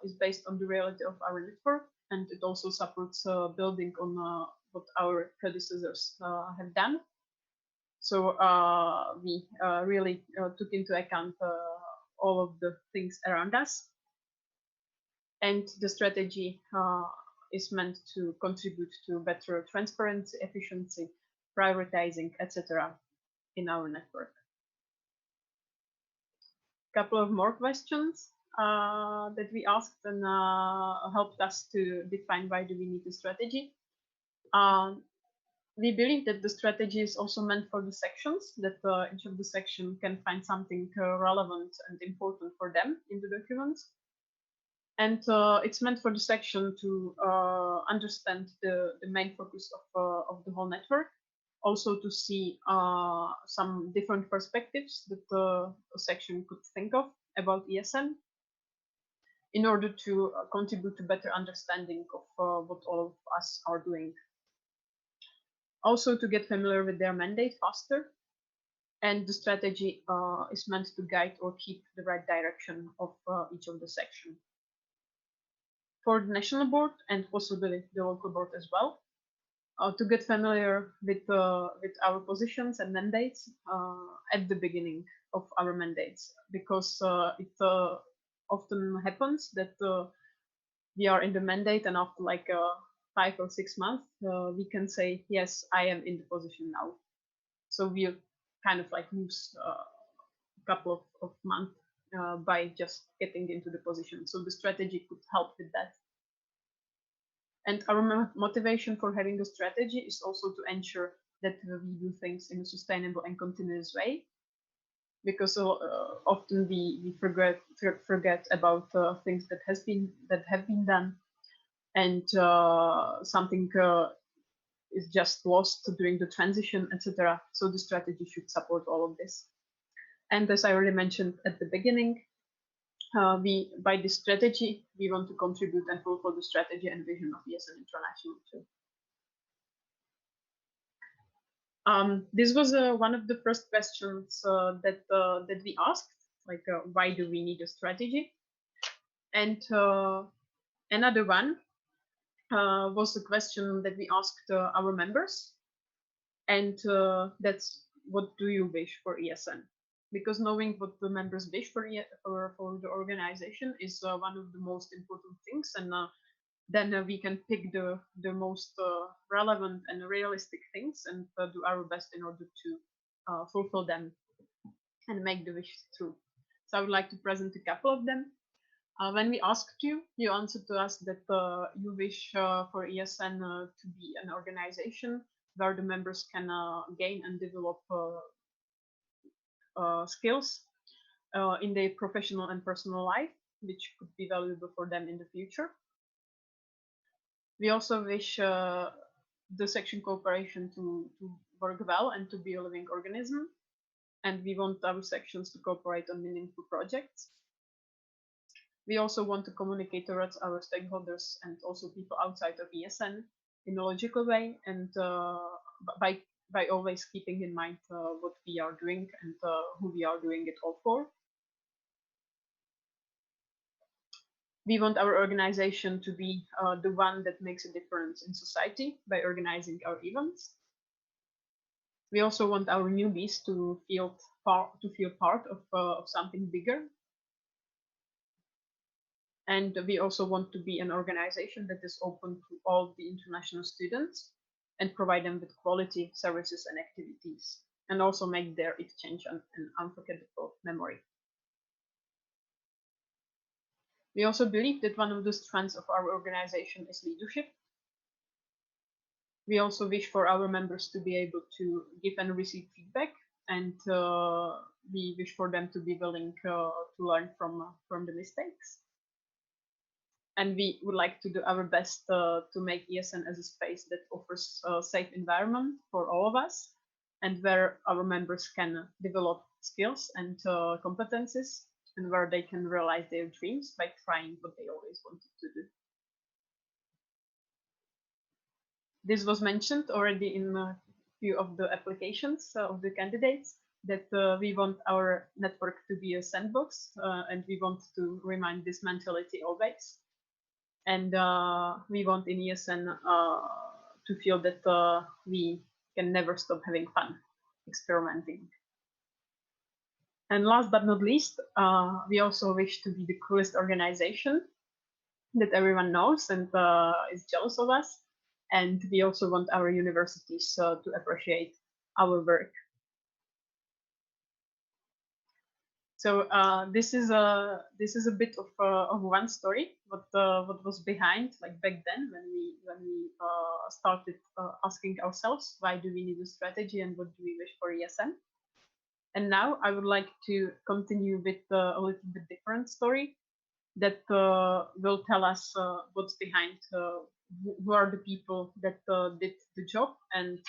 is based on the reality of our network, and it also supports building on what our predecessors have done. So we really took into account all of the things around us, and the strategy is meant to contribute to better transparency, efficiency, prioritizing, etc. in our network. Couple of more questions that we asked and helped us to define why do we need a strategy. We believe that the strategy is also meant for the sections, that each of the section can find something relevant and important for them in the document. And it's meant for the section to understand the main focus of the whole network, also to see some different perspectives that a section could think of about ESN, in order to contribute to better understanding of what all of us are doing. Also to get familiar with their mandate faster, and the strategy is meant to guide or keep the right direction of each of the section. For the national board and possibly the local board as well, to get familiar with our positions and mandates at the beginning of our mandates, because it often happens that we are in the mandate, and after like 5 or 6 months, we can say, yes, I am in the position now. So we kind of like lose a couple of months by just getting into the position. So the strategy could help with that. And our motivation for having a strategy is also to ensure that we do things in a sustainable and continuous way, because often we forget about things that have been done, and something is just lost during the transition, etc. So the strategy should support all of this. And as I already mentioned at the beginning, by this strategy, we want to contribute and fulfill the strategy and vision of ESN International too. This was one of the first questions that we asked, like why do we need a strategy? And another one was a question that we asked our members, and that's, what do you wish for ESN? Because knowing what the members wish for the organization is one of the most important things, and then we can pick the most relevant and realistic things and do our best in order to fulfill them and make the wish true. So I would like to present a couple of them. When we asked you, you answered to us that you wish for ESN to be an organization where the members can gain and develop skills in their professional and personal life, which could be valuable for them in the future. We also wish the section cooperation to work well and to be a living organism. And we want our sections to cooperate on meaningful projects. We also want to communicate towards our stakeholders and also people outside of ESN in a logical way, and by always keeping in mind what we are doing and who we are doing it all for. We want our organization to be the one that makes a difference in society by organizing our events. We also want our newbies to feel part of something bigger. And we also want to be an organization that is open to all the international students and provide them with quality services and activities, and also make their exchange an unforgettable memory. We also believe that one of the strengths of our organization is leadership. We also wish for our members to be able to give and receive feedback, and we wish for them to be willing to learn from the mistakes. And we would like to do our best to make ESN as a space that offers a safe environment for all of us, and where our members can develop skills and competencies, and where they can realize their dreams by trying what they always wanted to do. This was mentioned already in a few of the applications of the candidates, that we want our network to be a sandbox, and we want to remind this mentality always. And we want in ESN to feel that we can never stop having fun experimenting. And last but not least, we also wish to be the coolest organization that everyone knows and is jealous of us. And we also want our universities to appreciate our work. So this is a bit of one story. What was behind, like back then when we started asking ourselves, why do we need a strategy and what do we wish for ESN? And now I would like to continue with a little bit different story that will tell us what's behind, who are the people that did the job, and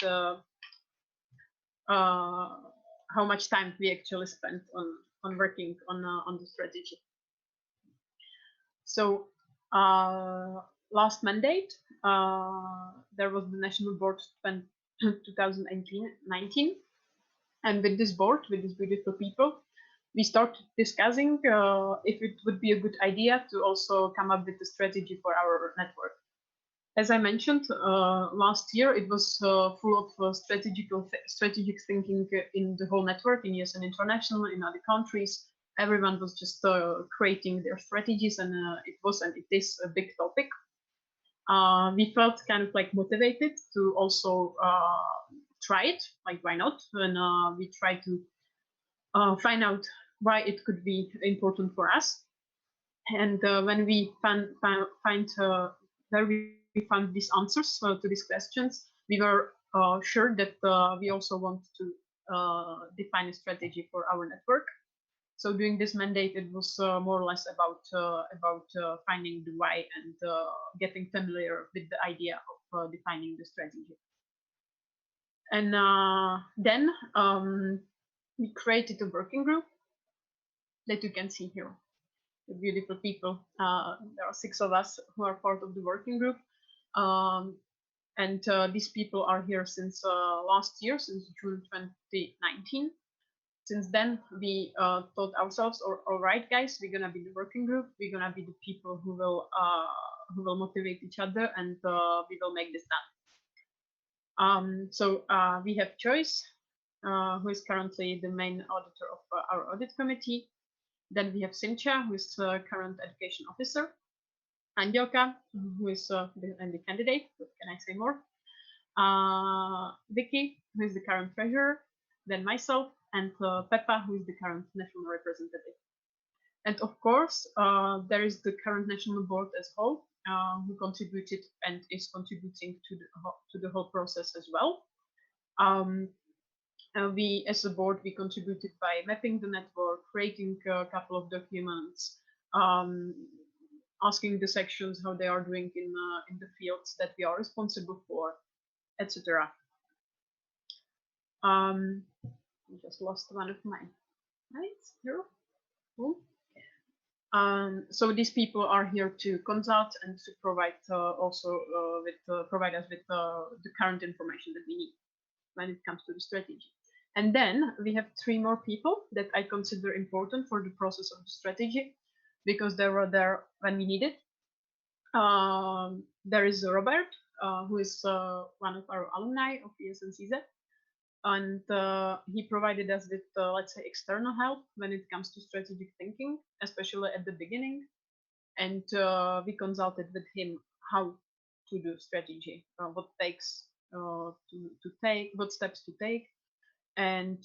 how much time we actually spent on working on the strategy. So last mandate, there was the national board 2019, and with this board, with these beautiful people, we started discussing if it would be a good idea to also come up with a strategy for our network. As I mentioned, last year it was full of strategic thinking in the whole network, in ESN International, in other countries. Everyone was just creating their strategies, and it was and it is a big topic. We felt kind of like motivated to also try it, like why not? And we tried to find out why it could be important for us. And when we find where we found these answers to these questions, we were sure that we also want to define a strategy for our network. So during this mandate, it was more or less about finding the why and getting familiar with the idea of defining the strategy. And then we created a working group that you can see here. The beautiful people. There are 6 of us who are part of the working group. And these people are here since last year, since June 2019. Since then, we thought ourselves, all right, guys, we're gonna be the working group. We're gonna be the people who will motivate each other, and we will make this done. So we have Joyce, who is currently the main auditor of our audit committee. Then we have Simcha, who is the current education officer. Angelka, who is the candidate. What can I say more? Vicky, who is the current treasurer. Then myself, and Peppa, who is the current national representative. And of course, there is the current national board as whole, who contributed and is contributing to the whole process as well. We, as a board, we contributed by mapping the network, creating a couple of documents, asking the sections how they are doing in the fields that we are responsible for, etc. I just lost one of my slides here. Cool. So these people are here to consult and to provide provide us with the current information that we need when it comes to the strategy. And then we have 3 more people that I consider important for the process of the strategy, because they were there when we needed. There is Robert, who is one of our alumni of ESNCZ, and he provided us with, let's say, external help when it comes to strategic thinking, especially at the beginning. And we consulted with him how to do strategy, what takes to take, what steps to take, and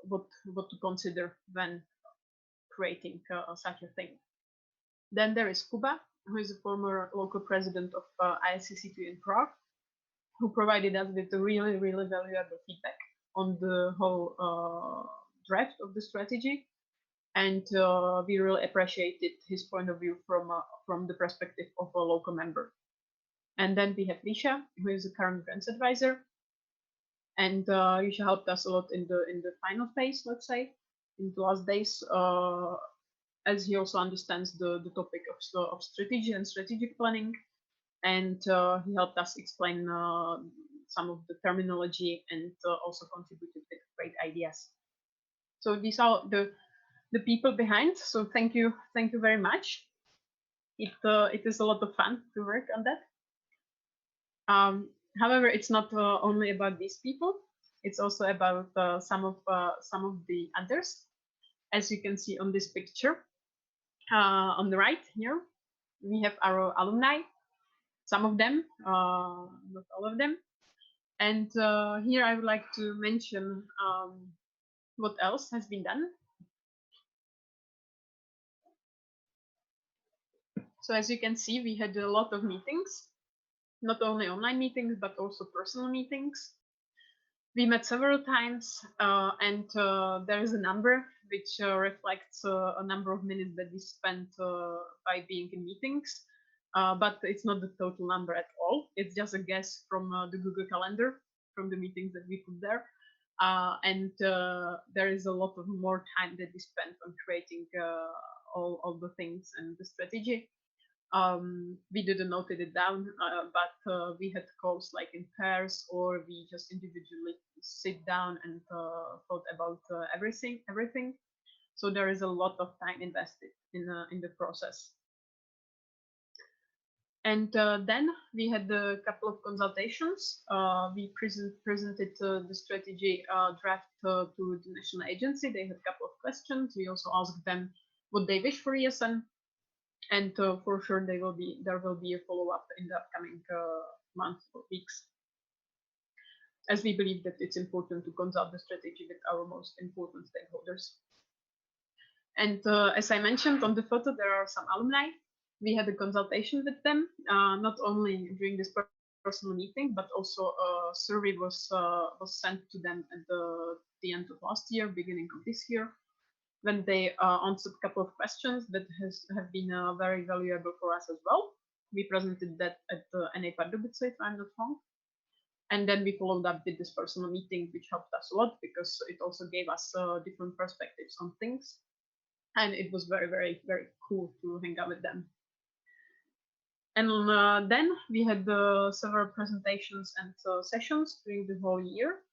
what to consider when creating such a thing. Then there is Kuba, who is a former local president of ISCC2 in Prague, who provided us with a really, really valuable feedback on the whole draft of the strategy. And we really appreciated his point of view from the perspective of a local member. And then we have Lisha, who is the current grants advisor. And Lisha helped us a lot in the final phase, let's say, in the last days, as he also understands the topic of strategy and strategic planning. And he helped us explain some of the terminology, and also contributed with great ideas. So these are the people behind. So thank you very much. It is a lot of fun to work on that. However, it's not only about these people. It's also about some of the others, as you can see on this picture. On the right here, we have our alumni. Some of them, not all of them. And here I would like to mention what else has been done. So as you can see, we had a lot of meetings, not only online meetings, but also personal meetings. We met several times, and there is a number which reflects a number of minutes that we spent by being in meetings. But it's not the total number at all. It's just a guess from the Google Calendar, from the meetings that we put there. And there is a lot of more time that we spent on creating all the things and the strategy. We didn't note it down, but we had calls like in pairs, or we just individually sit down and thought about everything. So there is a lot of time invested in the process. And then we had a couple of consultations. We presented the strategy draft to the national agency. They had a couple of questions. We also asked them what they wish for ESN, and for sure there will be a follow-up in the upcoming months or weeks, as we believe that it's important to consult the strategy with our most important stakeholders. And as I mentioned on the photo, there are some alumni. We had a consultation with them, not only during this personal meeting, but also a survey was sent to them at the end of last year, beginning of this year, when they answered a couple of questions that have been very valuable for us as well. We presented that at the NA Pardubice, if I'm not wrong. And then we followed up with this personal meeting, which helped us a lot because it also gave us different perspectives on things. And it was very, very, very cool to hang out with them. And then we had several presentations and sessions during the whole year.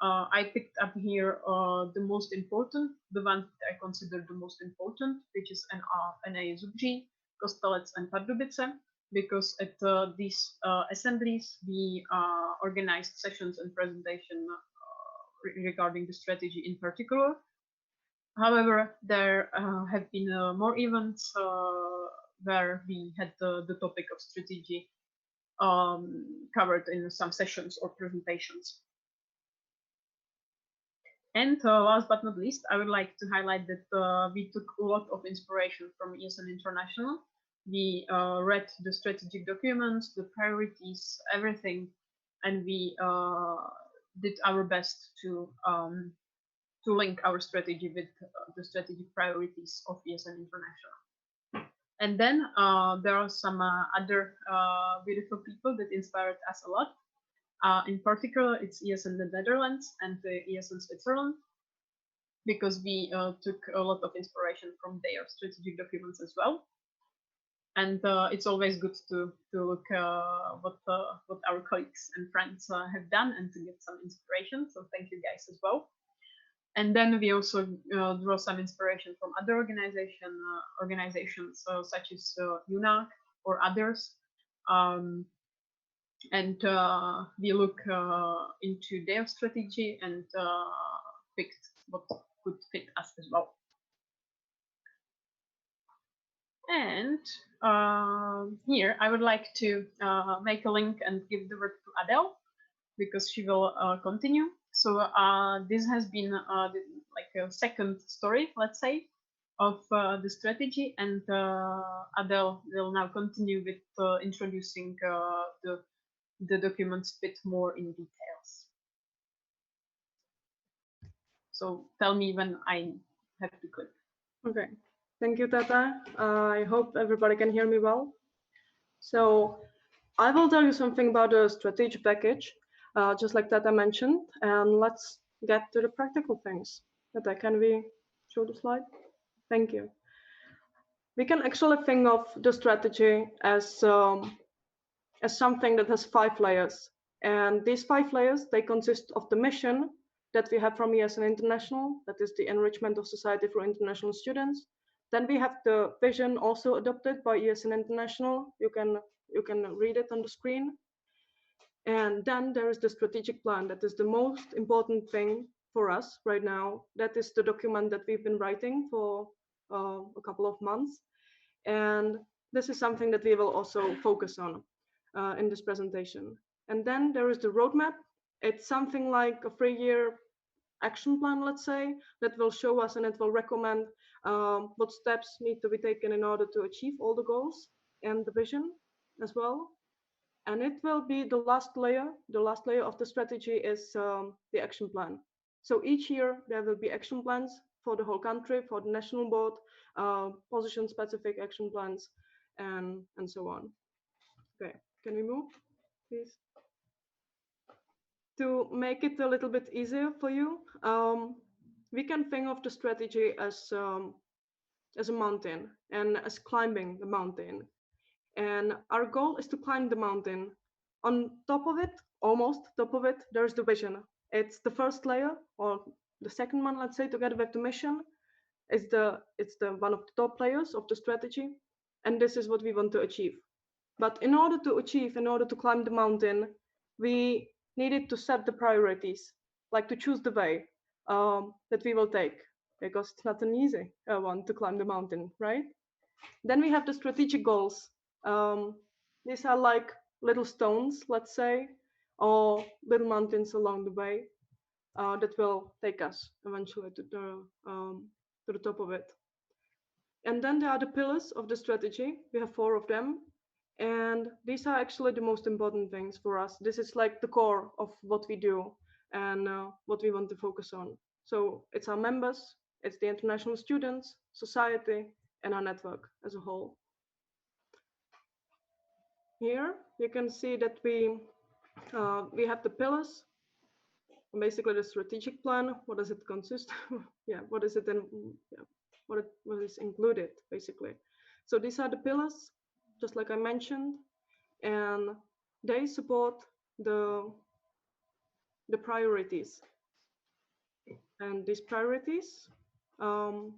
I picked up here the most important, the one that I consider the most important, which is NA Zubří, Kostelec, and Pardubice, because at these assemblies we organized sessions and presentation regarding the strategy in particular. However, there have been more events where we had the topic of strategy covered in some sessions or presentations. And last but not least, I would like to highlight that we took a lot of inspiration from ESN International. We read the strategic documents, the priorities, everything, and we did our best to link our strategy with the strategic priorities of ESN International. And then there are some other beautiful people that inspired us a lot. In particular, it's ESN the Netherlands and ESN Switzerland, because we took a lot of inspiration from their strategic documents as well. And it's always good to look what our colleagues and friends have done and to get some inspiration. So thank you guys as well. And then we also draw some inspiration from other organizations such as UNAC or others. And we look into their strategy and picked what could fit us as well. And here I would like to make a link and give the word to Adele, because she will continue. So this has been like a second story, let's say, of the strategy, and Adele will now continue with introducing the documents a bit more in details. So tell me when I have to click. Okay, thank you, Tata. I hope everybody can hear me well. So I will tell you something about the strategic package, just like Tata mentioned, and let's get to the practical things. Tata, can we show the slide? Thank you. We can actually think of the strategy as something that has 5 layers. And these 5 layers, they consist of the mission that we have from ESN International, that is the enrichment of society for international students. Then we have the vision also adopted by ESN International. You can read it on the screen. And then there is the strategic plan. That is the most important thing for us right now. That is the document that we've been writing for a couple of months. And this is something that we will also focus on in this presentation. And then there is the roadmap. It's something like a 3-year action plan, let's say, that will show us and it will recommend what steps need to be taken in order to achieve all the goals and the vision as well. And it will be the last layer. The last layer of the strategy is the action plan. So each year there will be action plans for the whole country, for the national board, position-specific action plans, and so on. Okay, can we move, please? To make it a little bit easier for you, we can think of the strategy as a mountain and as climbing the mountain. And our goal is to climb the mountain. On top of it, almost top of it, there's the vision. It's the first layer, or the second one, let's say, together with the mission. It's the one of the top layers of the strategy, and this is what we want to achieve. But in order to achieve, in order to climb the mountain, we needed to set the priorities, like to choose the way that we will take, because it's not an easy one to climb the mountain, right? Then we have the strategic goals. These are like little stones, let's say, or little mountains along the way that will take us eventually to the top of it. And then there are the pillars of the strategy. We have 4 of them. And these are actually the most important things for us. This is like the core of what we do and what we want to focus on. So it's our members, it's the international students, society, and our network as a whole. Here you can see that we have the pillars, basically the strategic plan. What does it consist? Yeah, what is it, and yeah, what is included basically. So these are the pillars, just like I mentioned, and they support the priorities. And these priorities, as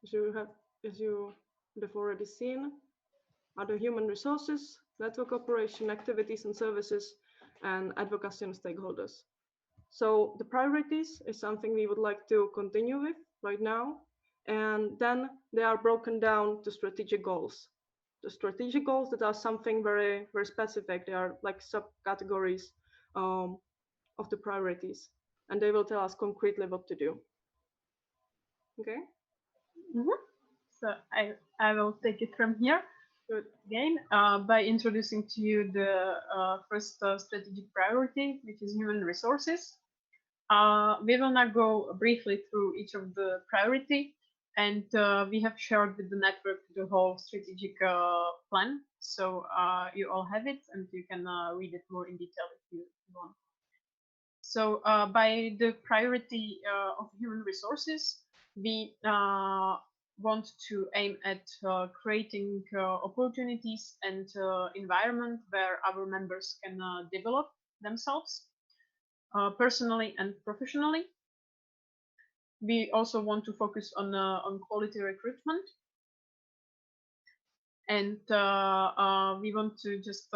you have already seen, are the human resources, network operation, activities and services, and advocacy and stakeholders. So the priorities is something we would like to continue with right now. And then they are broken down to strategic goals. The strategic goals that are something very, very specific. They are like subcategories of the priorities. And they will tell us concretely what to do. Okay? Mm-hmm. So I will take it from here. Good. Again, by introducing to you the first strategic priority, which is human resources. We will now go briefly through each of the priority, and we have shared with the network the whole strategic plan. So you all have it, and you can read it more in detail if you want. So by the priority of human resources, we want to aim at creating opportunities and environment where our members can develop themselves personally and professionally. We also want to focus on quality recruitment, and we want to just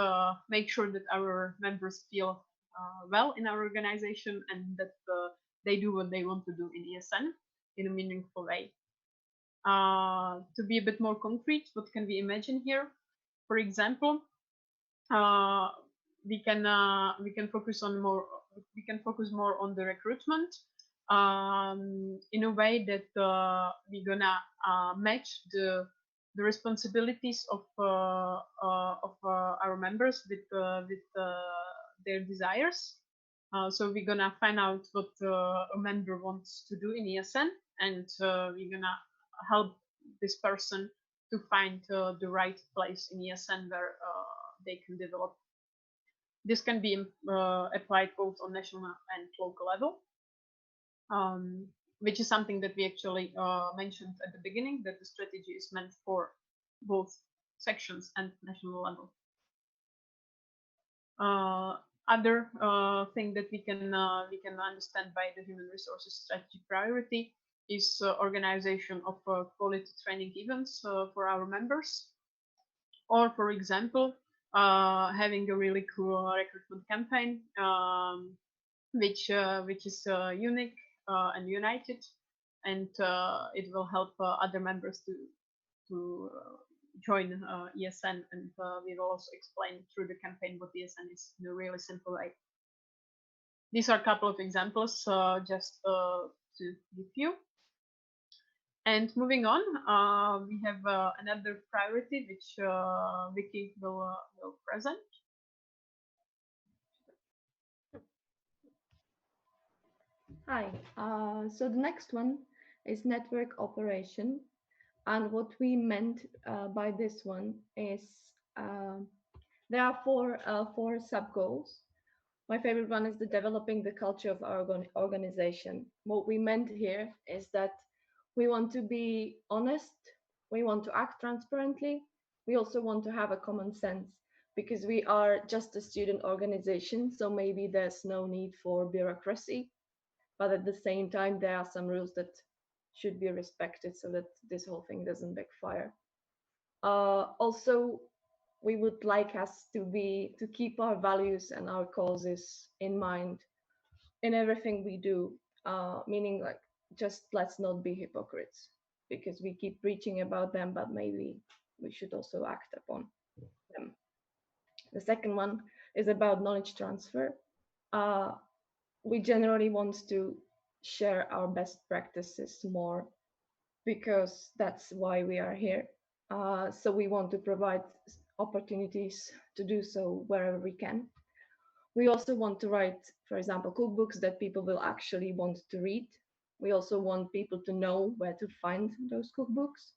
make sure that our members feel well in our organization and that they do what they want to do in ESN in a meaningful way. To be a bit more concrete, what can we imagine here? For example, we can focus more on the recruitment in a way that we're gonna match the responsibilities of our members with their desires. So we're gonna find out what a member wants to do in ESN, and we're gonna help this person to find the right place in ESN where they can develop. This can be applied both on national and local level, which is something that we actually mentioned at the beginning, that the strategy is meant for both sections and national level. Other thing that we can understand by the human resources strategy priority is organization of quality training events for our members, or for example, having a really cool recruitment campaign, which is unique and united, and it will help other members to join ESN, and we will also explain through the campaign what ESN is in a really simple way. These are a couple of examples just to give you. And moving on, we have another priority which Vicky will present. Hi, so the next one is network operation. And what we meant by this one is there are four sub goals. My favorite one is the developing the culture of our organization. What we meant here is that we want to be honest, we want to act transparently, we also want to have a common sense because we are just a student organization, so maybe there's no need for bureaucracy, but at the same time there are some rules that should be respected so that this whole thing doesn't backfire. Also, we would like us to keep our values and our causes in mind in everything we do, meaning like just let's not be hypocrites because we keep preaching about them, but maybe we should also act upon them. The second one is about knowledge transfer. Uh, we generally want to share our best practices more because that's why we are here. So we want to provide opportunities to do so wherever we can. We also want to write, for example, cookbooks that people will actually want to read. We also want people to know where to find those cookbooks.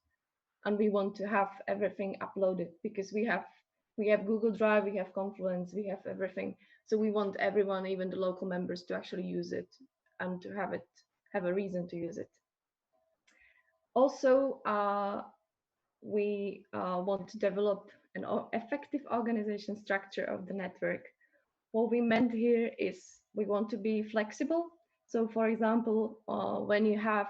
And we want to have everything uploaded because we have Google Drive, we have Confluence, we have everything. So we want everyone, even the local members, to actually use it and to have a reason to use it. Also, we want to develop an effective organization structure of the network. What we meant here is we want to be flexible. So, for example, when you have,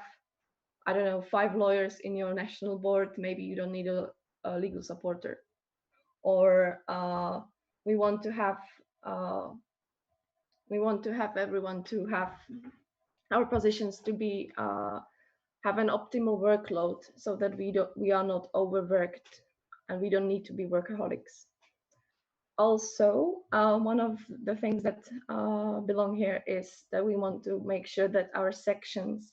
I don't know, 5 lawyers in your national board, maybe you don't need a legal supporter. Or we want to have everyone to have our positions to be have an optimal workload so that we are not overworked and we don't need to be workaholics. Also, one of the things that belong here is that we want to make sure that our sections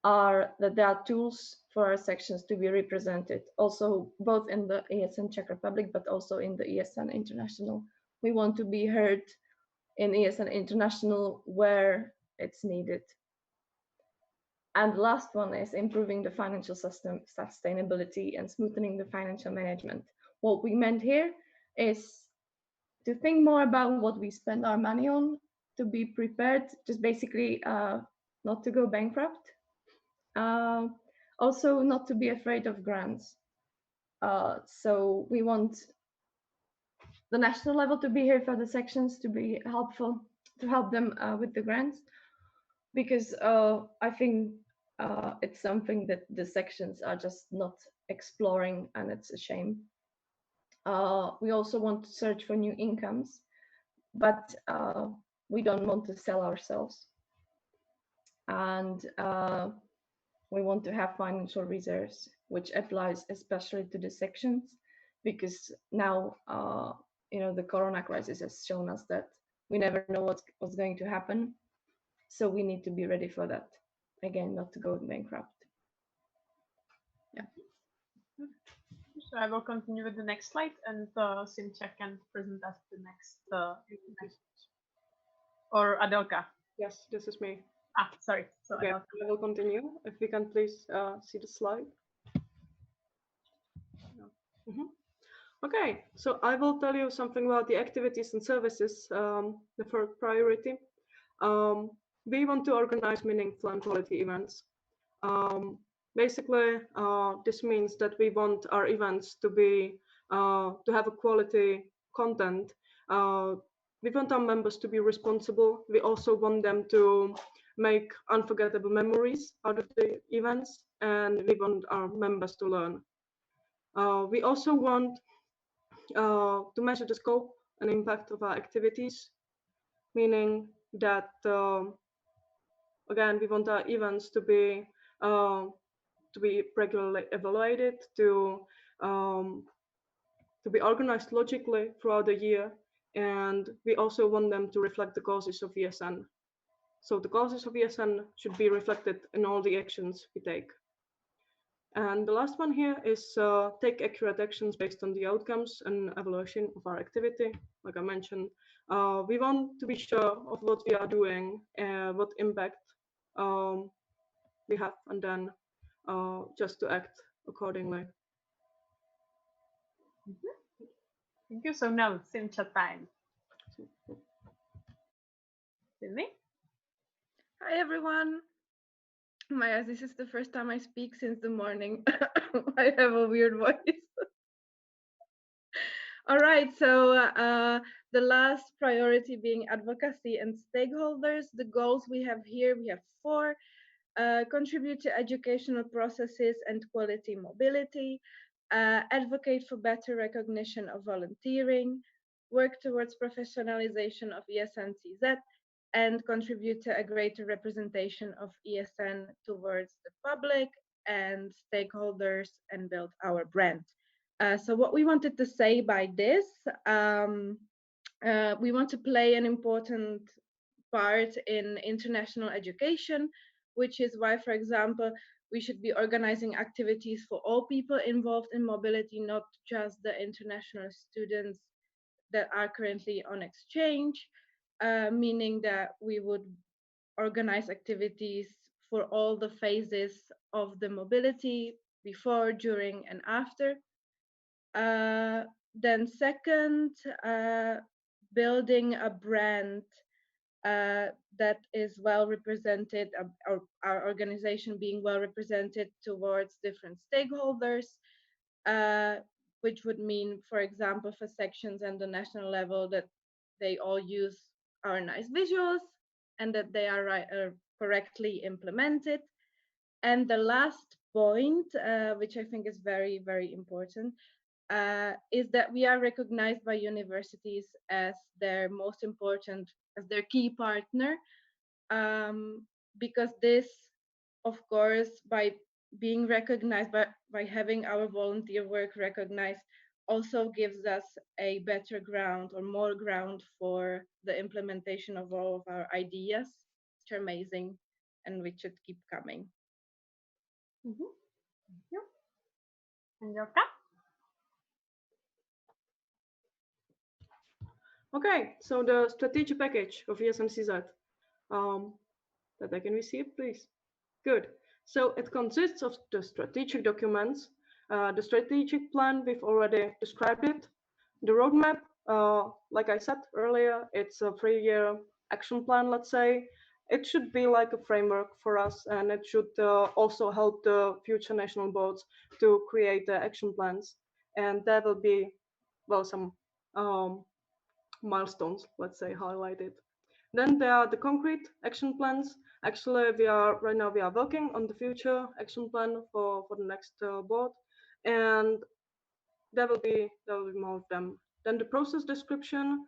that there are tools for our sections to be represented, also both in the ESN Czech Republic, but also in the ESN International. We want to be heard in ESN International where it's needed. And the last one is improving the financial system sustainability and smoothing the financial management. What we meant here is to think more about what we spend our money on, to be prepared, just basically not to go bankrupt. Also, not to be afraid of grants. So we want the national level to be here for the sections to be helpful, to help them with the grants, because I think it's something that the sections are just not exploring, and it's a shame. We also want to search for new incomes, but we don't want to sell ourselves. And we want to have financial reserves, which applies especially to the sections, because now, the Corona crisis has shown us that we never know what's going to happen. So we need to be ready for that. Again, not to go bankrupt. Yeah. So I will continue with the next slide, and Simcha can present us the next. Or Adelka. Yes, this is me. Sorry. So okay, I will continue. If we can please see the slide. Okay, so I will tell you something about the activities and services, the third priority. We want to organize meaningful and quality events. Basically, this means that we want our events to be to have a quality content. We want our members to be responsible. We also want them to make unforgettable memories out of the events, and we want our members to learn. We also want to measure the scope and impact of our activities, meaning that again, we want our events to be regularly evaluated, to be organized logically throughout the year, and we also want them to reflect the causes of ESN. So the causes of ESN should be reflected in all the actions we take. And the last one here is take accurate actions based on the outcomes and evaluation of our activity. Like I mentioned, we want to be sure of what we are doing, what impact we have, and then just to act accordingly. Thank you. So now, Simcha time. Sydney? Hi, everyone. Maya, this is the first time I speak since the morning. I have a weird voice. All right, so the last priority being advocacy and stakeholders. The goals we have here, we have 4. Contribute to educational processes and quality mobility. advocate for better recognition of volunteering, work towards professionalization of ESN-CZ, and contribute to a greater representation of ESN towards the public and stakeholders and build our brand. So what we wanted to say by this, we want to play an important part in international education, which is why, for example, we should be organizing activities for all people involved in mobility, not just the international students that are currently on exchange, meaning that we would organize activities for all the phases of the mobility before, during, and after. Then second, building a brand that is well represented, our organization being well represented towards different stakeholders, which would mean, for example, for sections and the national level, that they all use our nice visuals and that they are correctly implemented. And the last point, which I think is very, very important, is that we are recognized by universities as their most important, as their key partner, because this, of course, by being recognized, by having our volunteer work recognized, also gives us a better ground or more ground for the implementation of all of our ideas, which are amazing and which should keep coming. Mm-hmm. Thank you. And Yorka? Okay, so the strategic package of ESMCZ. That can we see it, please? Good. So it consists of the strategic documents, the strategic plan, we've already described it. The roadmap, like I said earlier, it's a 3-year action plan, let's say. It should be like a framework for us, and it should also help the future national boards to create the action plans. And there will be, well, some milestones, let's say, highlighted. Then there are the concrete action plans. Actually, right now we are working on the future action plan for the next board, and there will be more of them. Then the process description.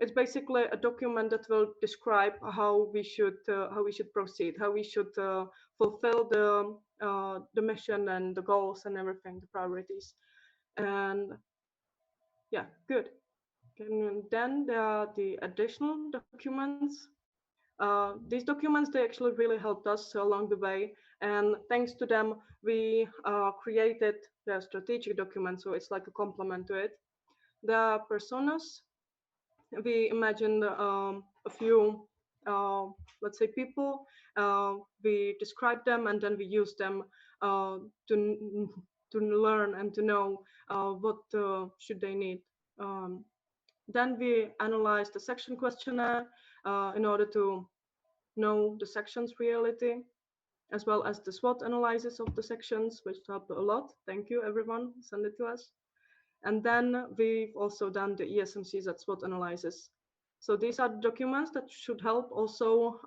It's basically a document that will describe how we should proceed, how we should fulfill the mission and the goals and everything, the priorities. And yeah, good. And then there are the additional documents. These documents, they actually really helped us along the way. And thanks to them, we created the strategic document. So it's like a complement to it. The personas, we imagined a few, let's say, people. We describe them and then we use them to learn and to know what should they need. Then we analyze the section questionnaire in order to know the section's reality, as well as the SWOT analysis of the sections, which helped a lot. Thank you, everyone. Send it to us. And then we've also done the ESMCZ SWOT analysis. So these are the documents that should help also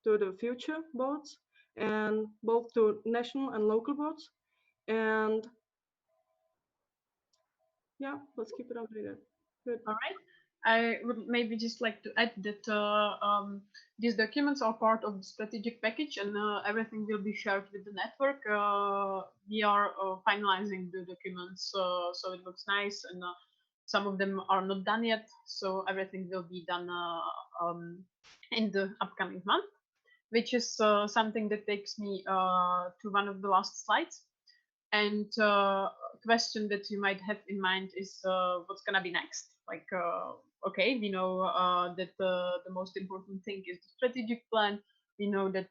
to the future boards, and both to national and local boards. And yeah, let's keep it updated. Good. All right. I would maybe just like to add that these documents are part of the strategic package, and everything will be shared with the network. We are finalizing the documents, so it looks nice, and some of them are not done yet, so everything will be done in the upcoming month, which is something that takes me to one of the last slides. And question that you might have in mind is what's gonna be next. Like, okay, we know that the most important thing is the strategic plan. We know that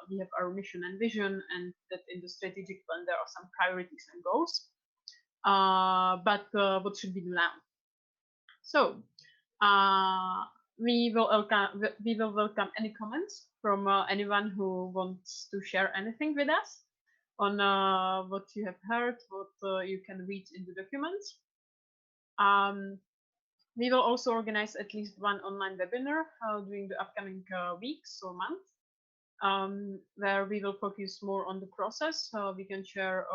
we have our mission and vision, and that in the strategic plan there are some priorities and goals. But what should we do now? So we will welcome any comments from anyone who wants to share anything with us on what you have heard, what you can read in the documents. We will also organize at least one online webinar during the upcoming weeks or months. where we will focus more on the process. We can share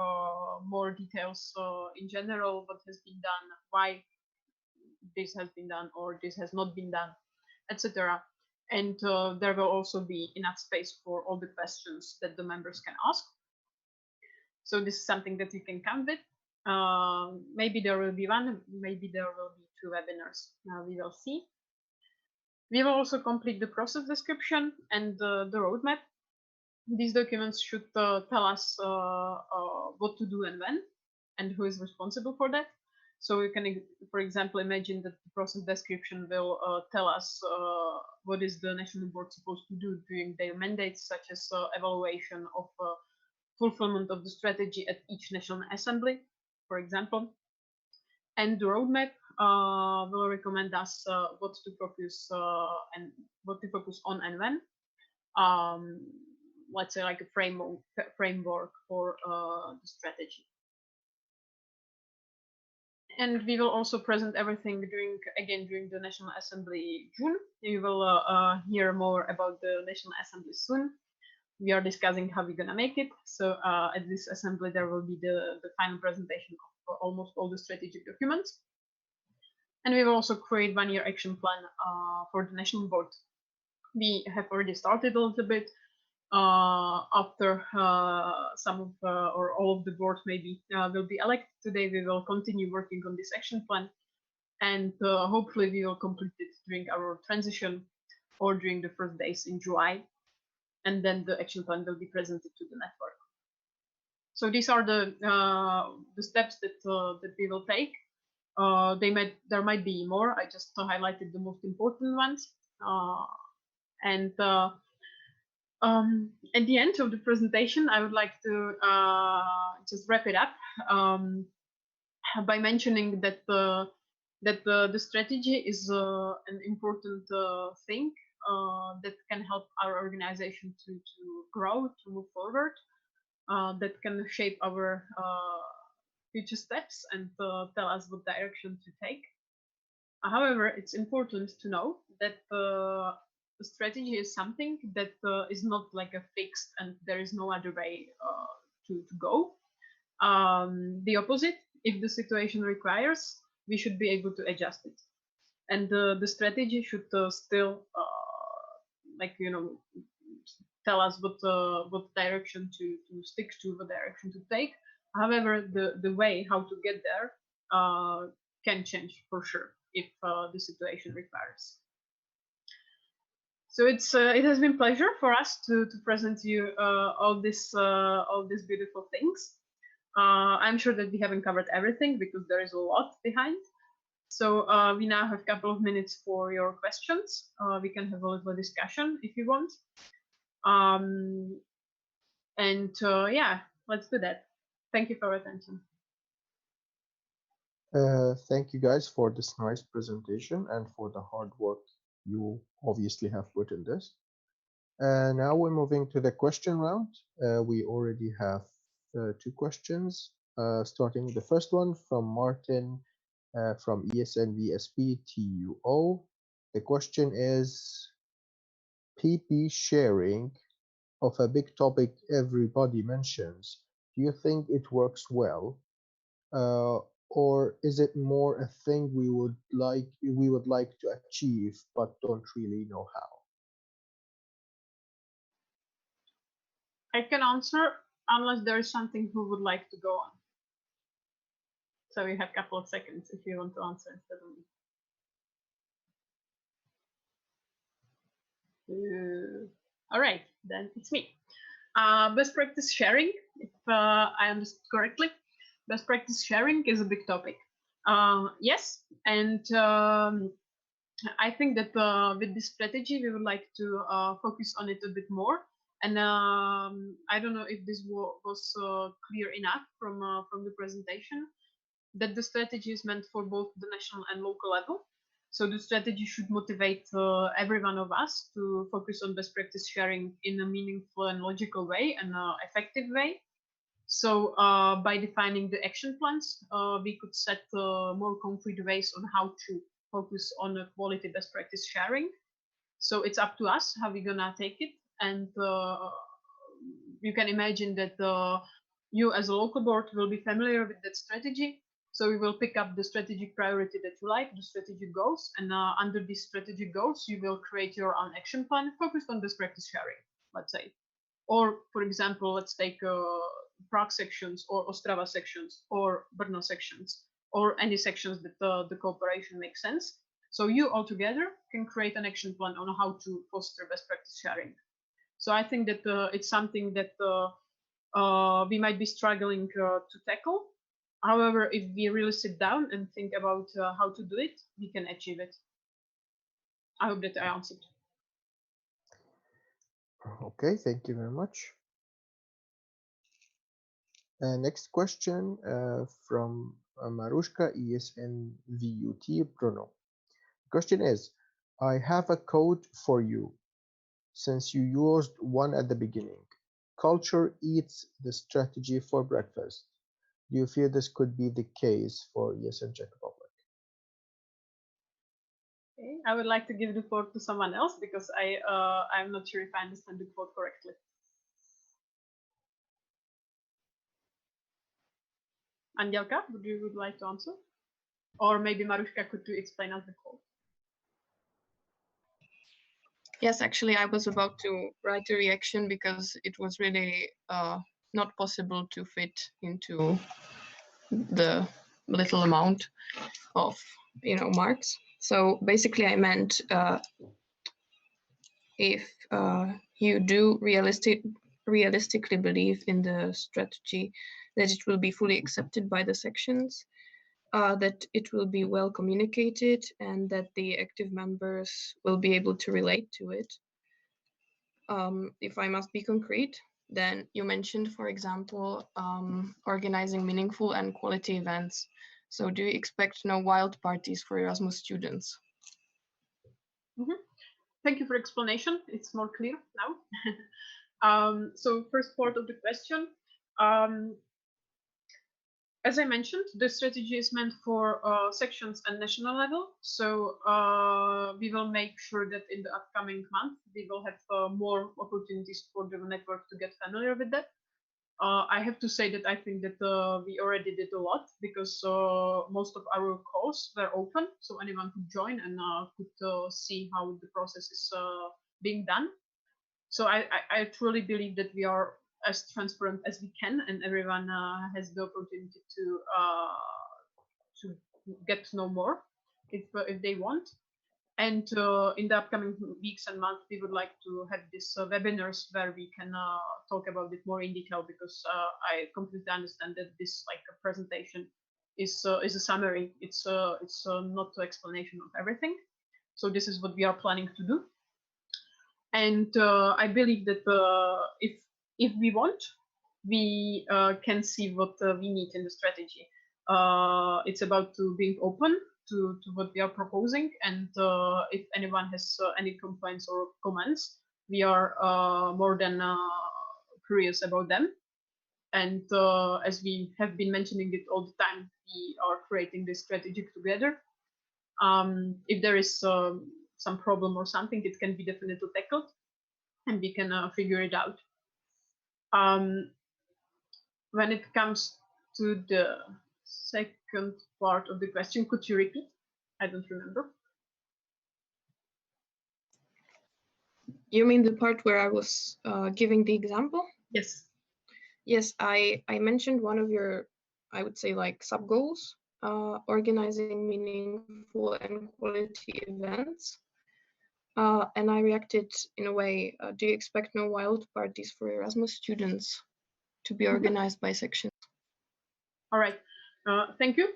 more details in general, what has been done, why this has been done or this has not been done, etc. And there will also be enough space for all the questions that the members can ask. So this is something that you can count with. Maybe there will be one, maybe there will be 2 webinars. We will see. We will also complete the process description and the roadmap. These documents should tell us what to do and when, and who is responsible for that. So you can, for example, imagine that the process description will tell us what is the national board supposed to do during their mandates, such as evaluation of fulfillment of the strategy at each national assembly, for example. And the roadmap will recommend us what to focus and what to focus on and when. Let's say like a framework for the strategy. And we will also present everything during the National Assembly June. You will hear more about the National Assembly soon. We are discussing how we're gonna make it. So at this assembly, there will be the final presentation of almost all the strategic documents. And we will also create 1-year action plan for the national board. We have already started a little bit. After some of or all of the board maybe will be elected today, we will continue working on this action plan, and hopefully we will complete it during our transition or during the first days in July, and then the action plan will be presented to the network. So these are the steps that that we will take. There might be more. I just highlighted the most important ones, and at the end of the presentation, I would like to just wrap it up by mentioning that the strategy is an important thing that can help our organization to grow, to move forward, that can shape our future steps and tell us what direction to take. However, it's important to know that the strategy is something that is not like a fixed and there is no other way to go. The opposite, if the situation requires, we should be able to adjust it. And the strategy should still, like, you know, tell us what direction to stick to, what direction to take. However, the way how to get there can change for sure if the situation requires. So it has been pleasure for us to present you all these beautiful things. I'm sure that we haven't covered everything because there is a lot behind. So we now have a couple of minutes for your questions. We can have a little discussion if you want. And yeah, let's do that. Thank you for your attention. Thank you guys for this nice presentation and for the hard work you obviously have put in this. Now we're moving to the question round. We already have 2 questions, starting the first one from Martin from ESNVSP-TUO. The question is, PP sharing of a big topic everybody mentions, do you think it works well? Or is it more a thing we would like to achieve but don't really know how? I can answer unless there is something who would like to go on. So we have a couple of seconds if you want to answer instead of me. All right, then it's me. Best practice sharing, if I understood correctly. Best practice sharing is a big topic. Yes, and I think that with this strategy, we would like to focus on it a bit more. And I don't know if this was clear enough from the presentation, that the strategy is meant for both the national and local level. So the strategy should motivate every one of us to focus on best practice sharing in a meaningful and logical way and effective way. So by defining the action plans, we could set more concrete ways on how to focus on quality best practice sharing. So it's up to us how we're gonna take it and you can imagine that you as a local board will be familiar with that strategy. So you will pick up the strategic priority that you like, the strategic goals, and under these strategic goals, you will create your own action plan focused on best practice sharing, let's say. Or, for example, let's take Prague sections or Ostrava sections or Brno sections or any sections that the cooperation makes sense. So you all together can create an action plan on how to foster best practice sharing. So I think that it's something that we might be struggling to tackle. However, if we really sit down and think about how to do it, we can achieve it. I hope that I answered. Okay, thank you very much. Next question from Marushka ESNVUT Bruno. The question is, I have a code for you since you used one at the beginning. Culture eats the strategy for breakfast. Do you feel this could be the case for ESN Czech Republic? Okay, I would like to give the floor to someone else because I'm not sure if I understand the quote correctly. Angelka, would you like to answer? Or maybe Marushka could explain us the quote. Yes, actually, I was about to write a reaction because it was really not possible to fit into the little amount of marks. So basically, I meant if you do realistically believe in the strategy, that it will be fully accepted by the sections, that it will be well communicated, and that the active members will be able to relate to it. If I must be concrete, then you mentioned, for example, organizing meaningful and quality events. So do you expect no wild parties for Erasmus students? Mm-hmm. Thank you for explanation. It's more clear now. So first part of the question. As I mentioned, the strategy is meant for sections and national level. So we will make sure that in the upcoming month, we will have more opportunities for the network to get familiar with that. I have to say that I think that we already did a lot because most of our calls were open. So anyone could join and could see how the process is being done. So I truly believe that we are as transparent as we can, and everyone has the opportunity to get to know more if they want. And in the upcoming weeks and months, we would like to have these webinars where we can talk about it more in detail, because I completely understand that this a presentation is a summary. It's not an explanation of everything. So this is what we are planning to do. And I believe that if we want, we can see what we need in the strategy. It's about to being open to what we are proposing, and if anyone has any complaints or comments, we are more than curious about them. And as we have been mentioning it all the time, we are creating this strategy together. If there is some problem or something, it can be definitely tackled, and we can figure it out. When it comes to the second part of the question, could you repeat? I don't remember. You mean the part where I was giving the example? Yes. Yes, I mentioned one of your, I would say, sub goals, organizing meaningful and quality events. And I reacted in a way, do you expect no wild parties for Erasmus students to be organized by sections? All right, thank you.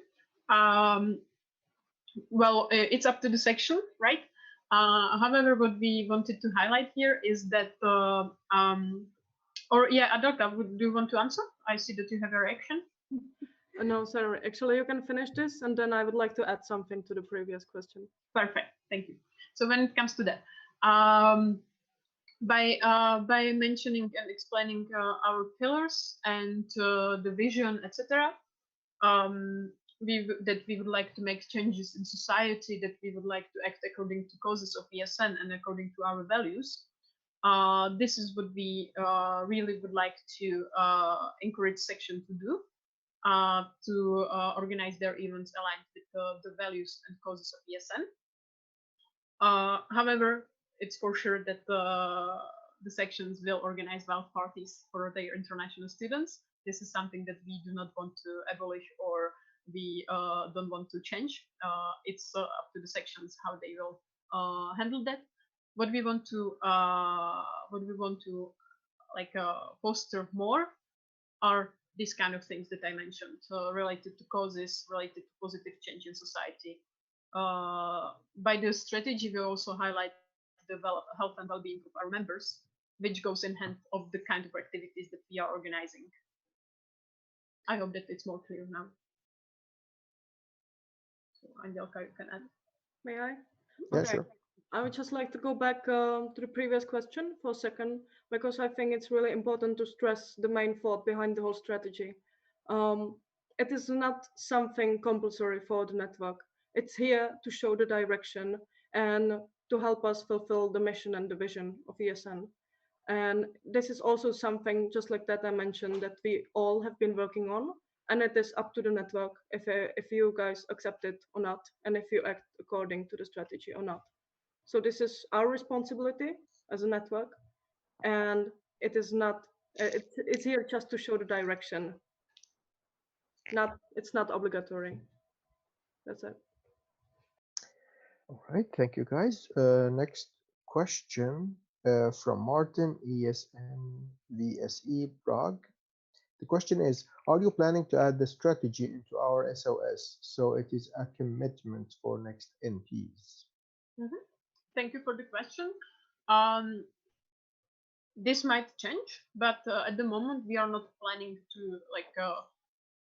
Well, it's up to the section, right? However, what we wanted to highlight here is that, or yeah, Adolka, do you want to answer? I see that you have a reaction. No, sorry. Actually, you can finish this, and then I would like to add something to the previous question. Perfect. Thank you. So when it comes to that, by mentioning and explaining our pillars and the vision, etc., that we would like to make changes in society, that we would like to act according to causes of ESN and according to our values. This is what we really would like to encourage section to do, to organize their events aligned with the values and causes of ESN. However, it's for sure that the sections will organize wealth parties for their international students. This is something that we do not want to abolish, or we don't want to change. It's up to the sections how they will handle that. What we want to like foster more are these kind of things that I mentioned, related to causes, related to positive change in society. By the strategy, we also highlight the health and well-being of our members, which goes in hand of the kind of activities that we are organizing. I hope that it's more clear now. So, Angelka, you can add. May I? Yeah, Okay. sure. I would just like to go back to the previous question for a second, because I think it's really important to stress the main thought behind the whole strategy. It is not something compulsory for the network. It's here to show the direction and to help us fulfill the mission and the vision of ESN. And this is also something, just like that I mentioned, that we all have been working on. And it is up to the network if you guys accept it or not, and if you act according to the strategy or not. So this is our responsibility as a network, and it is not. It's here just to show the direction. It's not obligatory. That's it. All right, thank you guys. Next question from Martin, ESN VSE Prague. The question is, are you planning to add the strategy into our SOS so it is a commitment for next NPs? Thank you for the question. This might change, but at the moment we are not planning to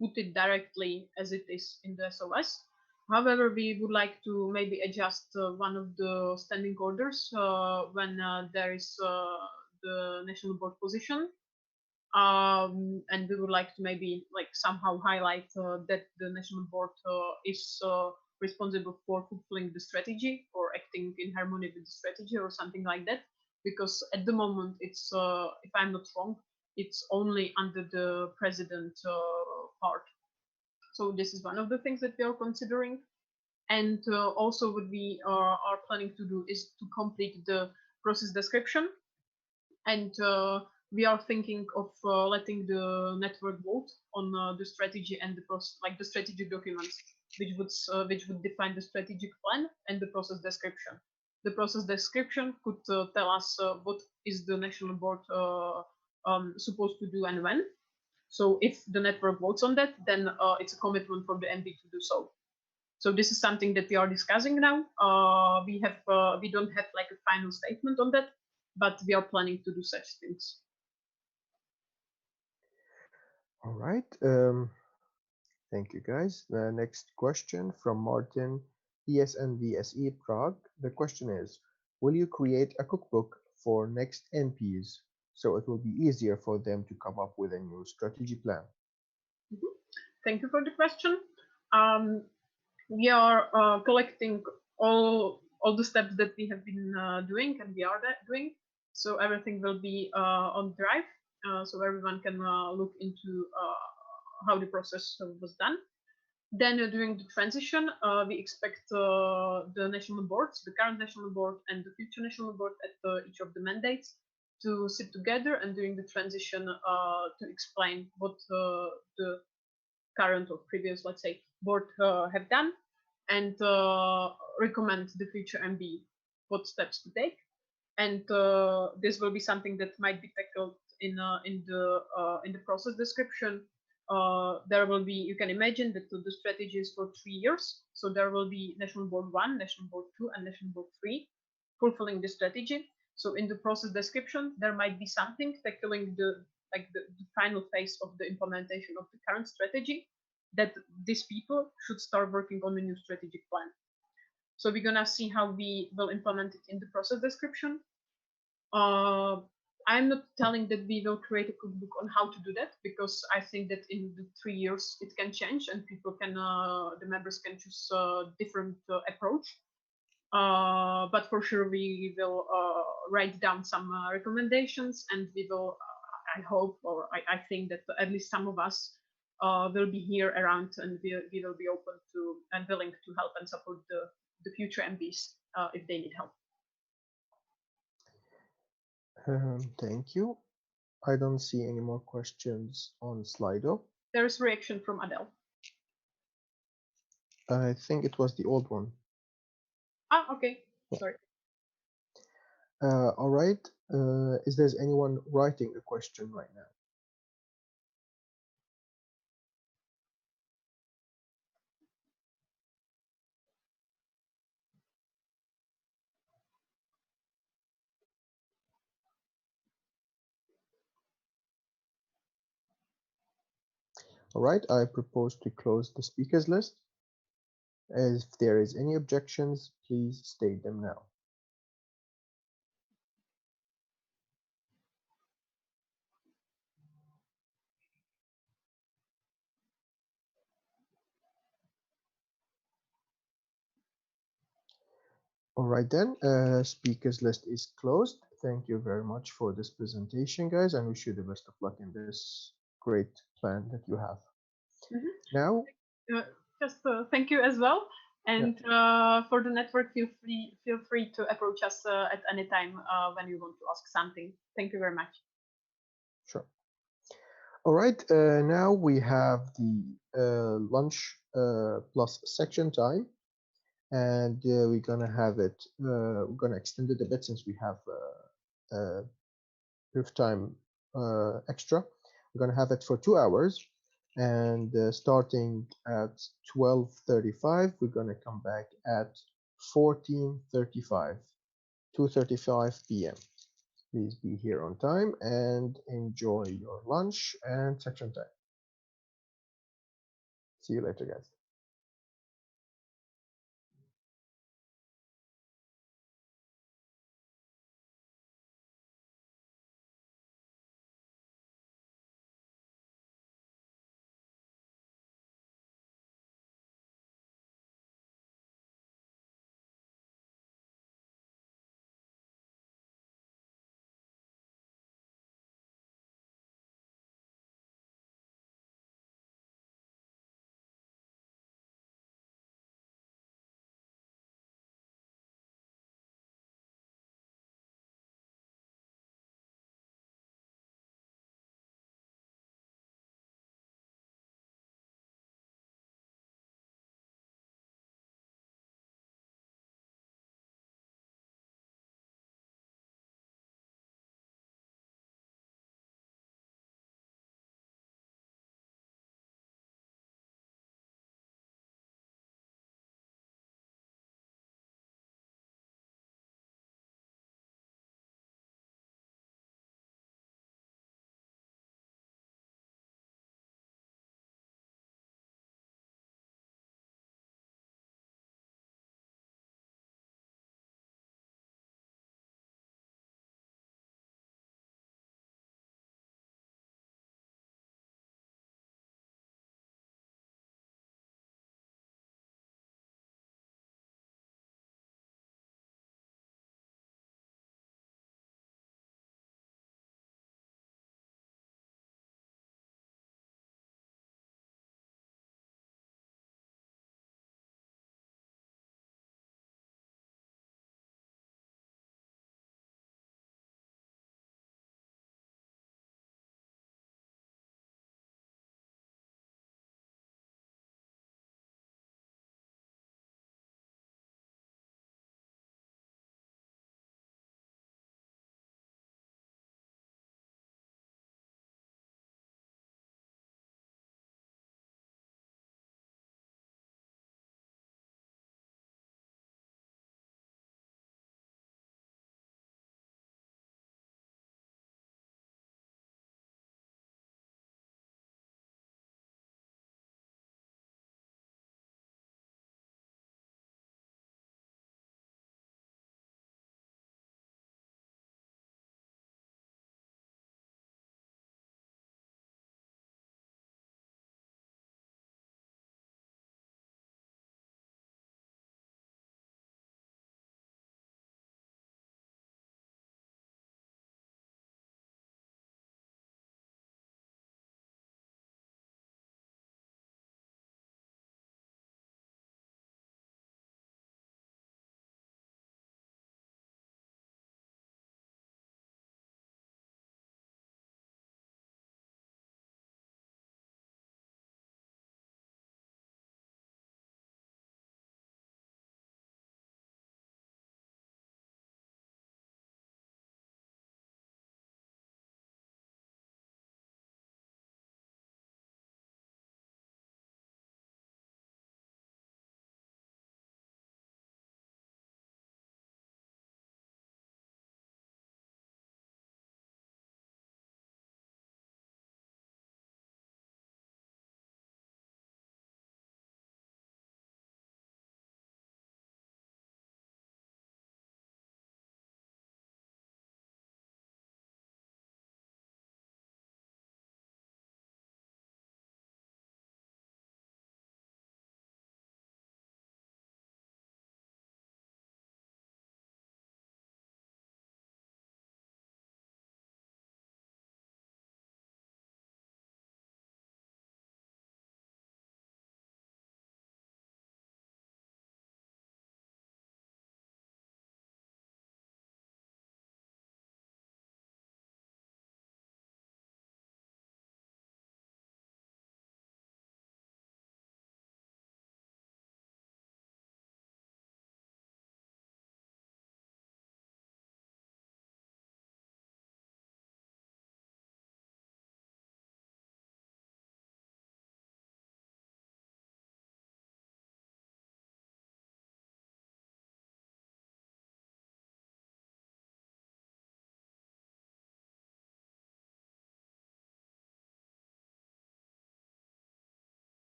put it directly as it is in the SOS. However, we would like to maybe adjust one of the standing orders when there is the national board position, and we would like to maybe somehow highlight that the national board is responsible for fulfilling the strategy or acting in harmony with the strategy or something like that, because at the moment it's if I'm not wrong, it's only under the president part. So this is one of the things that we are considering. And also what we are planning to do is to complete the process description. And we are thinking of letting the network vote on the strategy and the process, like the strategic documents, which would define the strategic plan and the process description. The process description could tell us what is the national board supposed to do and when. So if the network votes on that, then it's a commitment for the MB to do so. So this is something that we are discussing now. We don't have like a final statement on that, but we are planning to do such things. All right. Thank you, guys. The next question from Martin, ESNVSE Prague. The question is, will you create a cookbook for next NPs so it will be easier for them to come up with a new strategy plan? Thank you for the question. We are collecting all the steps that we have been doing and we are doing. So everything will be on Drive, so everyone can look into how the process was done. Then during the transition, we expect the national boards, the current national board and the future national board at each of the mandates to sit together and during the transition to explain what the current or previous, let's say, board have done and recommend the future MB what steps to take. And this will be something that might be tackled in the process description. There will be, you can imagine that the strategy is for 3 years. So there will be National Board 1, National Board 2, and National Board 3 fulfilling the strategy. So in the process description, there might be something tackling the final phase of the implementation of the current strategy that these people should start working on a new strategic plan. So we're gonna see how we will implement it in the process description. I'm not telling that we will create a cookbook on how to do that, because I think that in the 3 years it can change and people can, the members can choose a different approach. But for sure, we will write down some recommendations, and we will, I hope, or I think that at least some of us will be here around, and we will be open to and willing to help and support the future MPs if they need help. Thank you. I don't see any more questions on Slido. There is reaction from Adele. I think it was the old one. Ah, okay. Sorry. All right. Is there anyone writing a question right now? All right. I propose to close the speakers list. If there is any objections, please state them now. All right then, speakers list is closed. Thank you very much for this presentation, guys, and wish you the best of luck in this great plan that you have. Now, just thank you as well. And for the network, feel free to approach us at any time when you want to ask something. Thank you very much. sure. All right, now we have the lunch plus section time, and we're gonna have it. We're gonna extend it a bit since we have bit of time extra. We're gonna have it for 2 hours, and starting at 12:35, we're gonna come back at 14:35, 2:35 p.m. Please be here on time and enjoy your lunch and section time. See you later, guys.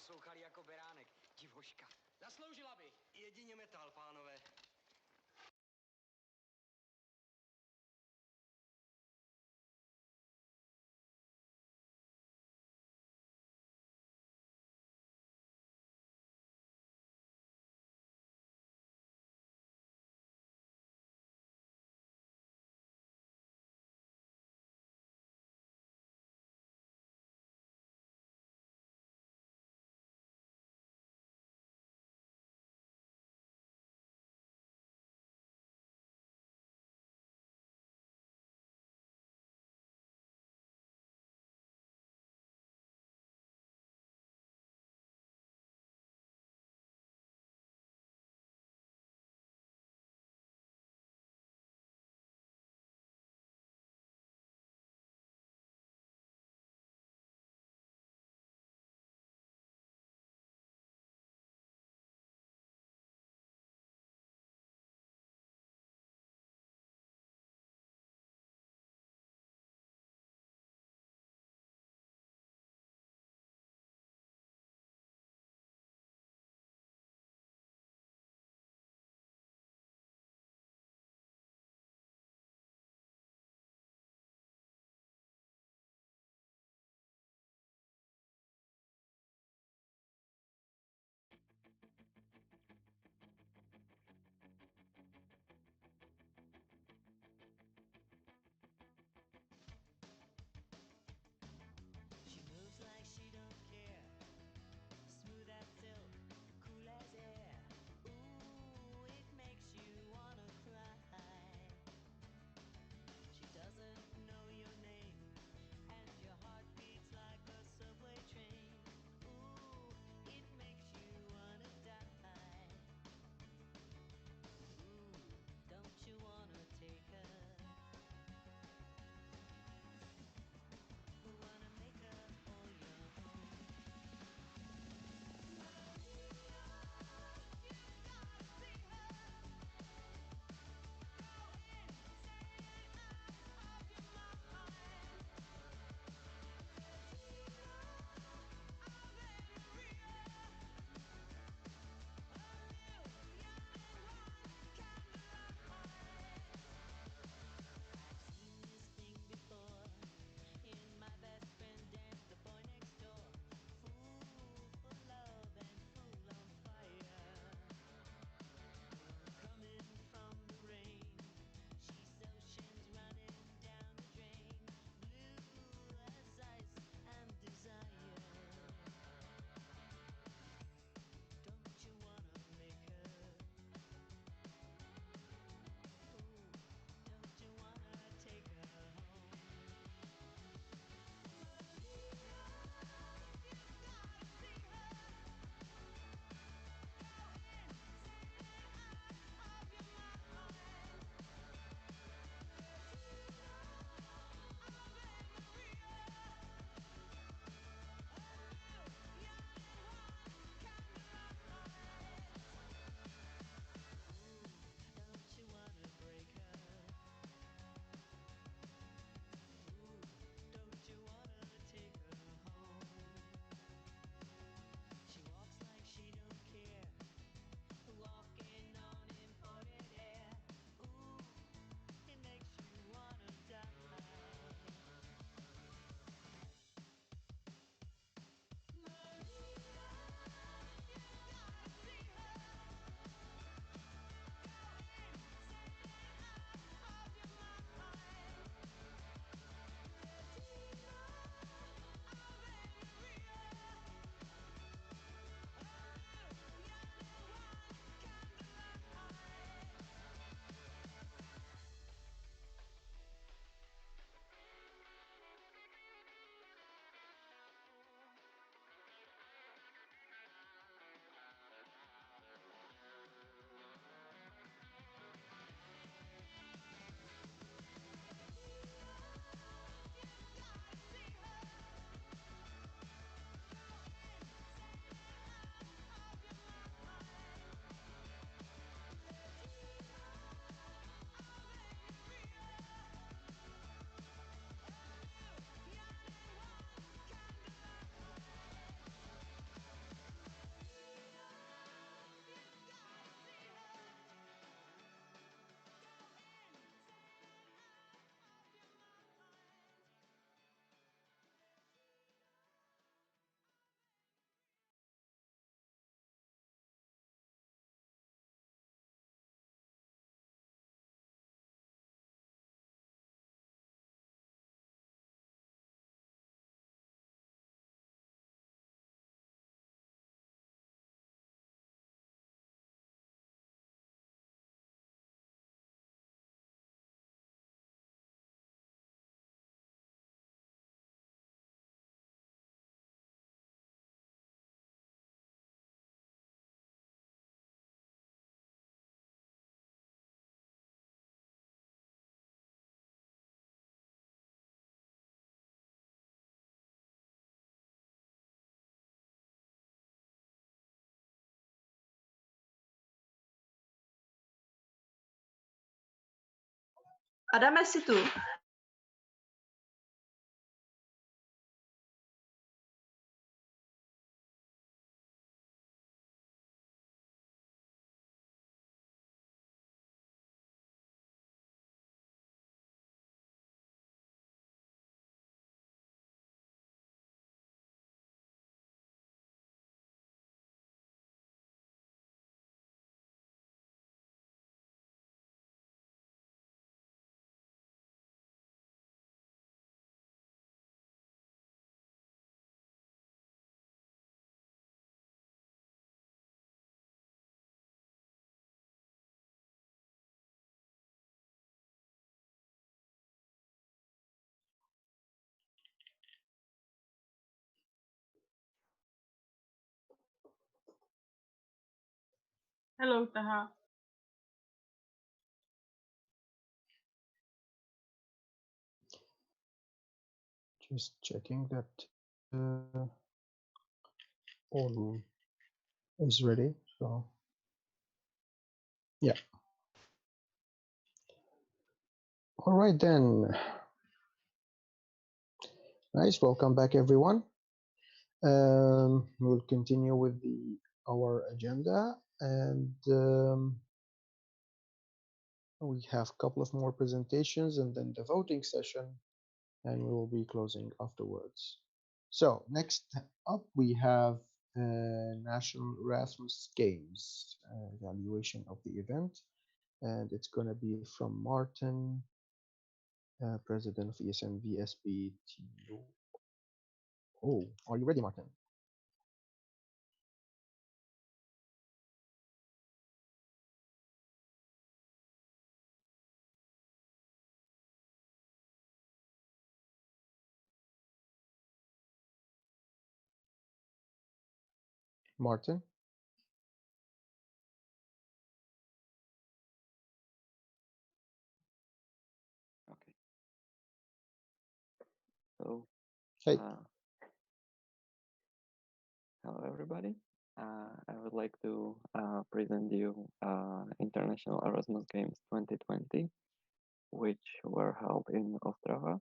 poslouchali jako beránek, divoška. Zasloužila by. Jedině metal, pánové. Ada Messi too. Hello, Taha. Just checking that all is ready. So yeah. All right then. Nice. Welcome back, everyone. We'll continue with our agenda, and we have a couple of more presentations, and then the voting session, and we will be closing afterwards. So next up, we have National Erasmus Games evaluation of the event, and it's going to be from Martin, President of ESN VSBTU. Oh, are you ready, Martin? Martin? Okay. So, hey. Hello, everybody. I would like to present you International Erasmus Games 2020, which were held in Ostrava.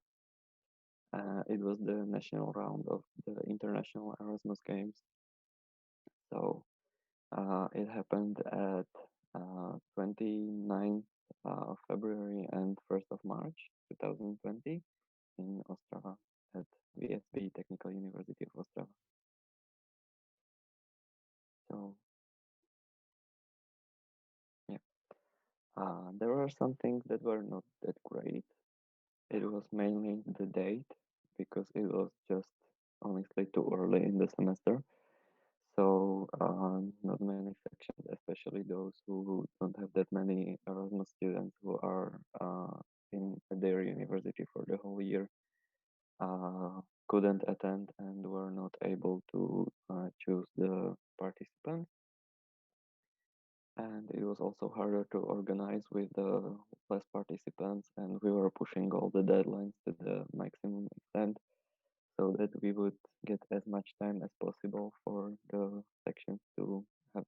It was the national round of the International Erasmus Games. So it happened at 29th of February and 1st of March 2020 in Ostrava at VSB Technical University of Ostrava. So yeah, there were some things that were not that great. It was mainly the date because it was just honestly too early in the semester. So not many sections, especially those who don't have that many Erasmus students who are in their university for the whole year, couldn't attend and were not able to choose the participants. And it was also harder to organize with less participants, and we were pushing all the deadlines to the maximum extent so that we would get as much time as possible for the sections to have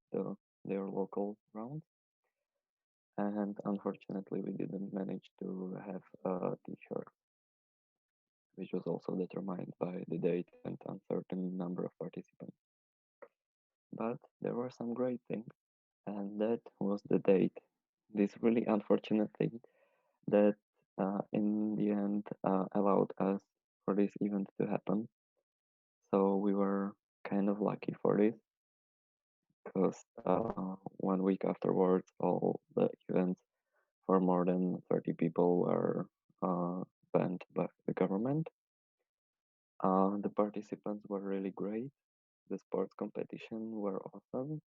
their local rounds. And unfortunately, we didn't manage to have a t-shirt, which was also determined by the date and uncertain number of participants. But there were some great things, and that was the date. This really unfortunate thing that in the end allowed us for this event to happen. So we were kind of lucky for this because 1 week afterwards, all the events for more than 30 people were banned by the government. The participants were really great. The sports competition were awesome.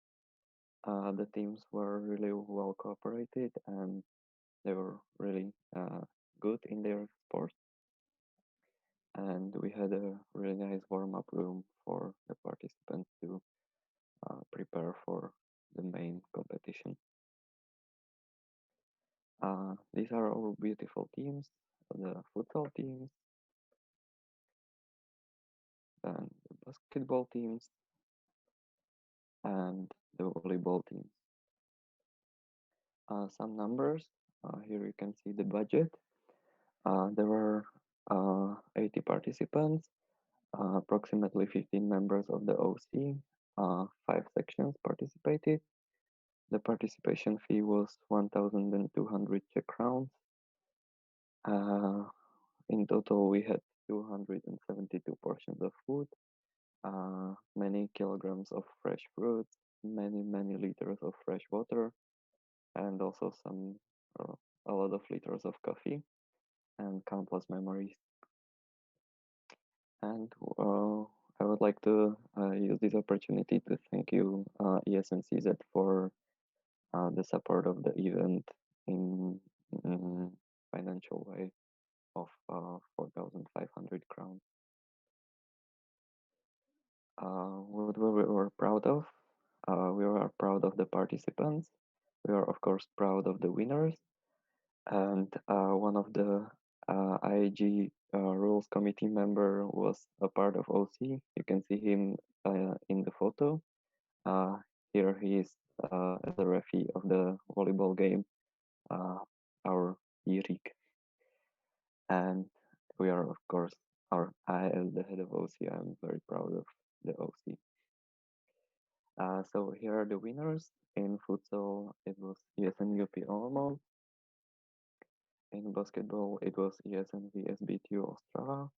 The teams were really well cooperated and they were really good in their sports. And we had a really nice warm-up room for the participants to prepare for the main competition. These are our beautiful teams, the futsal teams, and the basketball teams, and the volleyball teams. Some numbers, here you can see the budget. There were 80 participants, approximately 15 members of the OC, 5 sections participated. The participation fee was 1,200 Czech crowns. In total, we had 272 portions of food, many kilograms of fresh fruits, many liters of fresh water, and also a lot of liters of coffee and countless memories. And I would like to use this opportunity to thank you, ESNCZ, for the support of the event in financial way of 4,500 crowns. What we were proud of? We are proud of the participants. We are, of course, proud of the winners. And one of the IAG rules committee member was a part of OC. You can see him in the photo. Here he is as a referee of the volleyball game, our Jirik. And we are, of course, I as the head of OC, I'm very proud of the OC. So here are the winners. In futsal, it was ESN UP Olomouc. In basketball, it was ESN VSBTU Ostrava.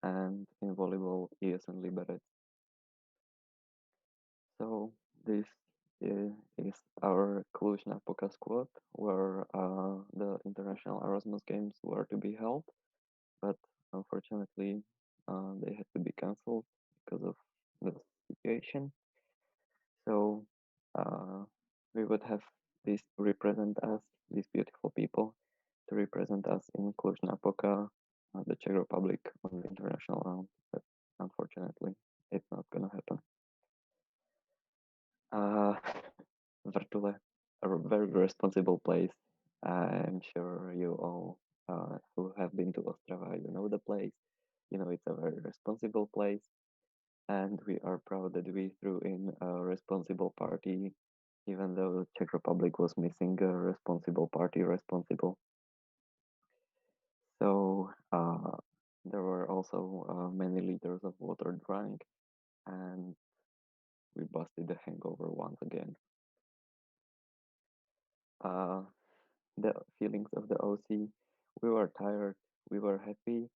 And in volleyball, ESN Liberec. So this is our Cluj-Napoca squad, where the International Erasmus Games were to be held, but unfortunately they had to be cancelled because of the situation. So we would have this to represent us, these beautiful people, to represent us in Cluj-Napoca, the Czech Republic, on the international round. But unfortunately, it's not gonna happen. Vrtule, a very responsible place. I'm sure you all who have been to Ostrava, you know the place. You know it's a very responsible place, and we are proud that we threw in a responsible party, even though Czech Republic was missing a responsible party responsible. So there were also many liters of water drank, and we busted the hangover once again. The feelings of the OC, we were tired, we were happy,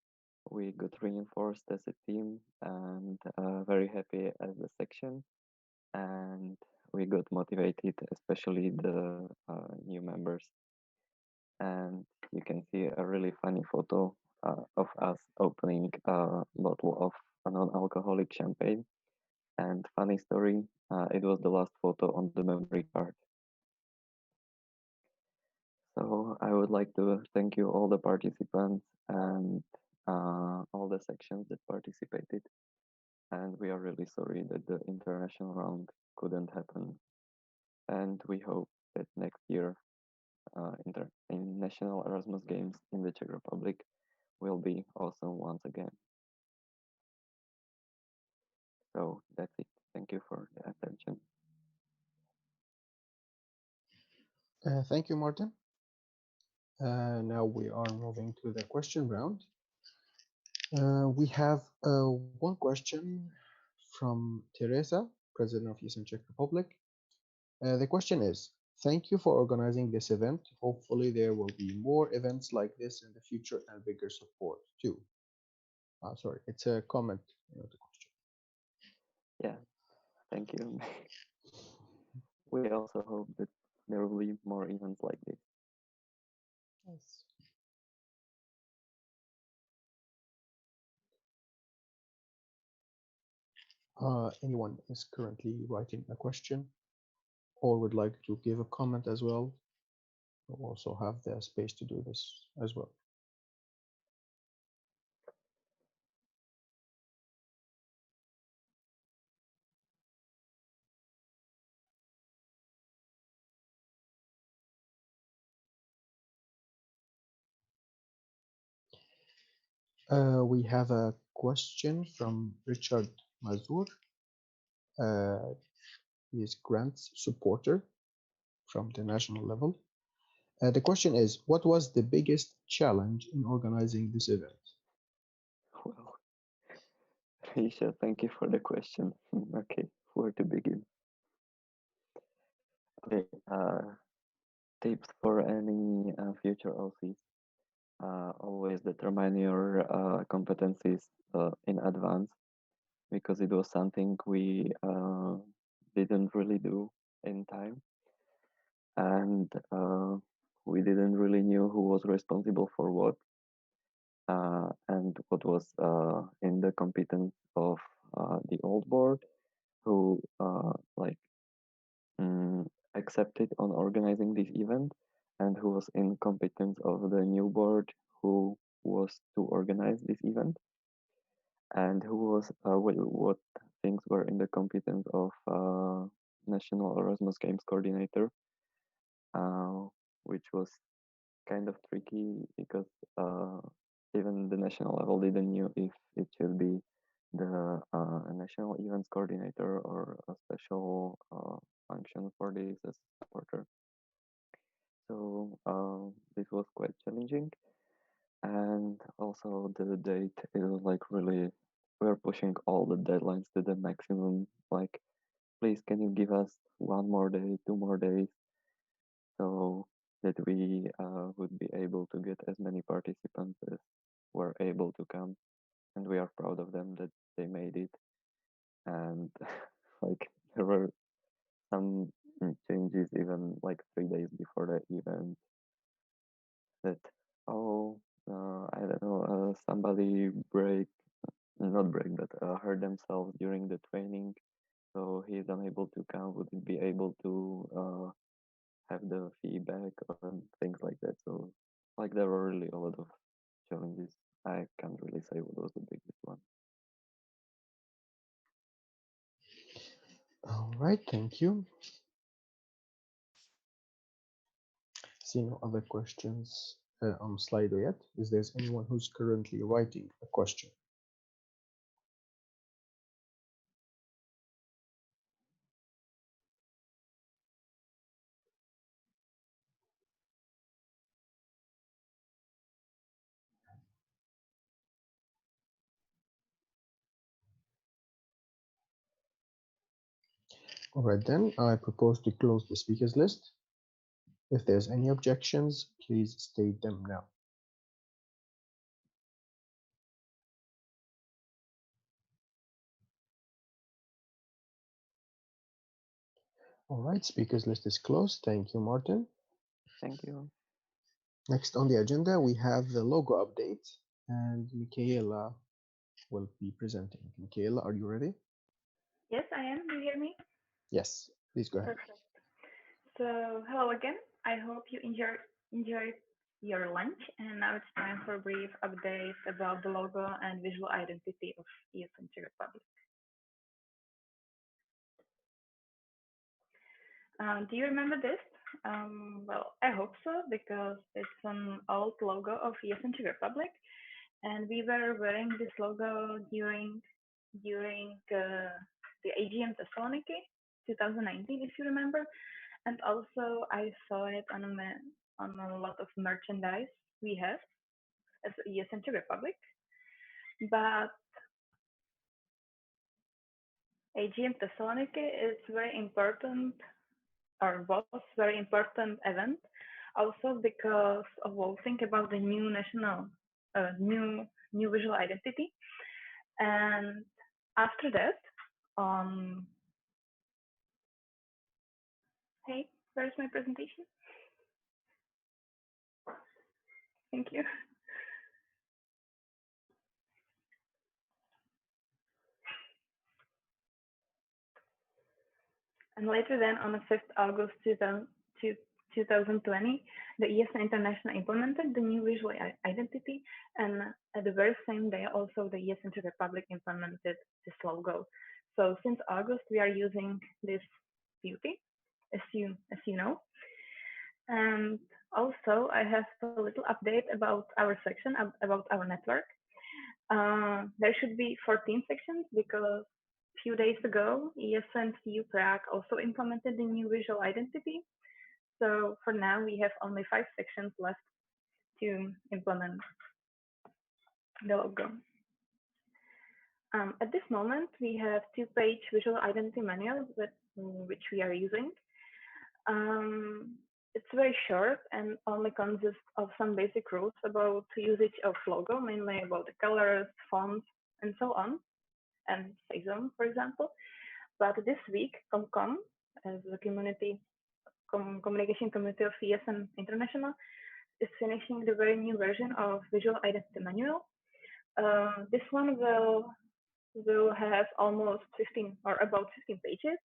we got reinforced as a team, and very happy as a section, and we got motivated, especially the new members. And you can see a really funny photo of us opening a bottle of a non-alcoholic champagne. And funny story, it was the last photo on the memory card. So I would like to thank you all the participants and all the sections that participated. And we are really sorry that the international round couldn't happen. And we hope that next year in National Erasmus Games in the Czech Republic will be awesome once again. So that's it. Thank you for the attention. Thank you, Martin. Now we are moving to the question round. We have one question from Teresa, President of Eastern Czech Republic. The question is, thank you for organizing this event. Hopefully there will be more events like this in the future and bigger support too. Sorry, it's a comment, not a question. Yeah, thank you. We also hope that there will be more events like this. Yes. Anyone is currently writing a question or would like to give a comment as well, we'll also have the space to do this as well. We have a question from Richard Mazur. He is grants supporter from the national level. The question is, what was the biggest challenge in organizing this event? Well, Risha, thank you for the question. Okay, where to begin? Okay, tips for any future OCs. Always determine your competencies in advance because it was something we didn't really do in time, and we didn't really knew who was responsible for what, and what was in the competence of the old board, who mm, accepted on organizing this event, and who was in competence of the new board who was to organize this event, and who was what things were in the competence of National Erasmus Games coordinator, uh, which was kind of tricky because even the national level didn't know if it should be the national events coordinator or a special function for this as a supporter. So this was quite challenging, and also the date, it was like really, we're pushing all the deadlines to the maximum. Like, please, can you give us 1 more day, 2 more days, so that we would be able to get as many participants as were able to come, and we are proud of them that they made it. And like there were some changes even like 3 days before the event that, oh, I don't know, somebody not break, but hurt themselves during the training, so he's unable to come. Would he be able to have the feedback or things like that? So, like, there were really a lot of challenges. I can't really say what was the biggest one. All right, thank you. See no other questions on Slido yet. Is there anyone who's currently writing a question? All right, then I propose to close the speakers list. If there's any objections, please state them now. All right, speakers list is closed. Thank you, Martin. Thank you. Next on the agenda, we have the logo update, and Michaela will be presenting. Michaela, are you ready? Yes, I am. Do you hear me? Yes, please go ahead. Perfect. So, hello again. I hope you enjoyed your lunch, and now it's time for a brief update about the logo and visual identity of ESN Czech Republic. Do you remember this? Well, I hope so, because it's an old logo of ESN Czech Republic, and we were wearing this logo during the AGM Thessaloniki 2019, if you remember. And also I saw it on a lot of merchandise we have as ESN Czech Republic. But AGM Thessaloniki is very important, or was very important event, also because of voting about the new national, new visual identity. And after that, hey, where's my presentation? Thank you. And later then, on the 5th August 2020, the ESN International implemented the new visual identity, and at the very same day, also the ESN Czech Republic implemented this logo. So since August, we are using this beauty, as you know. And also, I have a little update about our section, about our network. There should be 14 sections because few days ago, ESN CU Prague also implemented the new visual identity. So for now, we have only 5 sections left to implement the logo. At this moment, we have 2-page visual identity manual which we are using. It's very short and only consists of some basic rules about usage of logo, mainly about the colors, fonts, and so on, and size zone, for example. But this week, Comcom, as the communication community of ESN International, is finishing the very new version of Visual Identity Manual. This one will have almost 15 or about 15 pages,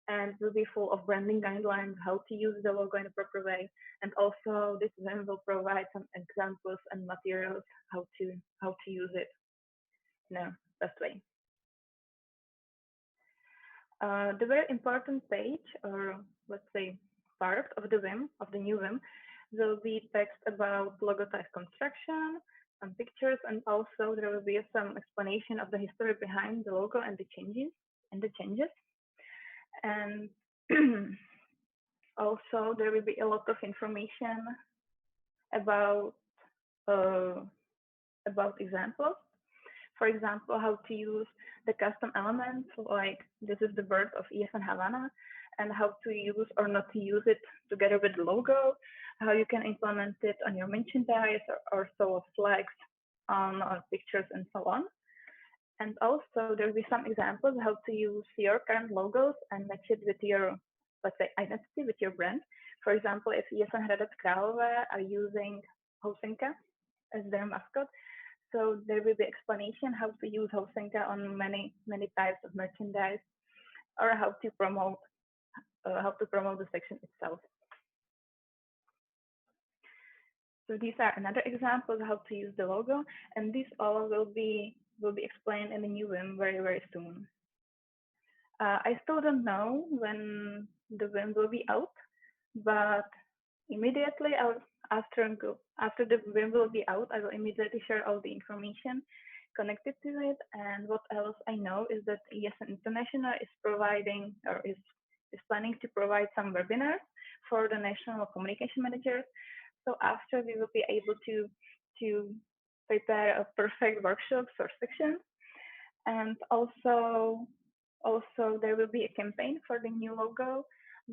and will be full of branding guidelines, how to use the logo in a proper way, and also this then will provide some examples and materials how to use it in a best way. The very important page, or let's say part of the Vim, of the new Vim, will be text about logo type construction, some pictures, and also there will be some explanation of the history behind the logo and the changes. And also there will be a lot of information about examples. For example, how to use the custom elements, like this is the bird of ESN Havana, and how to use or not to use it together with the logo, how you can implement it on your merchandise or so flags on pictures and so on. And also there will be some examples how to use your current logos and match it with your, let's say, identity, with your brand. For example, if ESN Hradec Králové are using Housenka as their mascot, so there will be explanation how to use Housenka on many types of merchandise, or how to promote the section itself. So these are another examples how to use the logo, and these all will be explained in the new Vim very soon. I still don't know when the Vim will be out, but immediately after the Vim will be out, I will immediately share all the information connected to it. And what else I know is that ESN International is providing, or is planning to provide some webinars for the national communication managers. So after we will be able to prepare a perfect workshops or sections, and also there will be a campaign for the new logo,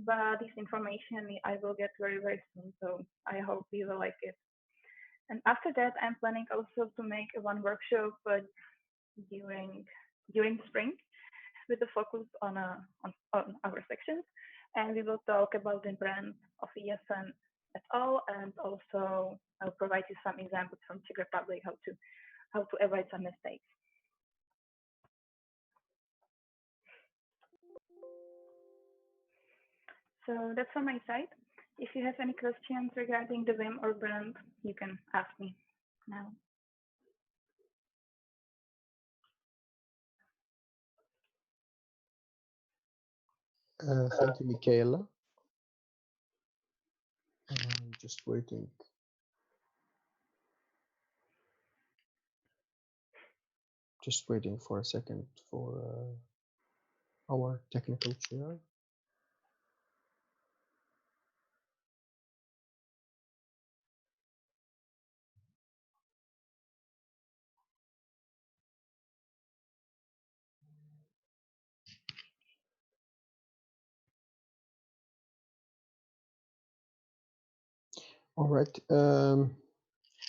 but this information I will get very soon, so I hope you will like it. And after that, I'm planning also to make one workshop during spring with a focus on our sections, and we will talk about the brand of ESN at all, and also I'll provide you some examples from Czech Republic how to avoid some mistakes. So that's from my side. If you have any questions regarding the Vim or brand, you can ask me now. Thank you, Michaela. I'm just waiting. Just waiting for a second for our technical chair. All right,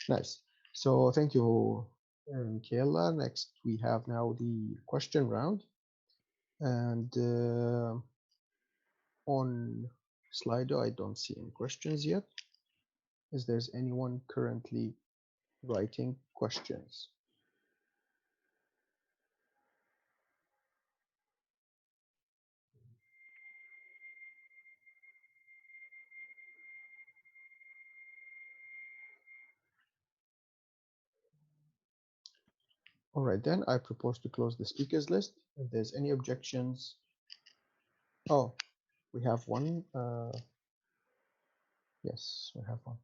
nice. So thank you, Michaela. Next, we have now the question round. And on Slido, I don't see any questions yet. Is there anyone currently writing questions? All right, then I propose to close the speakers list. If there's any objections. Oh, we have one. Yes, we have one.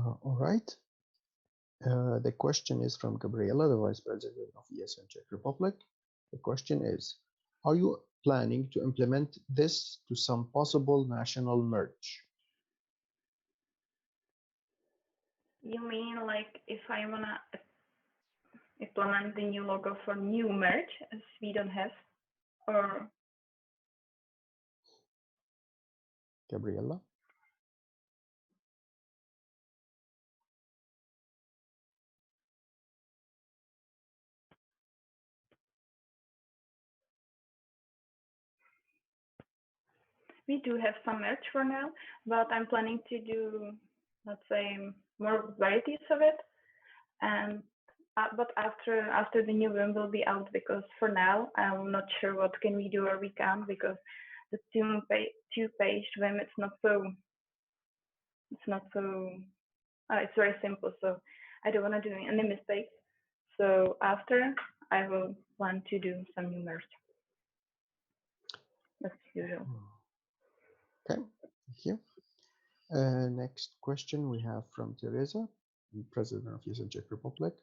All right. The question is from Gabriela, the Vice President of ESN Czech Republic. The question is, are you planning to implement this to some possible national merge? You mean like if I wanna implement the new logo for new merge as we don't have, or Gabriela? we do have some merch for now, but I'm planning to do, let's say, more varieties of it. And but after the new one will be out, because for now I'm not sure what can we do or we can, because the two-page Vim it's very simple, so I don't want to do any mistakes. So after I will plan to do some new merch as usual. Okay, thank you. Next question we have from Teresa, President of ESN Czech Republic.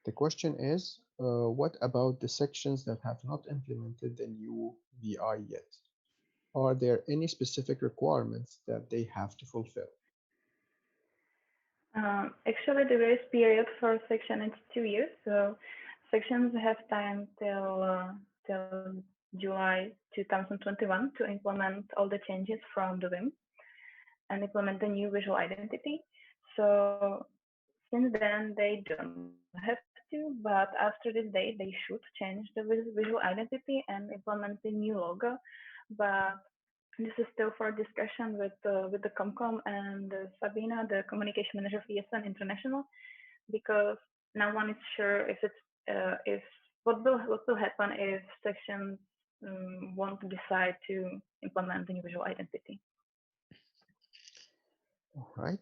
The question is, what about the sections that have not implemented the new VI yet? Are there any specific requirements that they have to fulfill? Actually, the grace period for section is 2 years, so sections have time till July 2021 to implement all the changes from the Vim and implement the new visual identity. So since then, they don't have to, but after this date, they should change the visual identity and implement the new logo. But this is still for discussion with the Comcom and Sabina, the communication manager for ESN International, because no one is sure if what will happen if sections want to decide to implement the new visual identity. All right.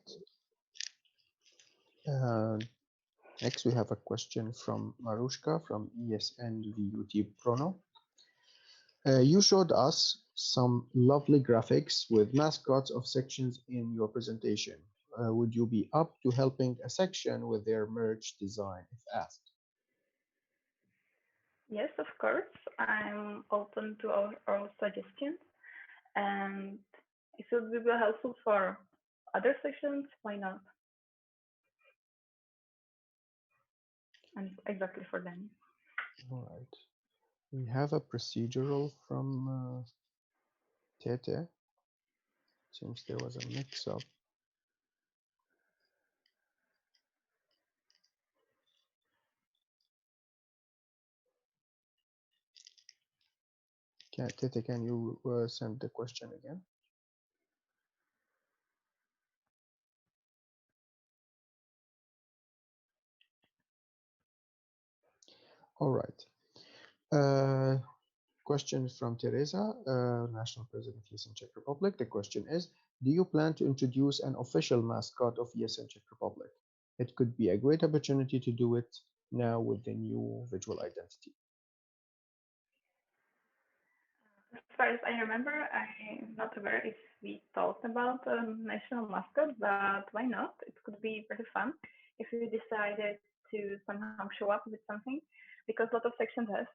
Next, we have a question from Marushka from ESN VUT Prono. You showed us some lovely graphics with mascots of sections in your presentation. Would you be up to helping a section with their merge design if asked? Yes, of course. I'm open to all suggestions, and if it would be helpful for other sections, why not? And exactly for them. All right. We have a procedural from Tete. Seems there was a mix-up. Tete, can you send the question again? All right. Question from Teresa, National President of ESN Czech Republic. The question is, do you plan to introduce an official mascot of ESN Czech Republic? It could be a great opportunity to do it now with the new visual identity. As far as I remember, I'm not aware if we talked about a national mascot, but why not? It could be pretty fun if we decided to somehow show up with something, because a lot of sections have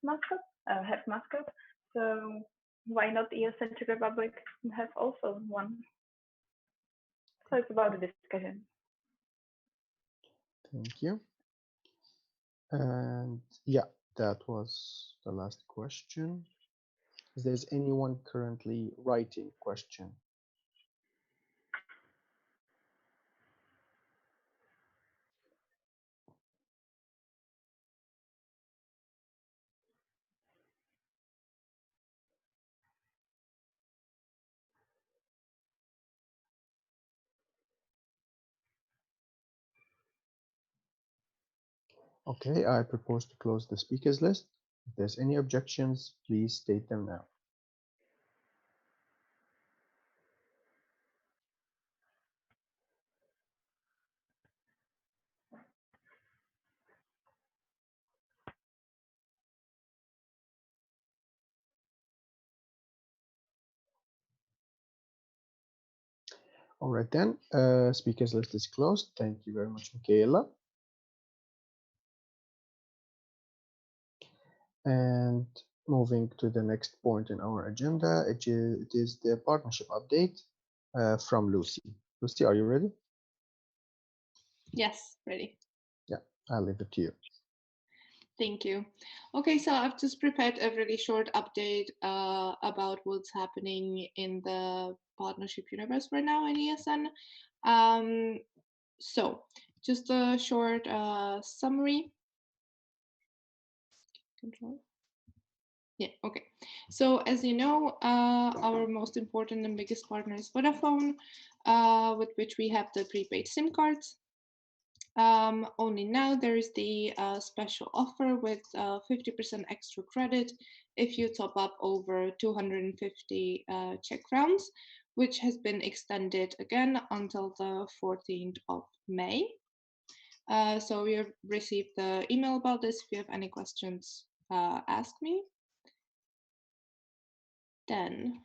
mascots. So why not ESN Czech Republic have also one? So it's about the discussion. Thank you. And yeah, that was the last question. Is there anyone currently writing question? Okay, I propose to close the speakers list. If there's any objections, please state them now. All right then, speakers list is closed. Thank you very much, Michaela. And moving to the next point in our agenda, it is the partnership update from Lucy. Lucy, are you ready? Yes, ready. Yeah, I'll leave it to you. Thank you. Okay, so I've just prepared a really short update about what's happening in the partnership universe right now in ESN. So just a short summary. Control. Yeah, okay. So as you know, our most important and biggest partner is Vodafone, with which we have the prepaid SIM cards. Only now there is the special offer with 50% extra credit if you top up over 250 Czech crowns, which has been extended again until the 14th of May. So we have received the email about this. If you have any questions, ask me. Then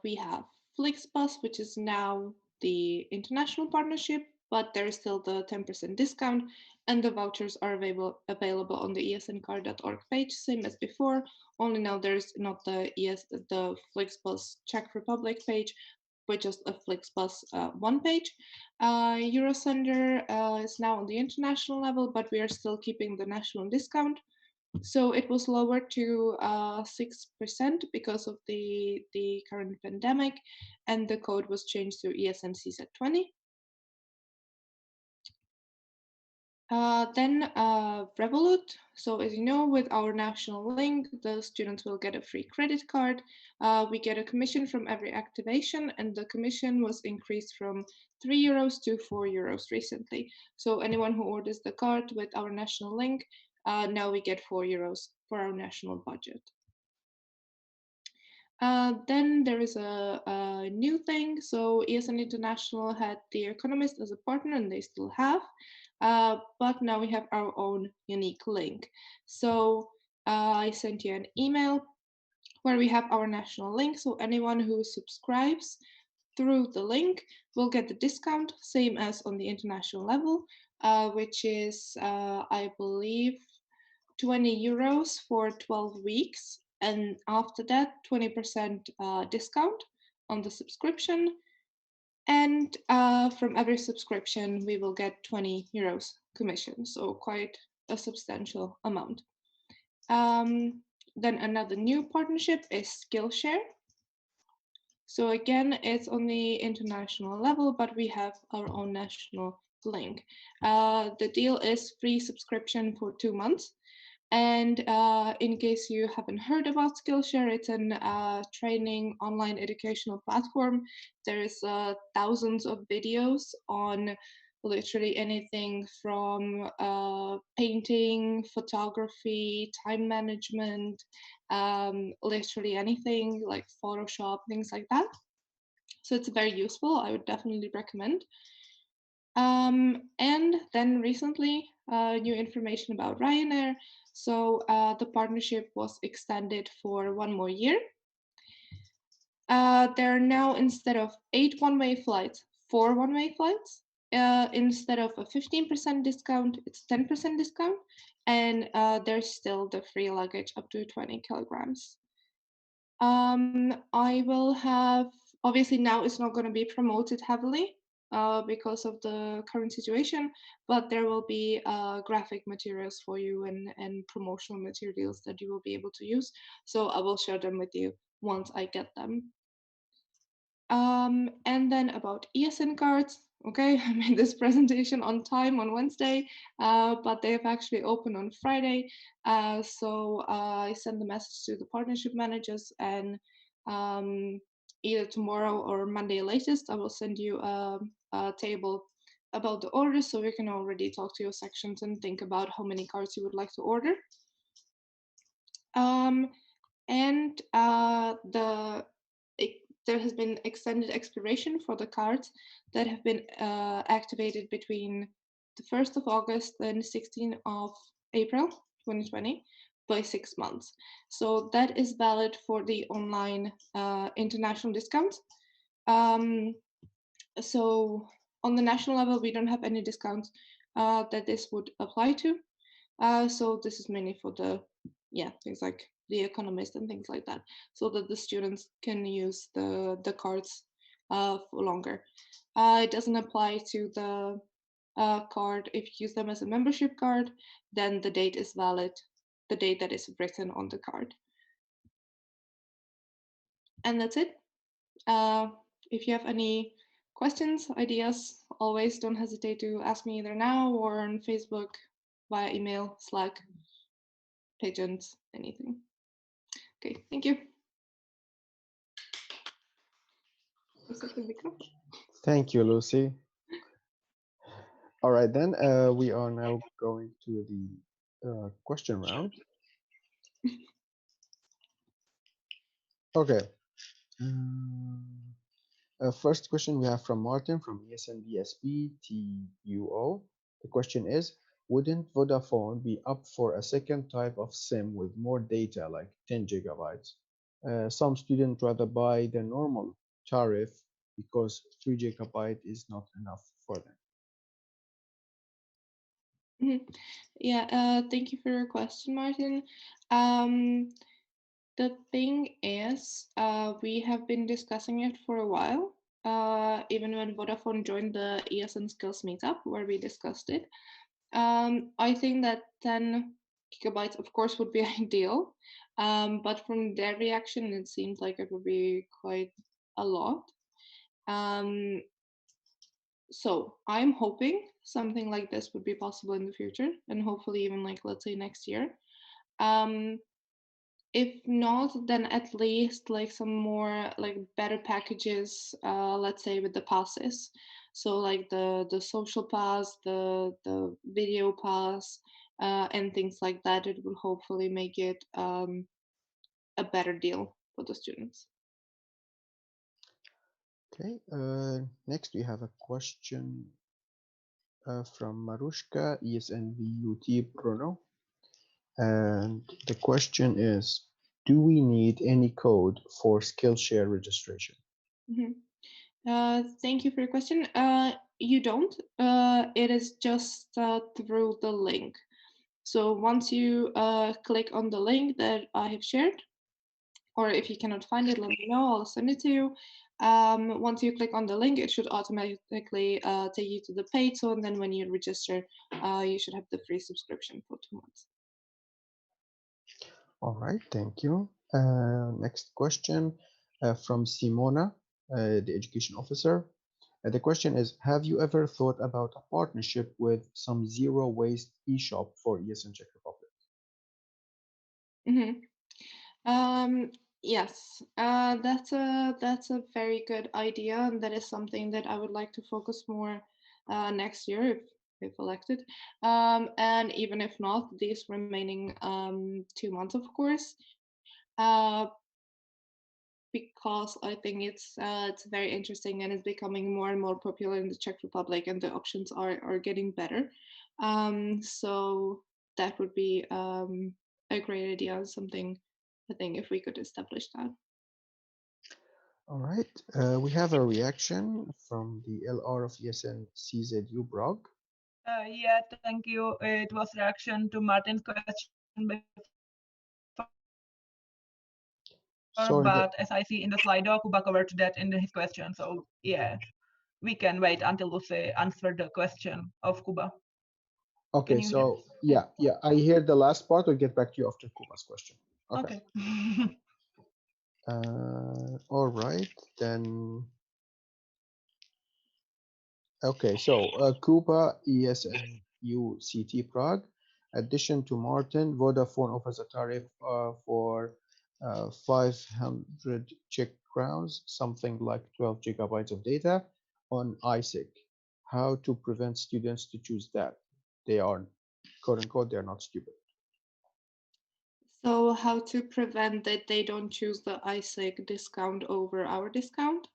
we have Flixbus, which is now the international partnership, but there is still the 10% discount, and the vouchers are available on the esncard.org page, same as before. Only now there's not the Flixbus Czech Republic page, but just a Flixbus one page. Eurosender is now on the international level, but we are still keeping the national discount. So it was lowered to 6% because of the current pandemic, and the code was changed to ESNCZ20. Then Revolut. So as you know, with our national link, the students will get a free credit card. We get a commission from every activation, and the commission was increased from €3 to €4 recently. So anyone who orders the card with our national link, now we get €4 for our national budget. Then there is a new thing. So ESN International had The Economist as a partner, and they still have. But now we have our own unique link. So I sent you an email where we have our national link. So anyone who subscribes through the link will get the discount, same as on the international level, which is, I believe, €20 for 12 weeks. And after that, 20% discount on the subscription. And from every subscription, we will get €20 commission, so quite a substantial amount. Then another new partnership is Skillshare. So again, it's on the international level, but we have our own national link. The deal is free subscription for 2 months. And in case you haven't heard about Skillshare, it's an training online educational platform. There's thousands of videos on literally anything from painting, photography, time management, literally anything like Photoshop, things like that. So it's very useful. I would definitely recommend. And then recently, new information about Ryanair. So the partnership was extended for 1 more year. There are now, instead of 8 one-way flights, 4 one-way flights. Instead of a 15% discount, it's 10% discount. And there's still the free luggage up to 20 kilograms. I will have, obviously now it's not going to be promoted heavily because of the current situation, but there will be graphic materials for you and promotional materials that you will be able to use. So I will share them with you once I get them. And then about ESN cards. Okay, I made this presentation on time on Wednesday, but they have actually opened on Friday. So I sent the message to the partnership managers, and either tomorrow or Monday latest, I will send you a table about the orders, so you can already talk to your sections and think about how many cards you would like to order. And there has been extended expiration for the cards that have been activated between the 1st of August and 16th of April 2020 by 6 months. So that is valid for the online international discounts. So on the national level, we don't have any discounts that this would apply to. So this is mainly for the, things like the economist and things like that, so that the students can use the cards for longer. It doesn't apply to the card. If you use them as a membership card, then the date is valid, the date that is written on the card. And that's it. If you have any questions, ideas, always don't hesitate to ask me either now or on Facebook, via email, Slack, pages, anything. Okay, thank you. Thank you, Lucy. All right, then we are now going to the question round. Okay. First question we have from Martin from ESNBSB TUO. The question is, wouldn't Vodafone be up for a second type of SIM with more data, like 10 gigabytes? Some students rather buy the normal tariff because 3 gigabyte is not enough for them. Yeah, thank you for your question, Martin. The thing is, we have been discussing it for a while, even when Vodafone joined the ESN Skills Meetup, where we discussed it. I think that 10 gigabytes, of course, would be ideal, but from their reaction, it seems like it would be quite a lot. So I'm hoping something like this would be possible in the future, and hopefully even like, let's say, next year. If not, then at least like some more like better packages, let's say with the passes. So like the social pass, the video pass, and things like that. It will hopefully make it a better deal for the students. Okay, next we have a question from Marushka, ESNVUT Bruno. And the question is, do we need any code for Skillshare registration? Thank you for your question. You don't. It is just through the link. So once you click on the link that I have shared, or if you cannot find it, let me know, I'll send it to you. Once you click on the link, it should automatically take you to the page. So and then when you register, you should have the free subscription for 2 months. All right, thank you. Next question from Simona, the education officer. The question is, have you ever thought about a partnership with some zero waste e-shop for ESN Czech Republic? Yes, that's a very good idea, and that is something that I would like to focus more next year if elected. And even if not, these remaining 2 months, of course, because I think it's very interesting and it's becoming more and more popular in the Czech Republic, and the options are getting better. So that would be a great idea, something I think if we could establish that. All right, we have a reaction from the LR of ESN CZU Brog. Yeah, thank you. It was reaction to Martin's question before, Sorry, but as I see in the sli.do, Kuba covered that in his question. So yeah, we can wait until Lucy answered the question of Kuba. Okay, so yeah, I hear the last part. We'll get back to you after Kuba's question. Okay. All right, then. Okay, so Kuba, ESNU CT Prague. Addition to Martin, Vodafone offers a tariff for 500 Czech crowns, something like 12 gigabytes of data on ISIC. How to prevent students to choose that? They are, quote unquote, they're not stupid. So how to prevent that they don't choose the ISIC discount over our discount?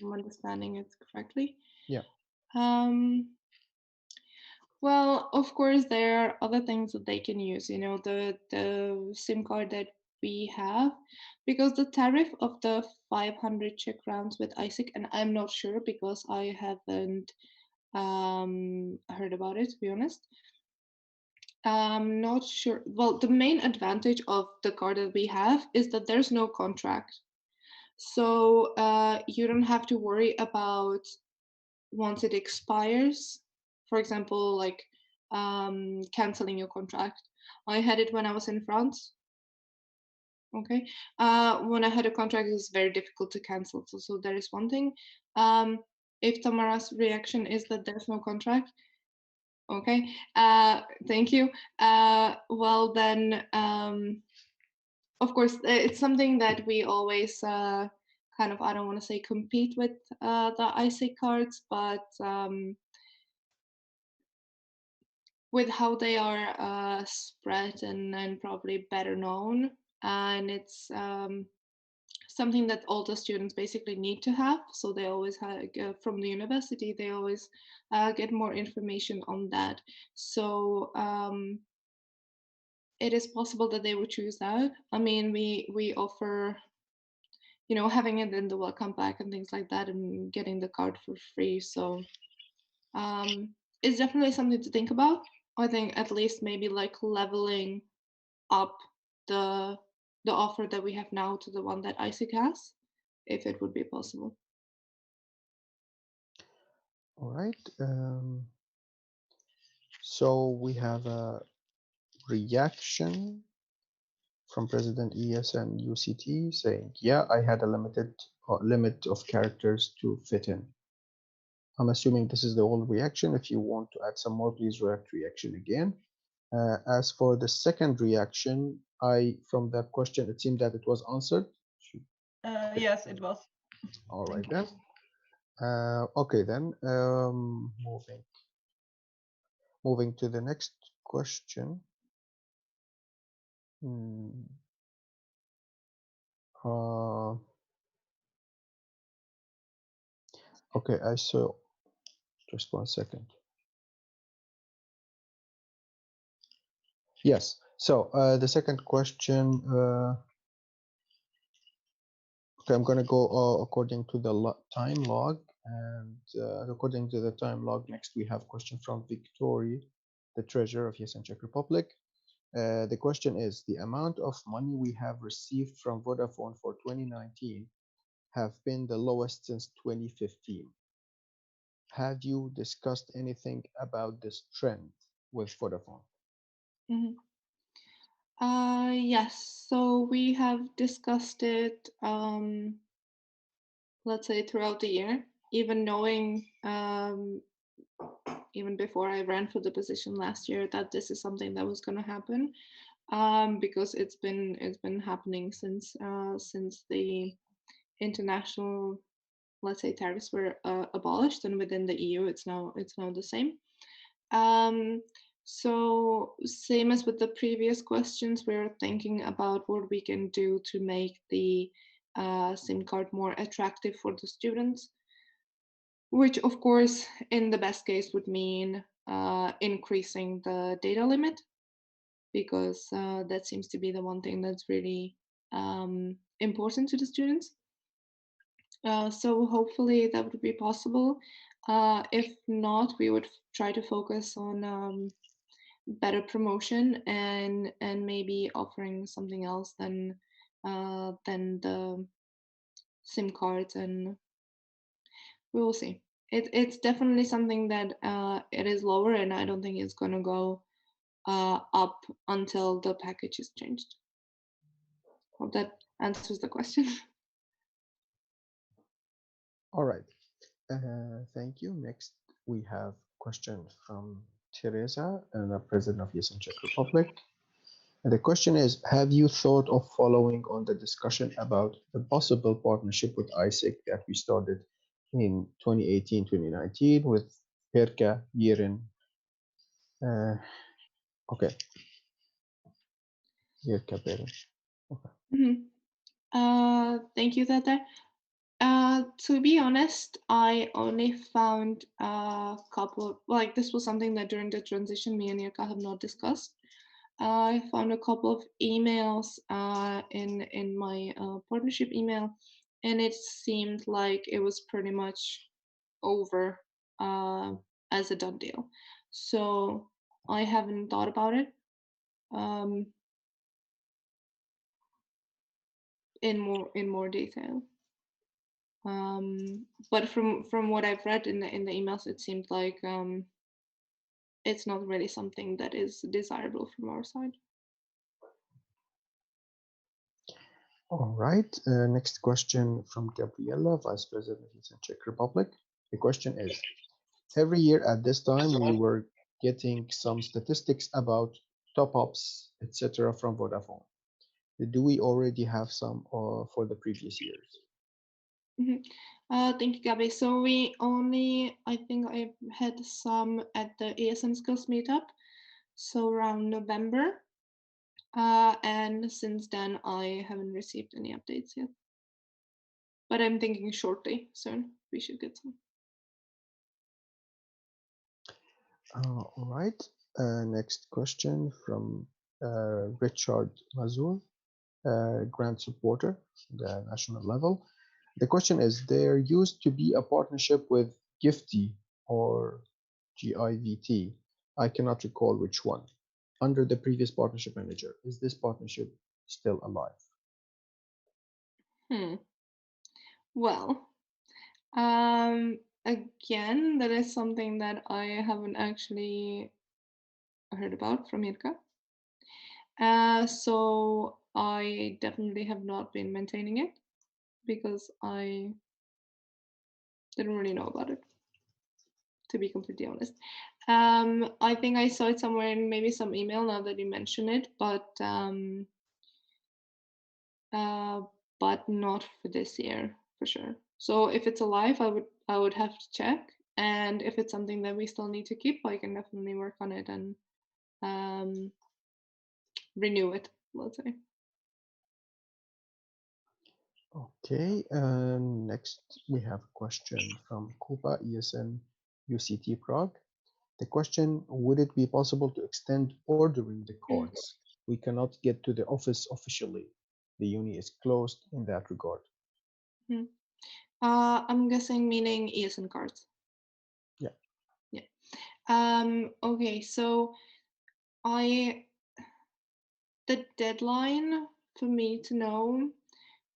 I'm understanding it correctly. Yeah. Well, of course, there are other things that they can use. You know, the SIM card that we have, because the tariff of the 500 Czech crowns with ISIC, and I'm not sure because I haven't heard about it, to be honest. I'm not sure. Well, the main advantage of the card that we have is that there's no contract. So you don't have to worry about once it expires, for example, like canceling your contract. I had it when I was in France. Okay. When I had a contract, it was very difficult to cancel. So there is one thing. If Tamara's reaction is that there's no contract, okay. Thank you. Well, then, of course, it's something that we always kind of, I don't want to say compete with the ISIC cards, but with how they are spread and probably better known. And it's something that all the students basically need to have. So they always have, from the university, they always get more information on that. So it is possible that they would choose that. I mean, we offer, you know, having it in the welcome pack and things like that and getting the card for free. So it's definitely something to think about. I think at least maybe like leveling up the offer that we have now to the one that ISIC has, if it would be possible. All right. So we have a reaction from President ESN UCT saying, yeah, I had a limited limit of characters to fit in. I'm assuming this is the whole reaction. If you want to add some more, please write reaction again. As for the second reaction, from that question, it seemed that it was answered. Yes, it was. All right then. Okay then, moving to the next question. Okay, I saw, just 1 second. Yes, so the second question, okay, I'm going to go according to the time log, and according to the time log, next we have question from Victoria, the treasurer of Yes and Czech Republic. The question is, the amount of money we have received from Vodafone for 2019 have been the lowest since 2015. Have you discussed anything about this trend with Vodafone? Yes, so we have discussed it, let's say throughout the year, even knowing, even before I ran for the position last year, that this is something that was going to happen, because it's been happening since the international, let's say, tariffs were abolished, and within the EU, it's now the same. So same as with the previous questions, we're thinking about what we can do to make the SIM card more attractive for the students, which of course in the best case would mean increasing the data limit, because that seems to be the one thing that's really important to the students. So hopefully that would be possible. If not, we would try to focus on better promotion and maybe offering something else than the SIM cards, and we will see. It's definitely something that it is lower, and I don't think it's gonna go up until the package is changed. Hope that answers the question. All right. Thank you. Next, we have question from Teresa, the President of Yes and Czech Republic. And the question is, have you thought of following on the discussion about the possible partnership with ISIC that we started in 2018, 2019 with Perka, Yirin? Okay. Yirka, Beren. Thank you, Tata. To be honest, I only found a couple of, like, this was something that during the transition me and Yirka have not discussed. I found a couple of emails in my partnership email, and it seemed like it was pretty much over uh, as a done deal. So I haven't thought about it um, in more detail. But from what I've read in the emails, it seemed like it's not really something that is desirable from our side. All right. Next question from Gabriela, Vice President in Czech Republic. The question is, every year at this time, we were getting some statistics about top-ups, etc. from Vodafone. Do we already have some for the previous years? Mhm. Thank you, Gabby. So I think I've had some at the ASN Skills meetup, so around November. And since then, I haven't received any updates yet. But I'm thinking shortly, soon, we should get some. All right. Next question from Richard Mazur, grant supporter, the national level. The question is, there used to be a partnership with Gifty or GIVT. I cannot recall which one. Under the previous partnership manager, is this partnership still alive? Well, again, that is something that I haven't actually heard about from Jirka. So I definitely have not been maintaining it because I didn't really know about it, to be completely honest. I think I saw it somewhere in maybe some email now that you mention it, uh, but not for this year for sure. So if it's alive, I would have to check, and if it's something that we still need to keep, I can definitely work on it and um, renew it. Let's say. Okay, and next we have a question from Kuba ESN UCT Prague. The question, would it be possible to extend ordering the cards? We cannot get to the office officially. The uni is closed in that regard. Hmm. I'm guessing meaning ESN cards. Yeah. Yeah. Okay, so I the deadline for me to know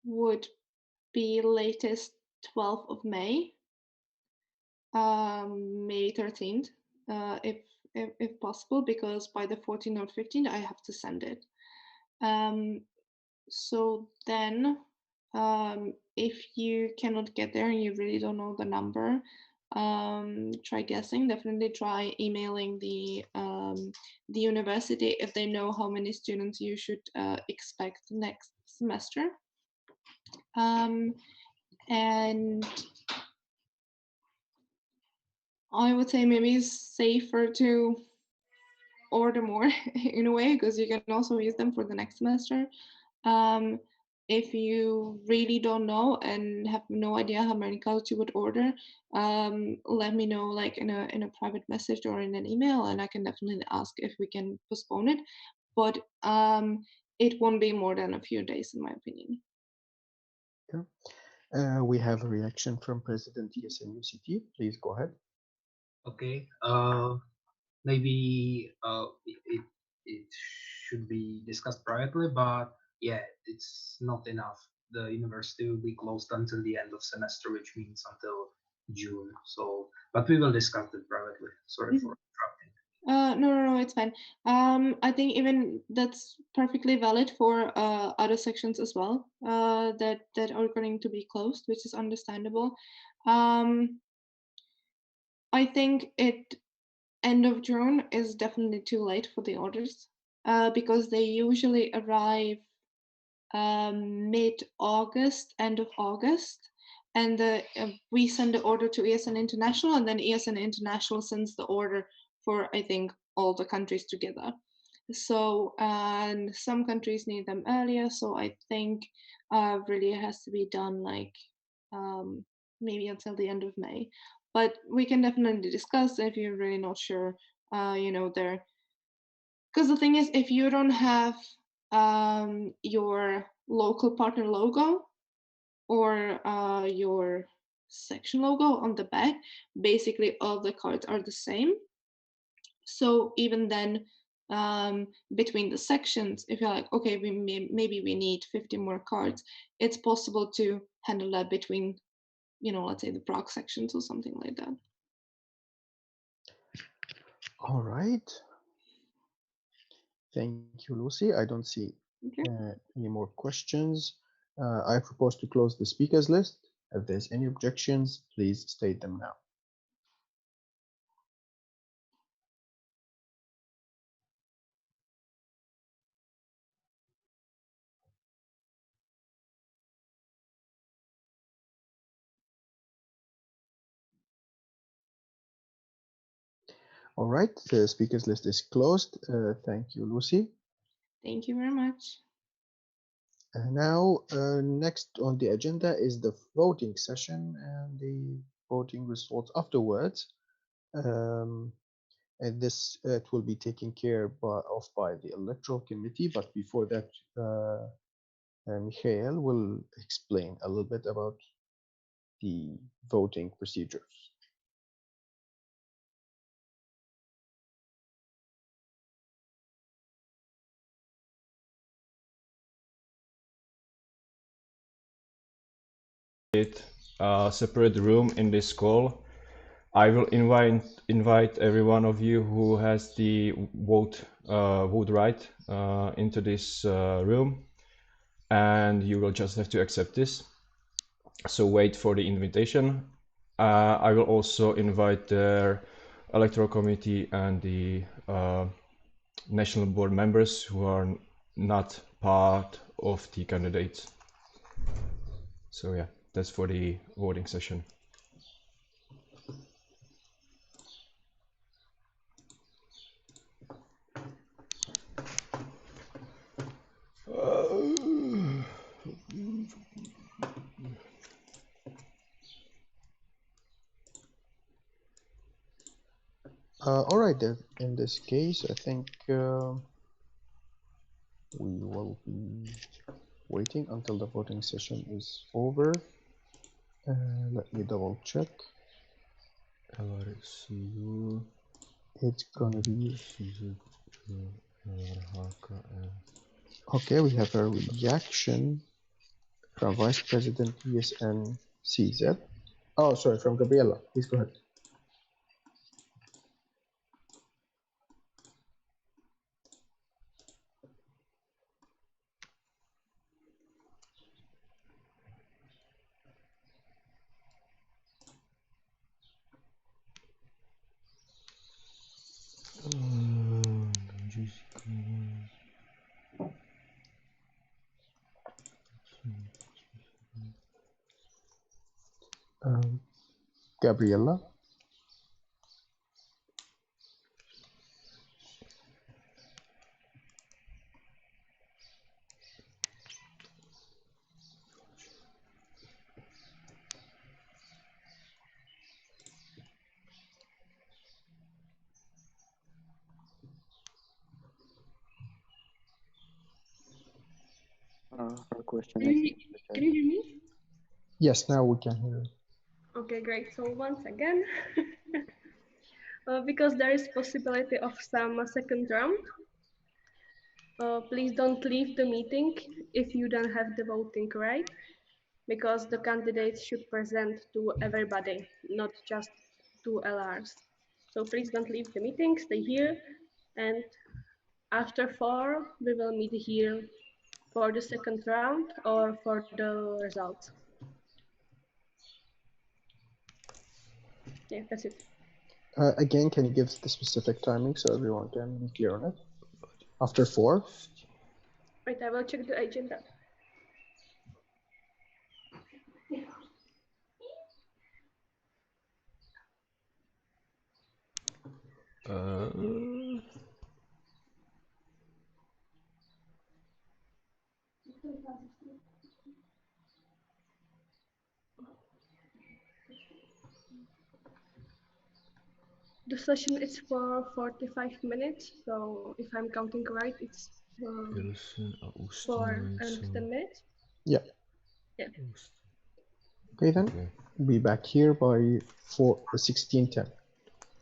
would be latest 12th of May, May 13th, if possible, because by the 14th or 15th I have to send it. So then, if you cannot get there and you really don't know the number, try guessing. Definitely try emailing the university if they know how many students you should expect next semester. And I would say maybe it's safer to order more in a way because you can also use them for the next semester. Um, if you really don't know and have no idea how many cards you would order, let me know like in a private message or in an email, and I can definitely ask if we can postpone it. But it won't be more than a few days, in my opinion. Yeah. We have a reaction from President ESN UCT. Please go ahead. Okay. Maybe it should be discussed privately, but yeah, it's not enough. The university will be closed until the end of semester, which means until June. So, but we will discuss it privately. Sorry for interrupting. No, it's fine. I think even that's perfectly valid for other sections as well, that are going to be closed, which is understandable. I think end of June is definitely too late for the orders, because they usually arrive mid-August, end of August, and we send the order to ESN International, and then ESN International sends the order for, I think, all the countries together. So, and some countries need them earlier, so I think really it has to be done like maybe until the end of May. But we can definitely discuss if you're really not sure. There Because the thing is, if you don't have your local partner logo or your section logo on the back, basically all the cards are the same. So even then, between the sections, if you're like, okay, maybe we need 50 more cards, it's possible to handle that between, let's say the Prague sections or something like that. All right. Thank you, Lucy. I don't see any more questions. I propose to close the speakers list. If there's any objections, please state them now. All right, the speakers list is closed. Thank you, Lucy. Thank you very much. Now, next on the agenda is the voting session and the voting results afterwards. And this it will be taken care of by the electoral committee. But before that, Michael will explain a little bit about the voting procedures. A separate room in this call. I will invite every one of you who has the vote right into this room, and you will just have to accept this. So wait for the invitation. I will also invite the electoral committee and the national board members who are not part of the candidates. So yeah, that's for the voting session. All right, then. In this case, I think we will be waiting until the voting session is over. Let me double check. LRCU. It's gonna be okay. We have a reaction from Vice President ESN CZ. Oh, sorry, from Gabriela. Please go ahead. Gabriela. Her question Can is. you hear me? Yes, now we can hear you. Okay, great. So once again, because there is possibility of some second round, please don't leave the meeting if you don't have the voting right, because the candidates should present to everybody, not just to LRs. So please don't leave the meeting, stay here, and after 4, we will meet here for the second round or for the results. Yeah, that's it. Again, can you give the specific timing so everyone can be clear on it? After 4? Wait, I will check the agenda. The session is for 45 minutes, so if I'm counting right, it's Pilsen a 4 and něco. 10 minutes. Yeah. Yeah. Okay then. Okay. Be back here by 16:10.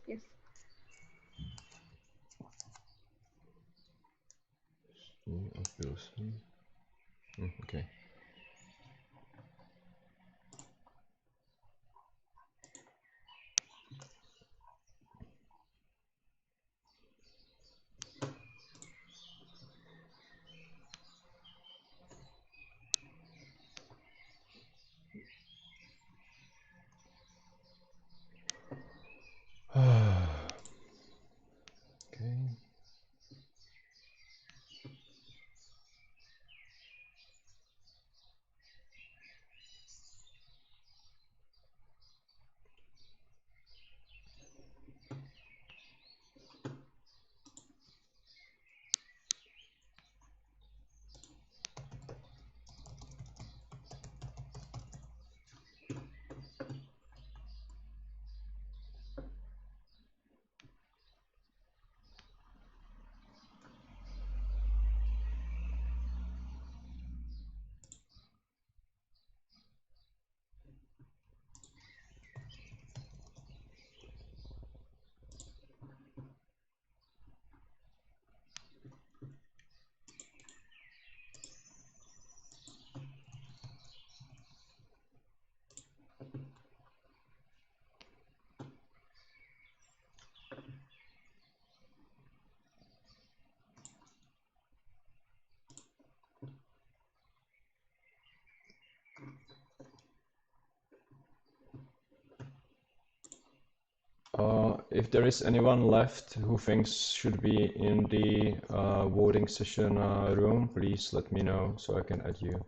Yes. A Pilsen. Okay. Okay. If there is anyone left who thinks should be in the voting session room, please let me know so I can add you.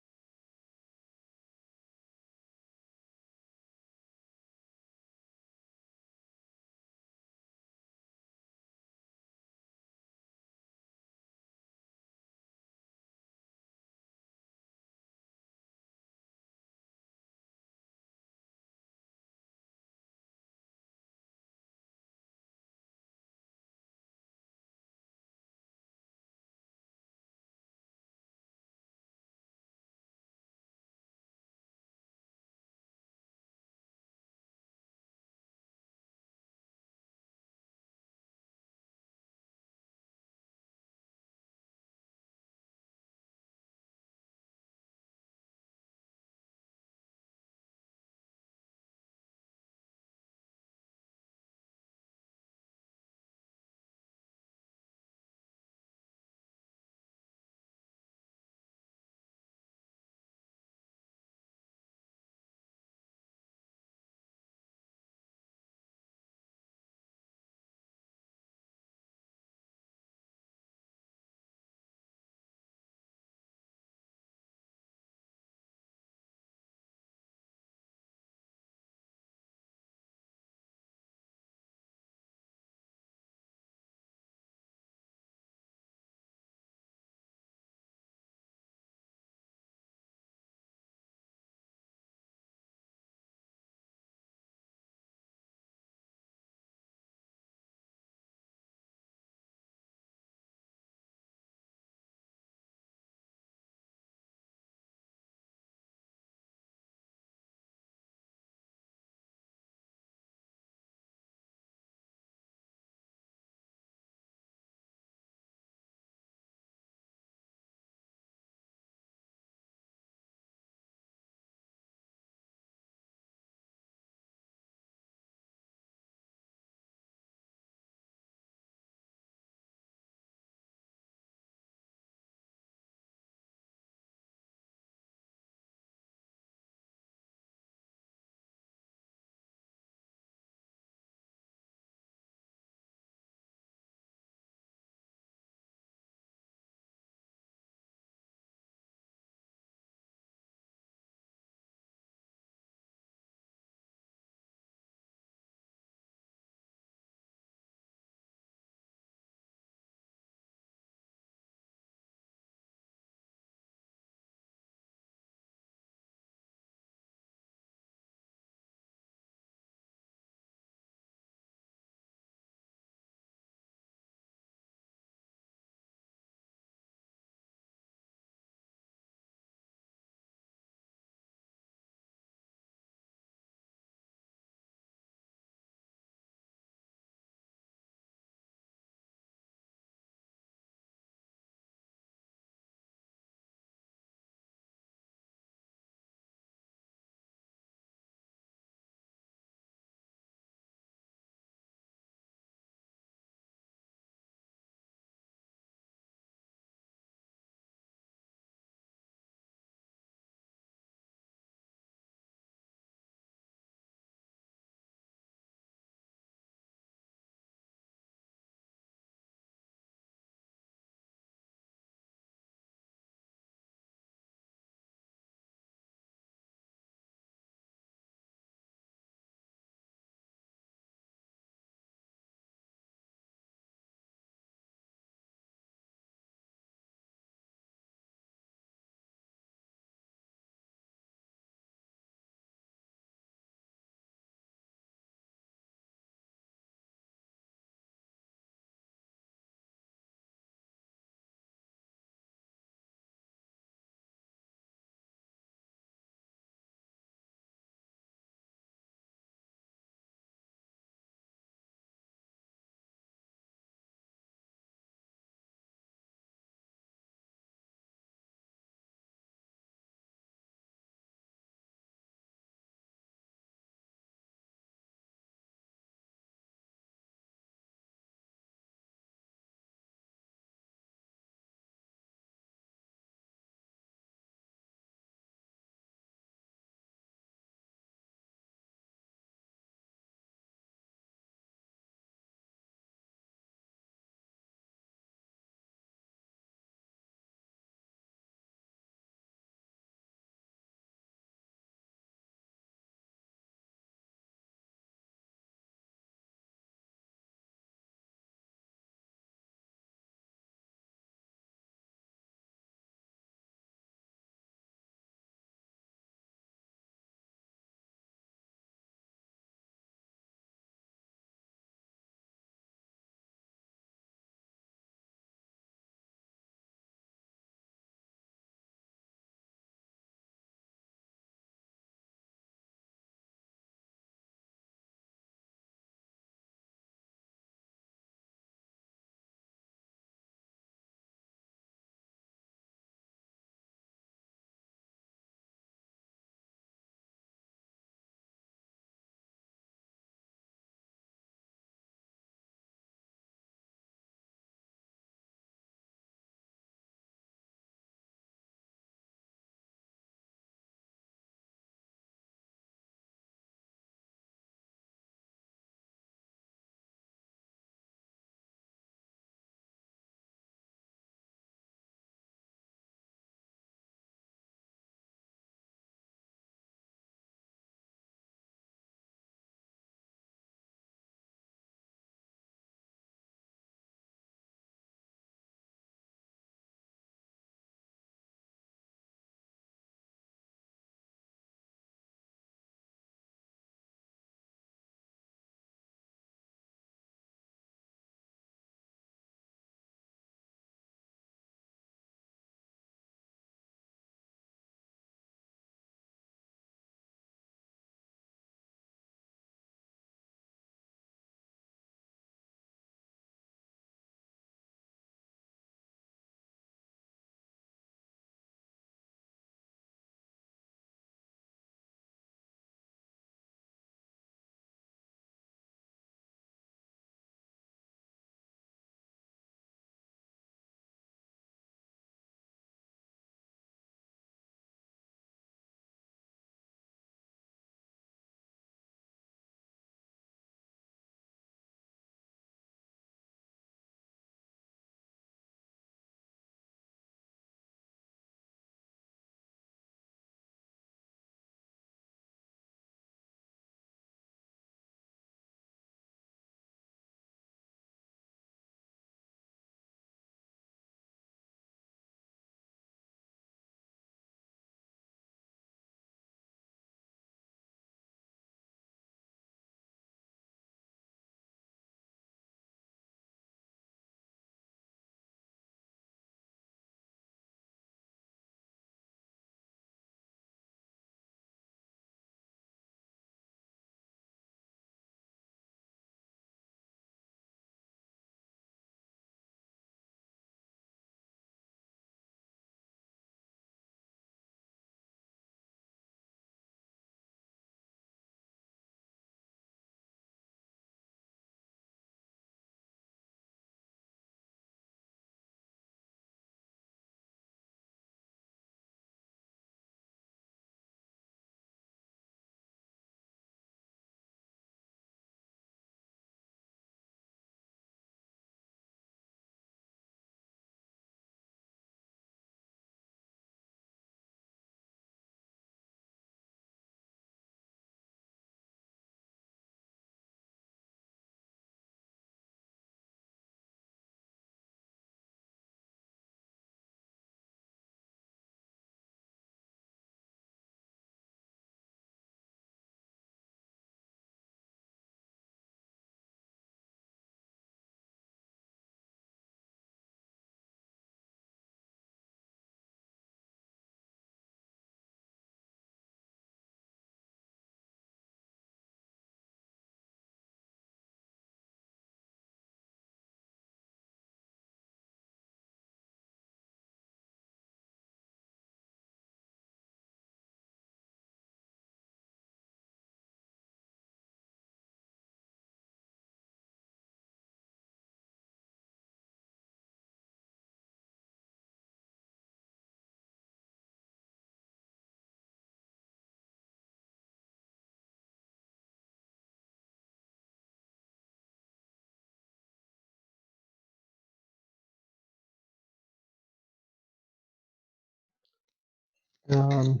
Um,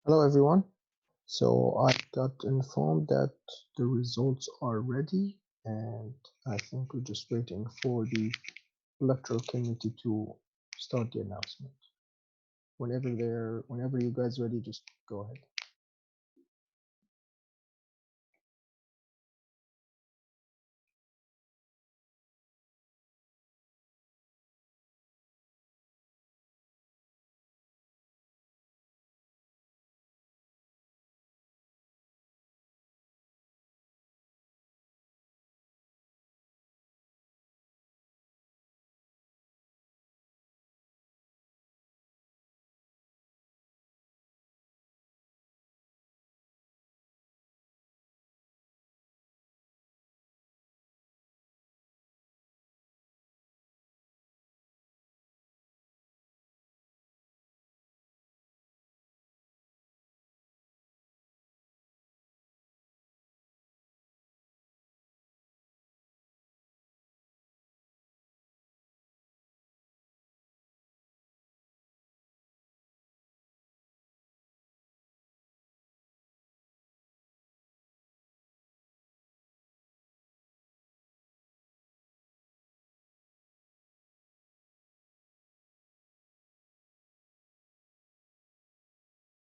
Hello everyone. So I got informed that the results are ready, and I think we're just waiting for the electoral committee to start the announcement. Whenever you guys ready, just go ahead.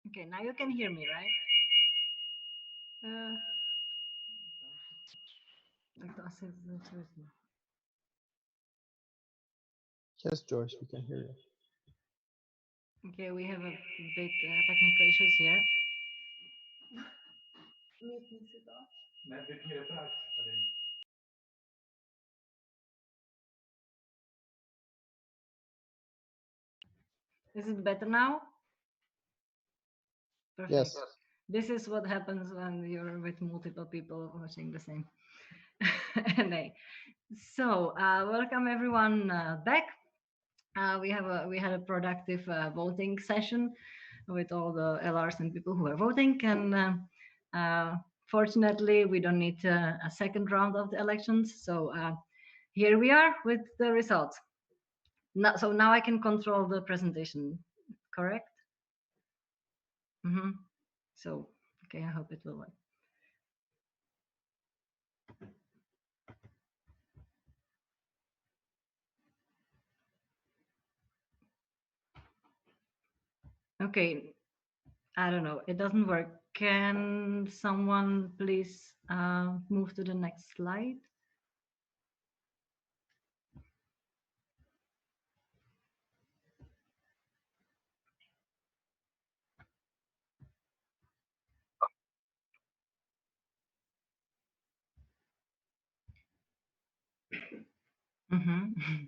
Okay, now you can hear me, right? Tak to asi vezmu. Yes, Joyce, we can hear you. Okay, we have a bit technical issues here. Is it better now? Perfect. Yes. This is what happens when you're with multiple people watching the same. Anyway, so welcome everyone back. We had a productive voting session with all the LRs and people who are voting, and fortunately we don't need a second round of the elections. So here we are with the results. So now I can control the presentation, correct? Mm-hmm. So okay, I hope it will work. Okay, I don't know. It doesn't work. Can someone please move to the next slide? Mm-hmm.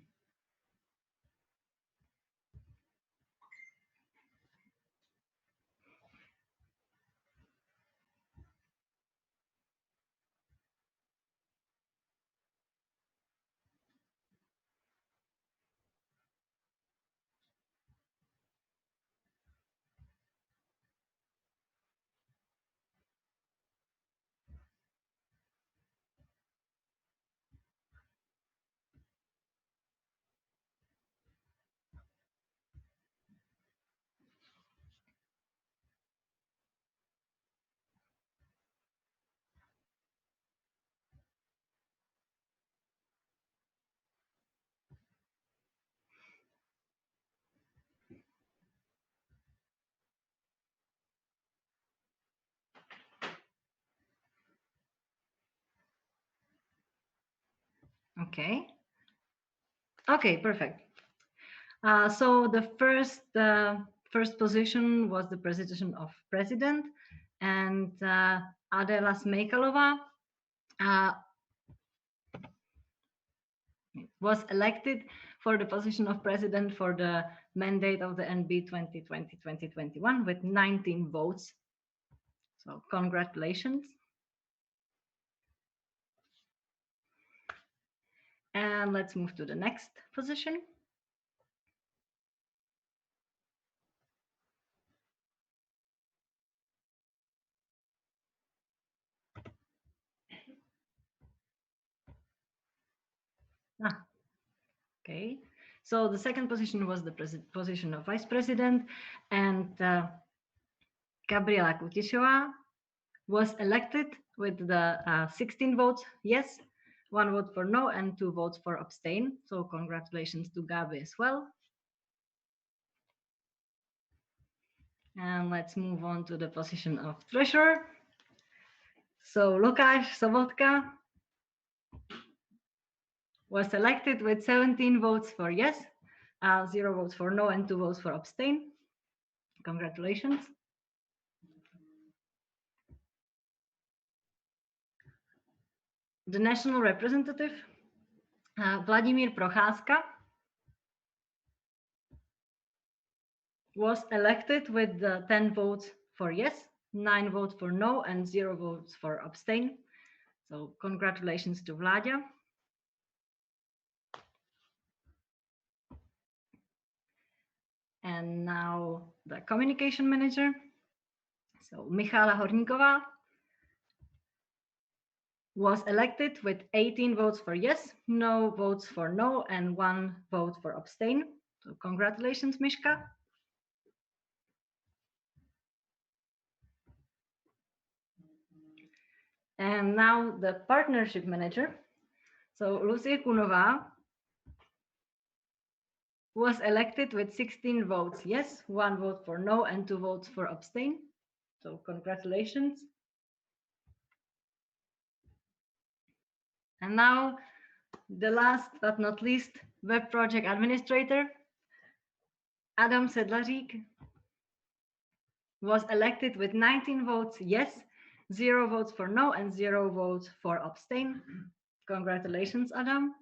Okay. Okay, perfect. So the first position was the position of president, and Adela Smejkalova was elected for the position of president for the mandate of the NB 2020-2021 with 19 votes. So congratulations. And let's move to the next position. Okay, So the second position was the position of vice president, and Gabriela Kutišová was elected with the 16 votes yes, 1 vote for no, and 2 votes for abstain. So congratulations to Gabi as well. And let's move on to the position of treasurer. So Lukáš Sobotka was elected with 17 votes for yes, 0 votes for no, and 2 votes for abstain. Congratulations. The national representative, Vladimír Procházka, was elected with 10 votes for yes, 9 votes for no, and 0 votes for abstain. So congratulations to Vladia. And now the communication manager. So Michala Horníková was elected with 18 votes for yes, no votes for no, and 1 vote for abstain. So congratulations, Mishka. And now the partnership manager. So Lucie Kunová was elected with 16 votes yes, 1 vote for no, and 2 votes for abstain. So congratulations. And now the last but not least, web project administrator, Adam Sedlařík, was elected with 19 votes yes, 0 votes for no, and 0 votes for abstain. Congratulations, Adam.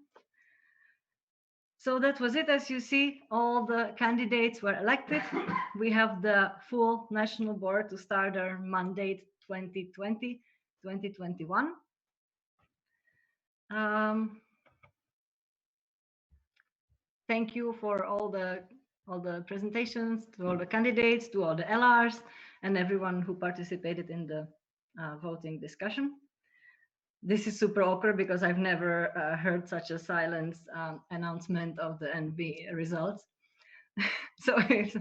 So that was it. As you see, all the candidates were elected. We have the full national board to start our mandate 2020-2021. Thank you for all the presentations, to all the candidates, to all the LRs, and everyone who participated in the voting discussion. This is super awkward because I've never heard such a silent announcement of the NB results. So if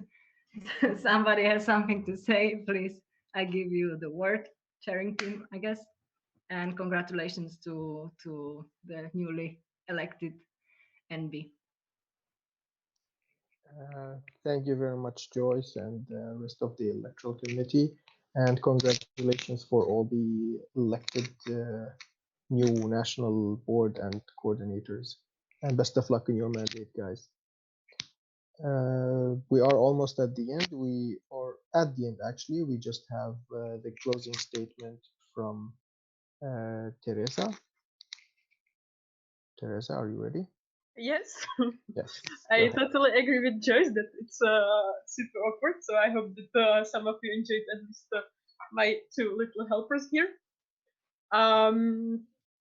somebody has something to say, please, I give you the word, chairing team, I guess. And congratulations to the newly elected NB. Thank you very much, Joyce, and the rest of the electoral committee. And congratulations for all the elected new national board and coordinators. And best of luck in your mandate, guys. We are almost at the end. We are at the end, actually. We just have the closing statement from Teresa. Teresa, are you ready? Yes. Yes. I totally agree with Joyce that it's super awkward. So I hope that some of you enjoyed at least my 2 little helpers here.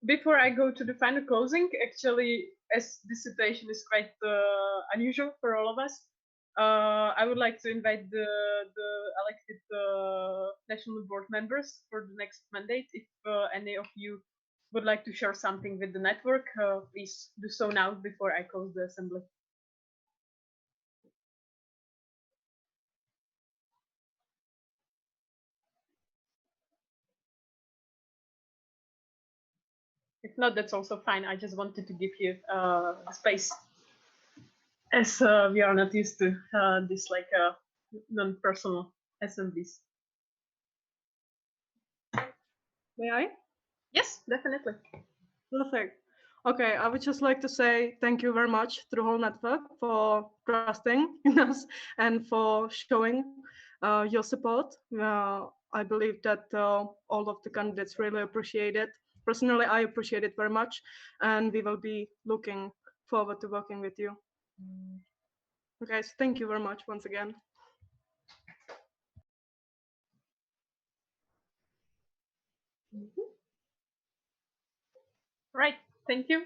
Before I go to the final closing, actually, as this situation is quite unusual for all of us, I would like to invite the elected national board members for the next mandate. If any of you would like to share something with the network, please do so now before I close the assembly. If not, that's also fine. I just wanted to give you the space, as we are not used to this like non-personal assemblies. May I? Yes, definitely. Perfect. Okay, I would just like to say thank you very much to the whole network for trusting in us and for showing your support. I believe that all of the candidates really appreciate it. Personally, I appreciate it very much, and we will be looking forward to working with you. Okay, so thank you very much once again. Right, thank you.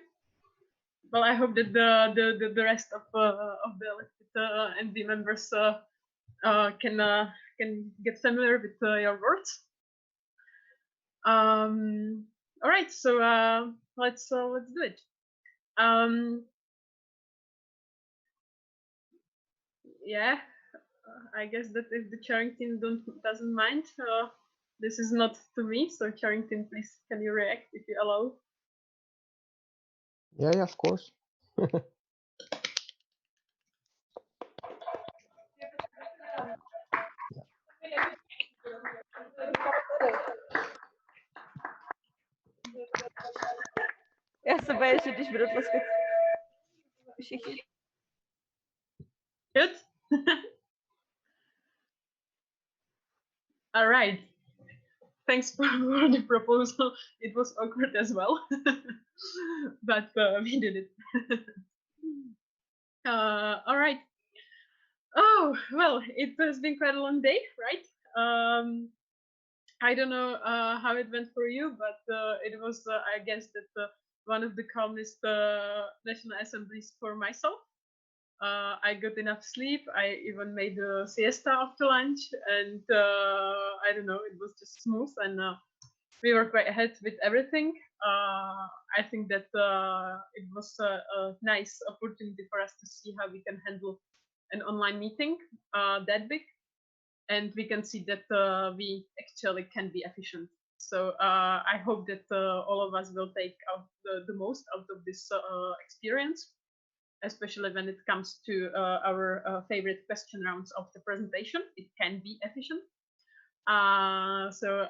Well, I hope that the rest of the elected NB members can get familiar with your words. All right, so let's do it. Yeah, I guess that if the chairing team doesn't mind, this is not to me. So chairing team, please, can you react if you allow? Yeah, of course. Já se bojíš, že když budu tleskat všichni. Good. All right. Thanks for the proposal. It was awkward as well, but we did it. All right. Oh, well, it has been quite a long day, right? I don't know how it went for you, but it was, I guess, that one of the calmest National Assemblies for myself. I got enough sleep. I even made a siesta after lunch, and I don't know, it was just smooth, and we were quite ahead with everything. I think that it was a nice opportunity for us to see how we can handle an online meeting that big, and we can see that we actually can be efficient. So I hope that all of us will take out the most out of this experience, especially when it comes to our favorite question rounds of the presentation. It can be efficient. So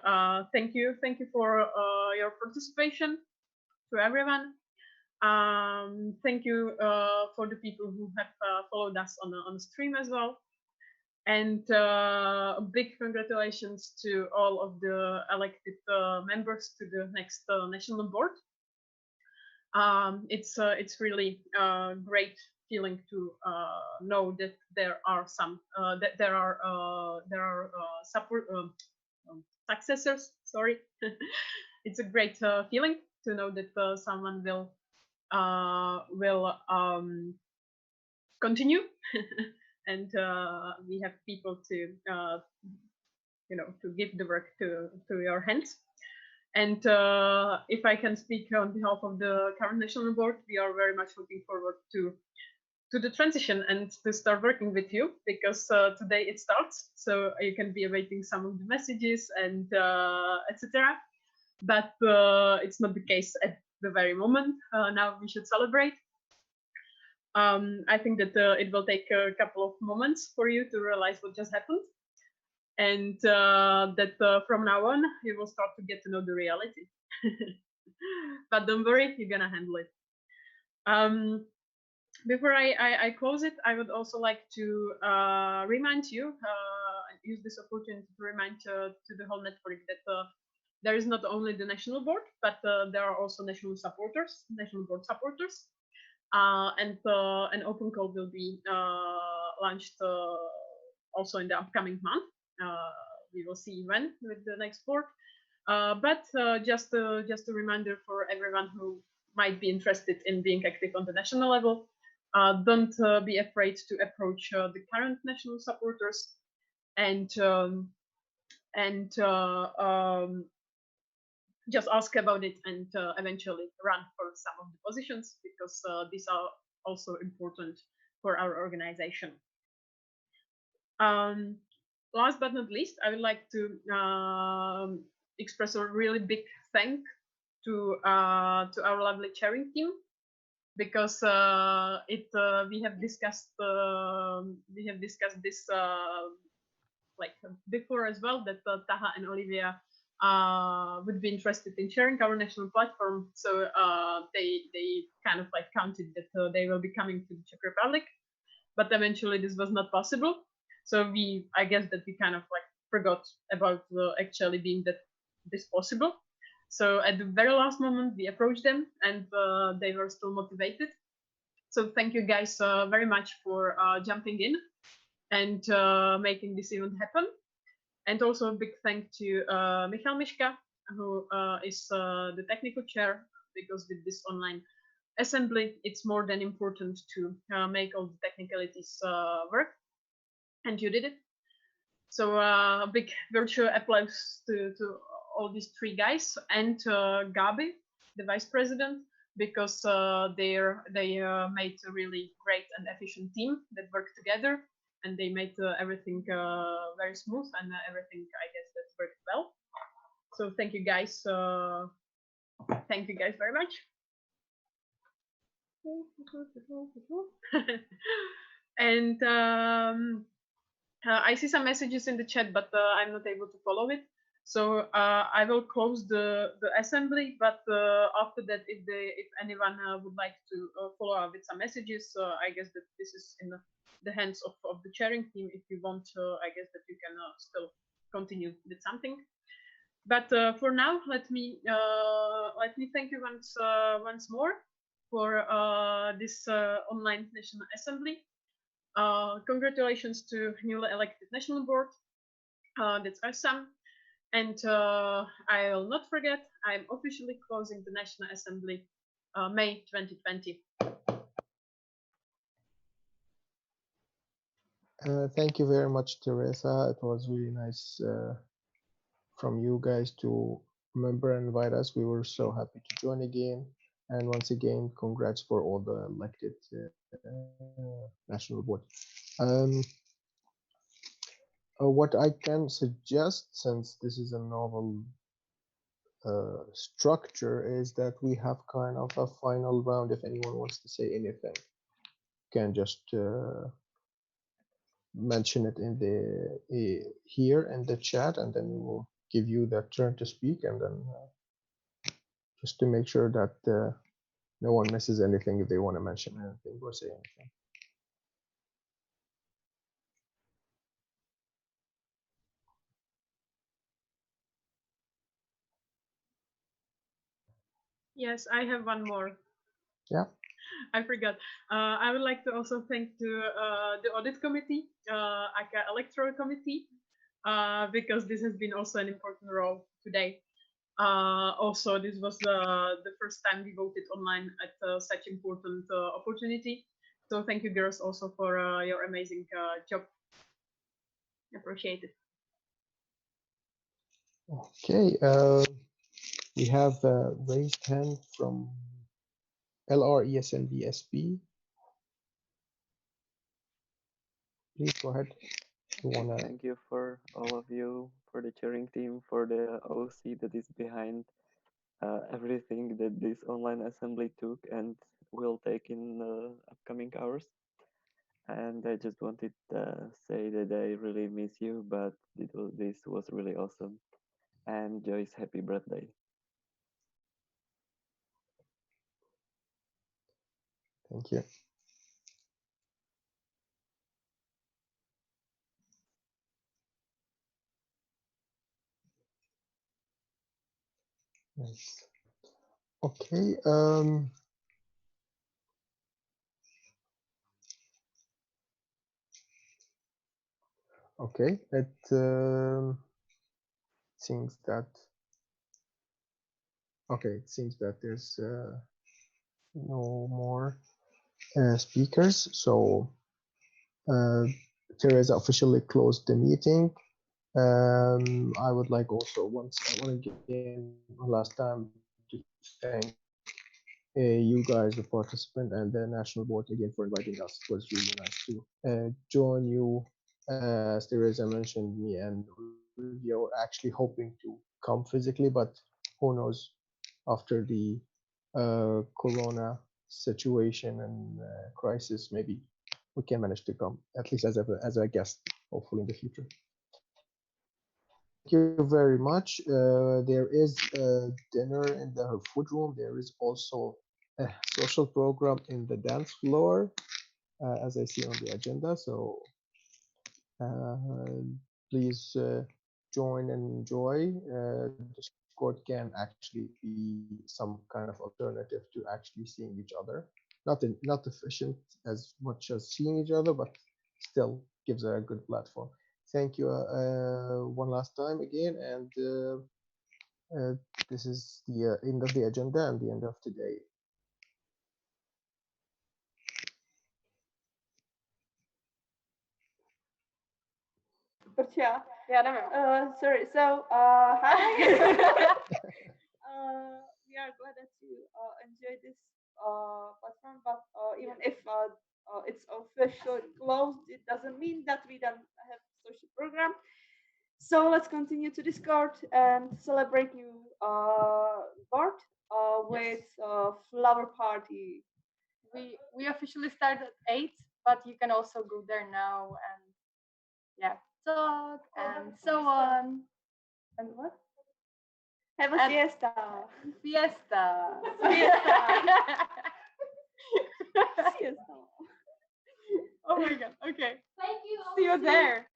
thank you for your participation to everyone. Thank you for the people who have followed us on the stream as well. And a big congratulations to all of the elected members to the next national board. It's really a great feeling to know that there are some that there are support successors. Sorry, it's a great feeling to know that someone will continue, and we have people to to give the work to your hands. And if I can speak on behalf of the current national board, we are very much looking forward to the transition and to start working with you, because today it starts. So you can be awaiting some of the messages and etc. But it's not the case at the very moment. Now we should celebrate. I think that it will take a couple of moments for you to realize what just happened, and that from now on you will start to get to know the reality. But don't worry, you're gonna handle it. Before I close it, I would also like to remind you, use this opportunity to remind to the whole network that there is not only the national board, but there are also national supporters, national board supporters, and an open call will be launched also in the upcoming month. We will see when with the next board. But just a reminder for everyone who might be interested in being active on the national level, don't be afraid to approach the current national supporters and just ask about it, and eventually run for some of the positions, because these are also important for our organization. Last but not least, I would like to express a really big thank to our lovely chairing team, because we have discussed this like before as well, that Taha and Olivia would be interested in sharing our national platform. So they kind of like counted that they will be coming to the Czech Republic, but eventually this was not possible. So I guess that we kind of like forgot about actually being that this possible. So at the very last moment, we approached them, and they were still motivated. So thank you guys very much for jumping in and making this event happen. And also a big thank to Michal Miška, who is the technical chair, because with this online assembly, it's more than important to make all the technicalities work. And you did it. So a big virtual applause to all these three guys, and Gabi, the vice president, because they made a really great and efficient team that worked together. and they made everything very smooth, and everything, I guess, that worked well. So thank you guys. Thank you guys very much. And I see some messages in the chat, but I'm not able to follow it. So I will close the assembly. But after that, if anyone would like to follow up with some messages, I guess that this is in the hands of the chairing team. If you want, I guess that you can still continue with something. But for now, let me thank you once more for this online National Assembly. Congratulations to newly elected National Board. That's awesome. And I will not forget, I'm officially closing the National Assembly May 2020. Thank you very much, Teresa. It was really nice from you guys to remember and invite us. We were so happy to join again. And once again, congrats for all the elected national board. Um, what I can suggest, since this is a novel structure, is that we have kind of a final round. If anyone wants to say anything, can just mention it in the here in the chat, and then we will give you the turn to speak, and then just to make sure that no one misses anything if they want to mention anything or say anything. Yes, I have one more. Yeah. I forgot. I would like to also thank the audit committee, aka electoral committee, because this has been also an important role today. Also, this was the first time we voted online at such important opportunity. So thank you, girls, also for your amazing job. Appreciate it. Okay. We have a raised hand from LRESNBSB. Please go ahead. You wanna... Thank you for all of you, for the chairing team, for the OC that is behind everything that this online assembly took and will take in upcoming hours. And I just wanted to say that I really miss you, but this was really awesome. And Joyce, happy birthday. Thank you. Nice. Okay. Okay. It seems that. Okay. It seems that there's no more speakers. So Teresa officially closed the meeting. I would like also I want again last time to thank you guys, the participant, and the national board again for inviting us. It was really nice to join you. As Teresa mentioned, me and Olivia were actually hoping to come physically, but who knows, after the corona situation and crisis, maybe we can manage to come at least as a guest, hopefully in the future. Thank you very much. There is a dinner in the food room. There is also a social program in the dance floor, as I see on the agenda. So please join and enjoy. Discord can actually be some kind of alternative to actually seeing each other. Not efficient as much as seeing each other, but still gives a good platform. Thank you one last time again, and this is the end of the agenda and the end of today. Proč já? Já nevím. Sorry, so, hi. We are glad that you enjoyed this platform, but even if it's officially closed, it doesn't mean that we don't have social program. So let's continue to Discord and celebrate you, Bart, with flower party. We officially start at 8, but you can also go there now and yeah, talk and so on. And what? Have a siesta. Fiesta. Siesta. Oh my god. Okay. See you there.